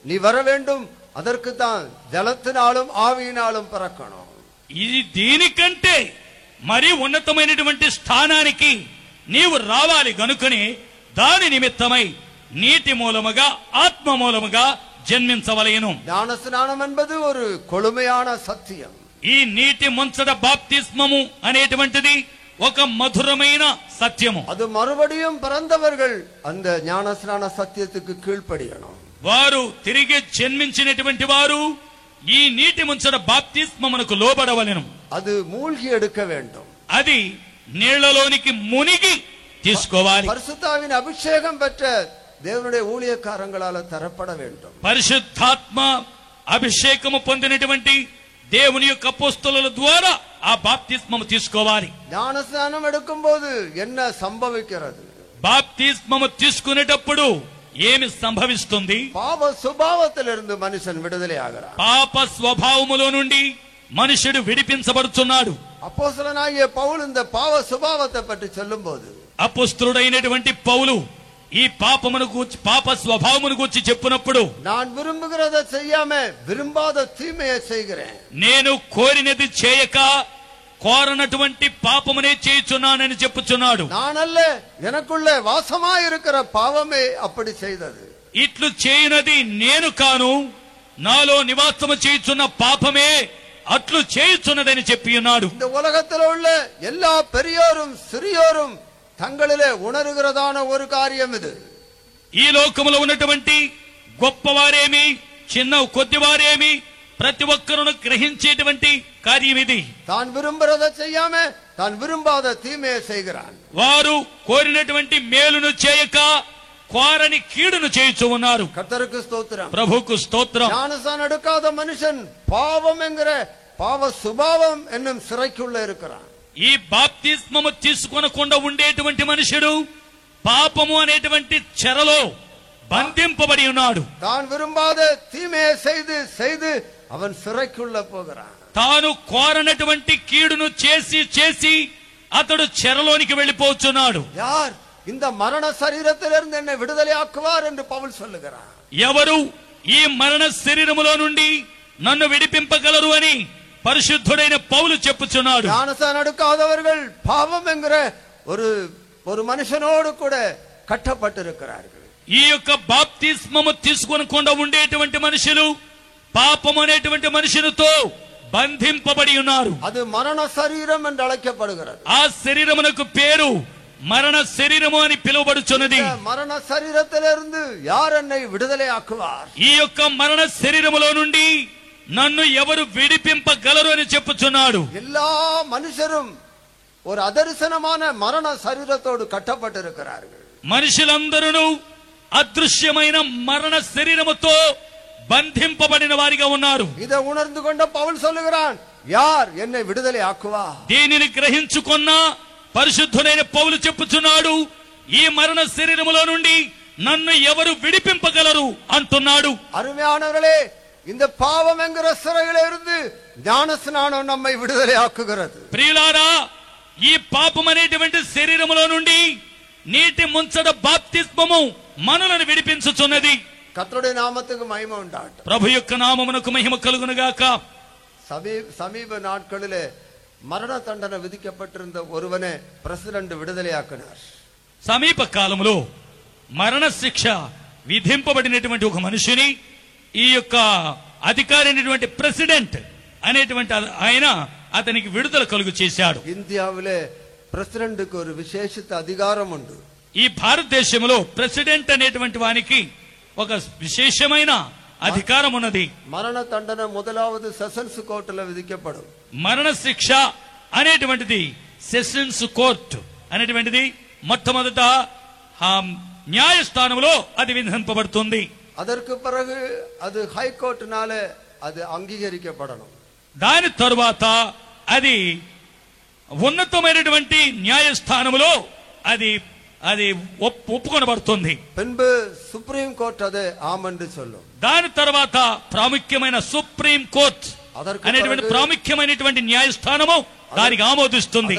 நீ வர வேண்டும். அதற்கு தான் ஜலத்தினாலும் ஆவியினாலும் பிறக்கணும். ఇది దీనికంటే మరి ఉన్నతమైనటువంటి స్థానానికి నీవు రావాలి గనుకని దాని నిమిత్తమై నీటి మూలముగా ఆత్మ మూలముగా జన్మించవలెను. ஞான ஸ்நானம் என்பது ஒரு கொழுமையான சத்தியம். ఈ నీటి ముంచడ బాప్తిస్మము అనేటువంటిది ఒక మధురమైన సత్యము. அது மறுபடியும் பிறந்தவர்கள் அந்த ஞான ஸ்நான சத்தியத்துக்கு கீழ்ப்படியணும். వారు తిరిగి జన్మించినటువంటి వారు ఈ నీటి ముంచడ బాప్తిస్మమునకు లోబడవలెను. அது மூழ்கி எடுக்க வேண்டும். అది నీళ్లలోనికి మునిగి తీసుకోవాలి. பரிசுத்தாவின் அபிஷேகம் பெற்ற தேவனுடைய ஊழியக்காரங்களால தரப்பட வேண்டும். పరిశుద్ధాత్మ అభిషేకము పొందినటువంటి దేవుని యొక్క అపోస్తలుల ద్వారా ఆ బాప్తిస్మము తీసుకోవాలి. ஞான ஸ்நானம் எடுக்கும் போது என்ன సంభవిக்கிறது? బాప్తిస్మము తీసుకునేటప్పుడు ఏమి సంభవిస్తుంది? பாவ சுபாவத்திலிருந்து மனுஷன் விடுதலை ஆகிறான். పాప స్వభావములో నుండి మనుషుడు విడిపించబడుతున్నాడు. அப்போஸ்தலனாகிய பவுல் இந்த பாவ சுபாவத்தை பற்றி சொல்லும்போது అపోస్తలుడైనటువంటి పౌలు ఈ పాపమును గూర్చి పాప స్వభావమును గూర్చి చెప్పినప్పుడు நான் விரும்புகிறதை செய்யாம விரும்பாத தீமையை செய்கிறேன். నేను కోరినది చేయక కోరనటువంటి పాపమునే చేయుచున్నానని చెప్పుచున్నాడు. நானல்ல, எனக்குள்ளே வாசமாய் இருக்கிற பாவமே அப்படி செய்தது. ఇట్లు చేయునది నేను కాను, నాలో నివాసము చేయుచున్న పాపమే అట్లు చేయుచున్నదని చెప్పి ఉన్నాడు. இந்த உலகத்தில் உள்ள எல்லா பெரியோரும் சிறியோரும் தங்களிலே உணர்கிறதான ஒரு காரியம் இது. ఈ లోకములో ఉన్నటువంటి గొప్పవారేమి చిన్న కొద్దివారేమి ప్రతి ఒక్కరును గ్రహించేటువంటి కార్యం ఇది. தான் விரும்புறதை செய்யாம தான் விரும்பாத தீமையை செய்கிறான். వారు కోరినటువంటి మేలును చేయక కోరని కీడును చేయుచు ఉన్నారు. கர்த்தருக்கு ஸ்தோத்திரம். ప్రభుకు స్తోత్రం. ஞானஸ்நானம் எடுக்காத மனுஷன் பாவம் என்கிற பாவ சுபாவம் என்னும் சிறைக்குள்ள இருக்கிறான். ఈ బాప్తిస్మము తీసుకొనకుండా ఉండేటువంటి మనుషుడు పాపము అనేటువంటి చెరలో బంధింపబడి ఉన్నాడు. தான் விரும்பாத தீமையை செய்து செய்து அவன் சிறைக்குள்ள போகிறான். తాను కోరనటువంటి కీడును చేసి చేసి అతడు చెరలోనికి వెళ్లిపోతున్నాడు. யார் இந்த மரண சரீரத்திலிருந்து என்னை விடுதலை ஆக்குவார் என்று பவுல் சொல்லுகிறார். ఎవరు ఈ మరణ శరీరములో నుండి నన్ను విడిపింపగలరు అని పరిశుద్ధుడైన పౌలు చెప్పుచున్నాడు. ஞானஸ்நானம் எடுக்காதவர்கள் பாவம் என்கிற ஒரு மனுஷனோடு கூட కట్టపట్టిరుக்கிறார்கள். ఈ యొక్క బాప్తిస్మము తీసుకొనకుండా ఉండేటువంటి మనుషులు పాపం అనేటువంటి మనుషులతో బంధింపబడి ఉన్నారు. అది మరణ శరీరం என்று అழைக்கப்படுகிறது. ఆ శరీరమునకు పేరు మరణ శరీరము అని పిలువబడుచున్నది. మరణ శరీరத்திலிருந்து யார் என்னை விடுதலை ஆக்குவார்? ఈ యొక్క మరణ శరీరములో నుండి నన్ను ఎవరు విడిపింపగలరు అని చెప్పుచున్నాడు. எல்லா மனுஷரும் ஒரு அதரிசனமான மரண శరీరத்தோடு కట్టపట్టిరుக்கிறார்கள். మనుషులందరూ అదృశ్యమైన మరణ శరీరముతో బంధింపబడిన వారిగా ఉన్నారు. ఇదే ఉణర్ந்து కొండ పౌలు சொல்லுகிறான், யார் என்னை விடுதலை ஆக்குவார்? దీనిని గ్రహించుకున్న పరిశుద్ధుడైన పౌలు చెప్పుచున్నాడు, ఈ మరణ శరీరములో నుండి నన్ను ఎవరు విడిపింపగలరు అంటున్నాడు. అరుமையானவர்களே, இந்த பாவம் என்கிற சிறையிலே இருந்து ஞானஸ்நானம் நம்மை విడుదலை ஆக்குகிறது. ప్రియులారా, ఈ పాపం అనేటువంటి శరీరములో నుండి నీటి ముంచడ బాప్తిస్మము మనలను విడిపించుచున్నది. கர்த்தருடைய நாமத்துக்கு மகிமை உண்டாகட்டும். ప్రభు యొక్క నామమునకు మహిమ కలుగునుగాక. సమీప నాட்களிலே మరణ దండన విధిக்கப்பட்டிருந்த ஒருவனை ప్రెసిడెంట్ విడుదలయాకినార్. సమీప కాలంలో మరణ శిక్ష విధింపబడినటువంటి ఒక మనిషిని ఈ యొక్క అధికారి అయినటువంటి ప్రెసిడెంట్ అనేటువంటి ఆయన అతనికి విడుదల కలుగు చేశాడు. ఇండియావిలే ప్రెసిడెంట్కు ఒక విశేషిత అధికారం ఉంది. ఈ భారతదేశంలో ప్రెసిడెంట్ అనేటువంటి వానికి ఒక విశేషమైన అధికారం ఉన్నది. మరణ దండన మొదలవది సెషన్స్ కోర్టులో విధించబడు. మరణ శిక్ష అనేటువంటిది సెషన్స్ కోర్టు అనేటువంటిది మొట్టమొదట న్యాయస్థానంలో అది విధింపబడుతుంది. అదర్కు పిறகு అది హైకోర్టునాలే అది అంగీకరించబడను. దాని తరువాత అది ఉన్నతమైనటువంటి న్యాయస్థానంలో అది అది ఒప్పుకొనబడుతుంది. పిன்பு సుప్రీం కోర్టు అదే ఆమండి చొల్లు. దాని తర్వాత ప్రాముఖ్యమైన సుప్రీం కోర్ట్ అనేటువంటి ప్రాముఖ్యమైనటువంటి న్యాయస్థానము దానికి ఆమోదిస్తుంది.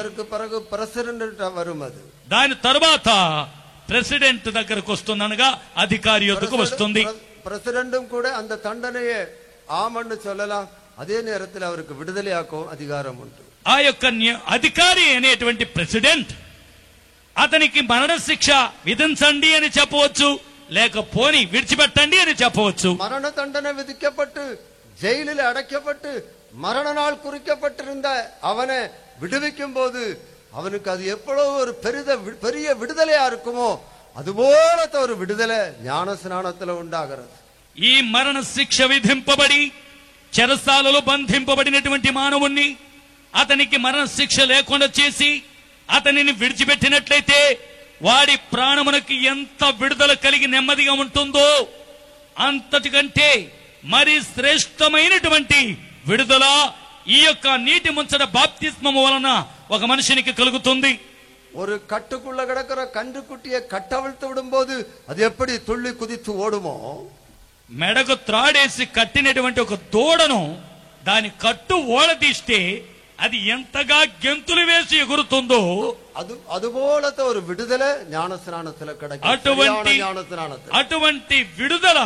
దాని తర్వాత ప్రెసిడెంట్ దగ్గరకు వస్తుందనగా అధికారి యొద్దకు వస్తుంది. ప్రెసిడెంట్ కూడా అంత దండనయే ఆమండి చొల్లలా అదే నేరத்தில் அவருக்கு విడుదలయాకో అధికారం ఉంటుంది. ఆ యొక్క అధికారి అనేటువంటి ప్రెసిడెంట్ అతనికి మరణ శిక్ష విధించండి అని చెప్పవచ్చు, లేకపోని విడిచిపెట్టండి అని చెప్పవచ్చు. మరణ దండన విధిக்கப்பட்டு ஜெயிலில் அடைக்கப்பட்டு மரண நாள் குறிக்கப்பட்டிருந்த அவனை விடுவிக்கும் போது அவனுக்கு அது எவ்வளவு ஒரு பெரிய விடுதலையா இருக்குமோ அதுபோல ஒரு விடுதலை ஞான ஸ்நானத்தில் உண்டாகிறது. ఈ మరణ శిక్ష విధింపబడి చెరసాలలో బంధింపబడినటువంటి మానవుణ్ణి అతనికి మరణ శిక్ష లేకుండా చేసి అతనిని విడిచిపెట్టినట్లయితే వాడి ప్రాణమునకు ఎంత విడుదల కలిగి నెమ్మదిగా ఉంటుందో అంతటికంటే మరి శ్రేష్టమైనటువంటి విడుదల ఈ యొక్క నీటి ముంచడ బాప్తిస్మము వలన ఒక మనిషినికి కలుగుతుంది. ஒரு கட்டுக்குள்ள கிடக்கிற கன்றுக்குட்டியை கட்டவிழ்த்து விடும்போது அது எப்படி துள்ளி குதித்து ஓடுமோ, మెడకు త్రాడేసి కట్టినటువంటి ఒక దూడను దాని కట్టు ఓడదీస్తే అది ఎంతగా గెంతులు వేసి ఎగురుతుందో அதுபோல ஒரு விடுதலை ஞானஸ்நானத்தில் கிடைக்கும். అటువంటి విడుదల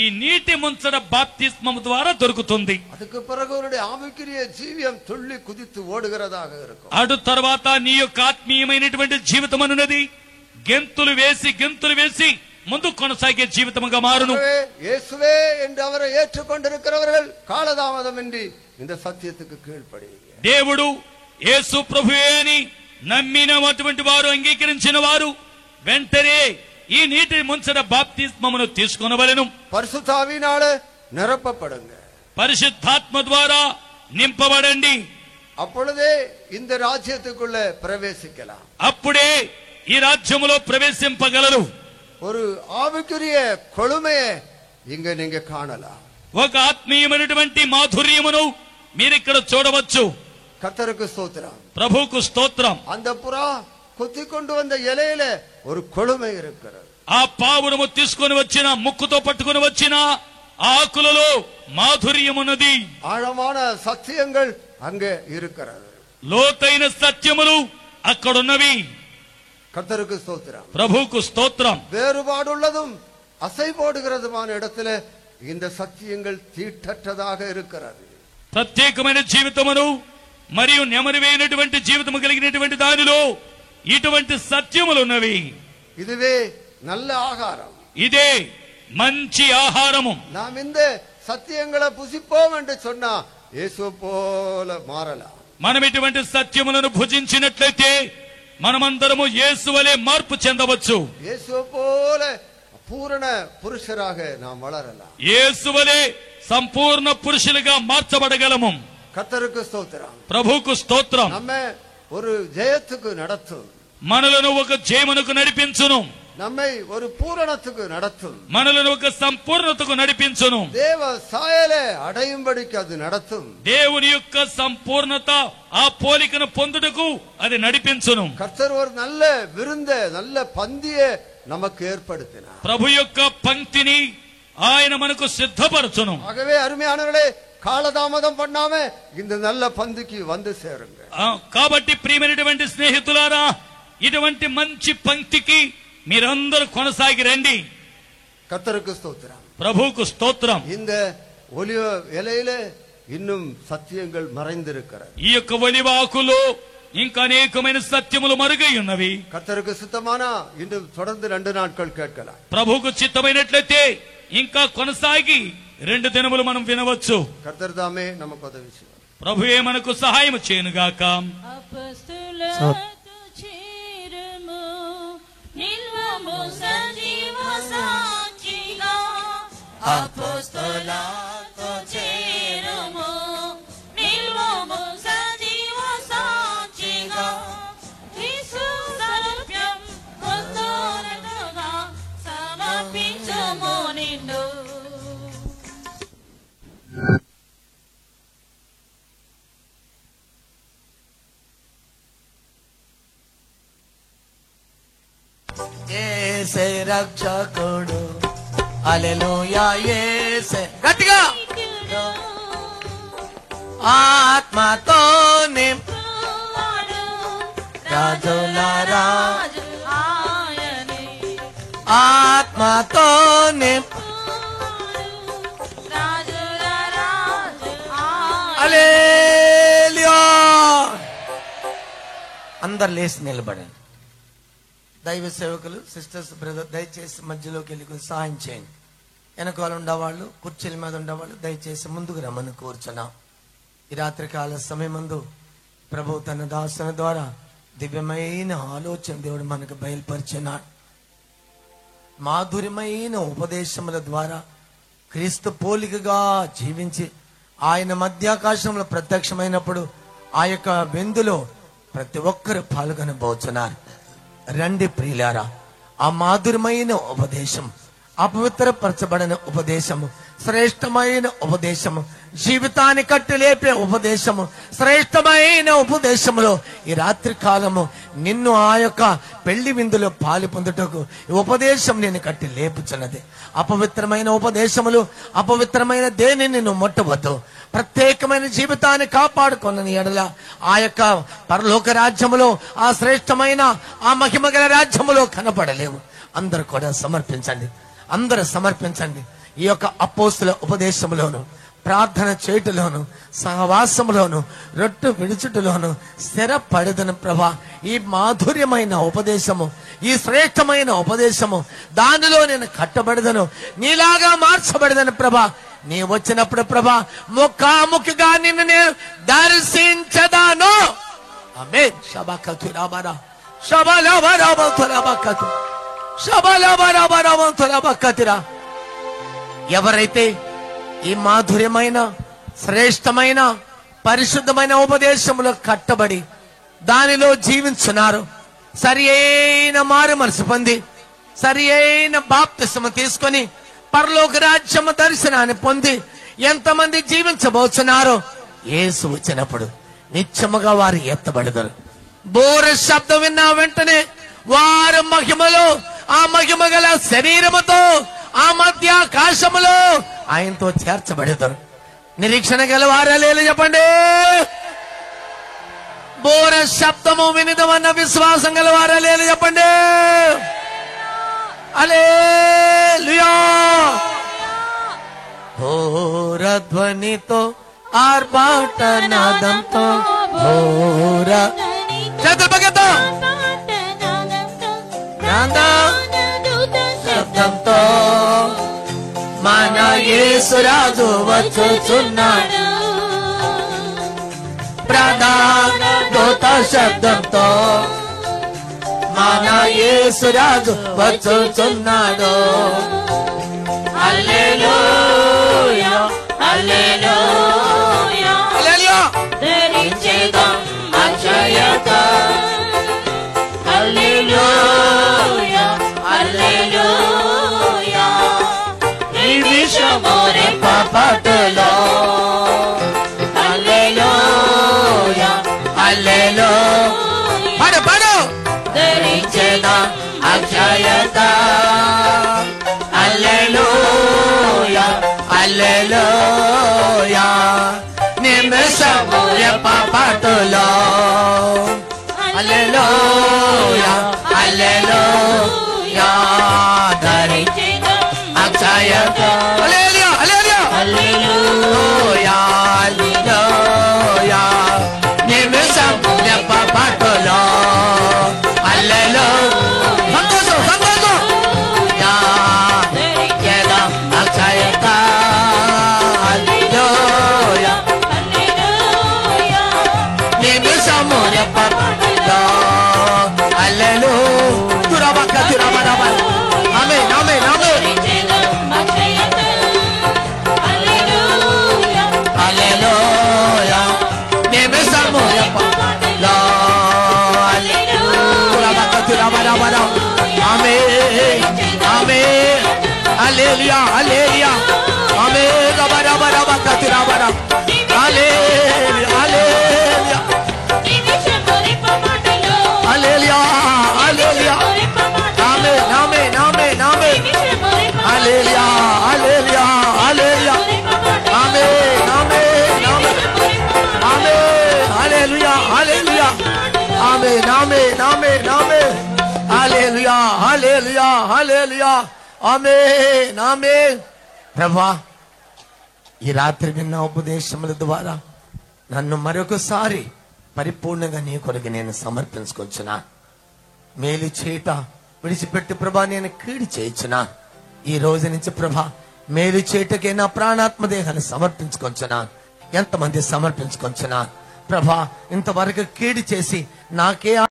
ఈ నీటి ముంచడ బాప్తిస్మము ద్వారా దొరుకుతుంది. அதுக்கு பிறகு அவருடைய ஆவிக்குரிய ஜீவியம் துள்ளி குதித்து ஓடுகிறதாக இருக்கும். అటు తర్వాత నీ యొక్క ఆత్మీయమైనటువంటి జీవితం అనున్నది గెంతులు వేసి ముందు కొనసాగే జీవితముగా మారును. యేసువే என்று அவரை ஏற்றுக்கொண்டிருக்கிறவர்கள் காலதாமதமின்றி இந்த సత్యத்துக்கு కీழ்పడి దేవుడు యేసు ప్రభువే అని నమ్మినటువంటి వారు అంగీకరించిన వారు వెంటనే ఈ నీటి ముంచడ బాప్తిస్మమును తీసుకొనవలెను. పరిశుద్ధావినాలే నిరపపడుங்க, పరిశుద్ధాత్మ ద్వారా నింపబడండి. అప్పుడే இந்த రాజ్యத்துக்குள்ள ప్రవేశిக்கலாம். అప్పుడే ఈ రాజ్యములో ప్రవేశింపగలరు. ஒரு ஆவிக்குரிய கொழுமையை இங்க நீங்க காணலாம். ఒక ఆత్మీయమైనటువంటి మాధుర్యమును మీరిక్కడ చూడవచ్చు. கர்த்தருக்கு ஸ்தோத்திரம். ప్రభువుకు స్తోత్రం. அந்த புறா கொத்தி கொண்டு வந்த இலையில ஒரு கொழுமை இருக்கிறது. ఆ పావురము తీసుకొని వచ్చిన ముక్కుతో పట్టుకొని వచ్చిన ఆకులలో మాధుర్యం ఉన్నది. ஆழமான சத்தியங்கள் அங்கே இருக்கிறது. లోతైన సత్యములు అక్కడున్నవి. கர்த்தருக்கு ஸ்தோத்திரம். ప్రభువుకు స్తోత్రం. வேறுபாடுள்ளதும் அசை போடுகிறதுமான இடத்துல இந்த சத்தியங்கள் தீட்டற்றதாக இருக்கிறது. ప్రత్యేకమైన జీవితమును మరియు నెమరువేయనటువంటి జీవితము కలిగినటువంటి దానిలో ఇటువంటి సత్యములు ఉన్నవి. இதுவே நல்ல ஆகாரம். ఇదే మంచి ఆహారము. நாம் இந்த சத்தியங்களை புசிப்போம் என்று சொன்னா இயேசு போல மாறலாம். మనం ఇటువంటి సత్యములను భుజించినట్లయితే మనమందరము యేసు వలె మార్పు చెందవచ్చు. இயேசு போல பூரண புருஷராக நாம் வளரலாம். యేసు వలె సంపూర్ణ పురుషులుగా మార్చబడగలము. கர்த்தருக்கு ஸ்தோத்திரம். ప్రభువుకు స్తోత్రం. நம்ம ஒரு ஜெயத்துக்கு நடத்தும். మనలను ఒక జయమునకు నడిపించును. நம்மை ஒரு பூரணத்துக்கு நடத்தும். మనలను ఒక సంపూర్ణతకు నడిపించును. தேவ சாயலை அடையும்படிக்கு அது நடத்தும். దేవుని యొక్క సంపూర్ణత ఆ పోలికను పొందుటకు అది నడిపించును. கர்த்தர் ஒரு நல்ல விருந்த நல்ல பந்தியை நமக்கு ஏற்படுத்தினார். ప్రభు యొక్క పంక్తిని ఆయన మనకు సిద్ధపరచును. ஆகவே அருமையானவர்களே, காலதாமதம் பண்ணாம இந்த நல்ல பந்திக்கு வந்து சேருங்க. కాబట్టి ప్రియమైనటువంటి స్నేహితులారా, ఇటువంటి మంచి పంక్తికి మీరందరూ కొనసాగి రండి. கர்த்தருக்கு ஸ்தோத்திரம். ప్రభువుకు స్తోత్రం. இந்த ஒலிவ இலையில இன்னும் சத்தியங்கள் மறைந்திருக்கிறது. ఈ యొక్క ఒలివాకులో ఇంకా అనేకమైన సత్యములు మరుగై ఉన్నవి. கர்த்தருக்கு சித்தமானா இன்னும் தொடர்ந்து 2 நாட்கள் கேட்கலாம். ప్రభువుకు చిత్తమైనట్లయితే ఇంకా కొనసాగి 2 దినములు మనం వినవచ్చు. கர்த்தர் தாமே நமக்கு உதவி செய்வார். ప్రభువే మనకు సహాయం చేయనుగాక. అపొస్తలులతో చేరుము, నిల్వము సజీవ సాక్షిగా. అపొస్తలులతో చేరుము, నిల్వము సజీవ సాక్షిగా. యేసు సత్యం పొందునట్టుగా సమర్పించుము నిన్ను. యేసే రక్షకుడు, హల్లెలూయా యేసే. గట్టిగా ఆత్మతో నింపువాడు, రాజుల రాజు ఆయనే. ఆత్మతో నింపువాడు, రాజుల రాజు ఆయనే. హల్లెలూయా. అందరు లేచి నిలబడండి. దైవ సేవకులు, సిస్టర్స్, బ్రదర్, దయచేసి మధ్యలోకి వెళ్ళి కొంచెం సహాయం చేయండి. వెనకాల ఉండేవాళ్ళు, కుర్చీల మీద ఉండేవాళ్ళు దయచేసి ముందుకు రమ్మని కూర్చున్నాం. ఈ రాత్రికాల సమయమందు ప్రభు తన దాసుల ద్వారా దివ్యమైన ఆలోచన దేవుడు మనకు బయలుపరిచినాడు. మాధుర్యమైన ఉపదేశముల ద్వారా క్రీస్తు పోలికగా జీవించి ఆయన మధ్యాకాశంలో ప్రత్యక్షమైనప్పుడు ఆ యొక్క విందులో ప్రతి ఒక్కరు పాల్గొనబోతున్నారు. రండి ప్రియులారా, ఆ మాధుర్యమైన ఉపదేశం, అపవిత్రపరచబడిన ఉపదేశము, శ్రేష్టమైన ఉపదేశము, జీవితాన్ని కట్టిలేపే ఉపదేశము, శ్రేష్టమైన ఉపదేశములో ఈ రాత్రి కాలము నిన్ను ఆ యొక్క పెళ్లి విందులో పాలు పొందుటకు ఈ ఉపదేశం నేను కట్టి లేపుచున్నది. అపవిత్రమైన ఉపదేశములు, అపవిత్రమైన దేనిని నిన్ను ముట్టవద్దు. ప్రత్యేకమైన జీవితాన్ని కాపాడుకున్న ఎడల ఆ యొక్క పరలోక రాజ్యములో, ఆ శ్రేష్టమైన ఆ మహిమగల రాజ్యములో కనపడలేవు. అందరూ కూడా సమర్పించండి, అందరూ సమర్పించండి. ఈ యొక్క అపోస్తుల ఉపదేశములోను, ప్రార్థన చేయుటలోను, సహవాసములోను, రొట్టె విడుచుటలోను స్థిరపడదను ప్రభా. ఈ మాధుర్యమైన ఉపదేశము, ఈ శ్రేష్టమైన ఉపదేశము, దానిలో నేను కట్టబడదను, నీలాగా మార్చబడదను ప్రభా. నీ వచ్చినప్పుడు ప్రభా ముఖాముఖిగా నిన్ను నేను దర్శించదాను. ఆమేన్. షబాకతు రాబరా షబలబరబతులబకతు షబలబరబరబతులబకతిరా. ఎవరైతే ఈ మాధుర్యమైన శ్రేష్టమైన పరిశుద్ధమైన ఉపదేశములో కట్టబడి దానిలో జీవించున్నారు, సరి అయిన మారు మనసు పొంది సరి అయిన బాప్తిసము తీసుకొని పరలోక రాజ్యము దర్శనాన్ని పొంది ఎంతమంది జీవించబోతున్నారో యేసు వచ్చినప్పుడు నిత్యముగా వారు ఎత్తబడతారు. బోర శబ్దం విన్న వెంటనే వారు మహిమలో, ఆ మహిమ గల శరీరముతో ఆ మధ్య ఆకాశములో ఆయనతో చేర్చబడతారు. నిరీక్షణ గల వారు లేదు చెప్పండి. బోర శబ్దము వినిదమన్న విశ్వాసం గల వారు లేదు చెప్పండి. హల్లెలూయా. బోర ధ్వనితో ఆర్భాటనాదంతో బోర చేతులు పక్కతో శబ్దంతో మన యేసురాజు వచ్చుచున్నాడు. ప్రధాన దూత శబ్దంతో మన యేసురాజు వచ్చుచున్నాడు. హల్లెలూయా హల్లెలూయా హల్లెలూయా. ధరించేదాం అక్షయత. హల్లెలూయా హల్లెలూయా. ఈ విషము రెప్పపాటులో. హల్లెలూయా హల్లెలూయా. పాడు పాడు. ధరించేదాం అక్షయత. హల్లెలూయా హల్లెలూయా. నిమిషము రెప్పపాటులో. హల్లెలూయా హల్లెలూయా. ధరించేదాం అక్షయత. హల్లెలూయా హల్లెలూయా హల్లెలూయా హల్లెలూయా. నిమిషము రెప్పపాటులో. హల్లెలూయా. సంతోషం సంతోషం. ధరించేదాం అక్షయత. హల్లెలూయా హల్లెలూయా. నిమిషము రెప్పపాటులో. హల్లెలూయా. తురబక తురబరబ. ఆమేన్ ఆమేన్ ఆమేన్. హల్లెలూయా. నిమిషము రెప్పపాటులో. తురబక తురబరబర. ఆమేన్ ఆమేన్. హల్లెలూయా హల్లెలూయా. ఆమేన్. రబరబరబక తురబర. హల్లెలూయా హల్లెలూయా. హల్లెలూయా హల్లెలూయా. ఆమేన్ ఆమేన్ ఆమేన్ ఆమేన్. హల్లెలూయా హల్లెలూయా హల్లెలూయా. ఆమేన్ ఆమేన్ ఆమేన్. ఆమేన్ హల్లెలూయా హల్లెలూయా. ఆమేన్ ఆమేన్ ఆమేన్ ఆమేన్. హల్లెలూయా హల్లెలూయా హల్లెలూయా. ఆమేన్ ఆమేన్. ప్రభువా, ఈ రాత్రి విన్న ఉపదేశముల ద్వారా నన్ను మరొకసారి పరిపూర్ణంగా నీ కొరకు నేను సమర్పించుకొచ్చున్నా. మేలు చేత విడిచిపెట్టి ప్రభా నేను కీడి చేయించున్నా. ఈ రోజు నుంచి ప్రభా మేలు చేయటకే నా ప్రాణాత్మ దేహాన్ని సమర్పించుకొచ్చున్నా. ఎంతమంది సమర్పించుకొచ్చున్నా ప్రభా. ఇంతవరకు కీడి చేసి నాకే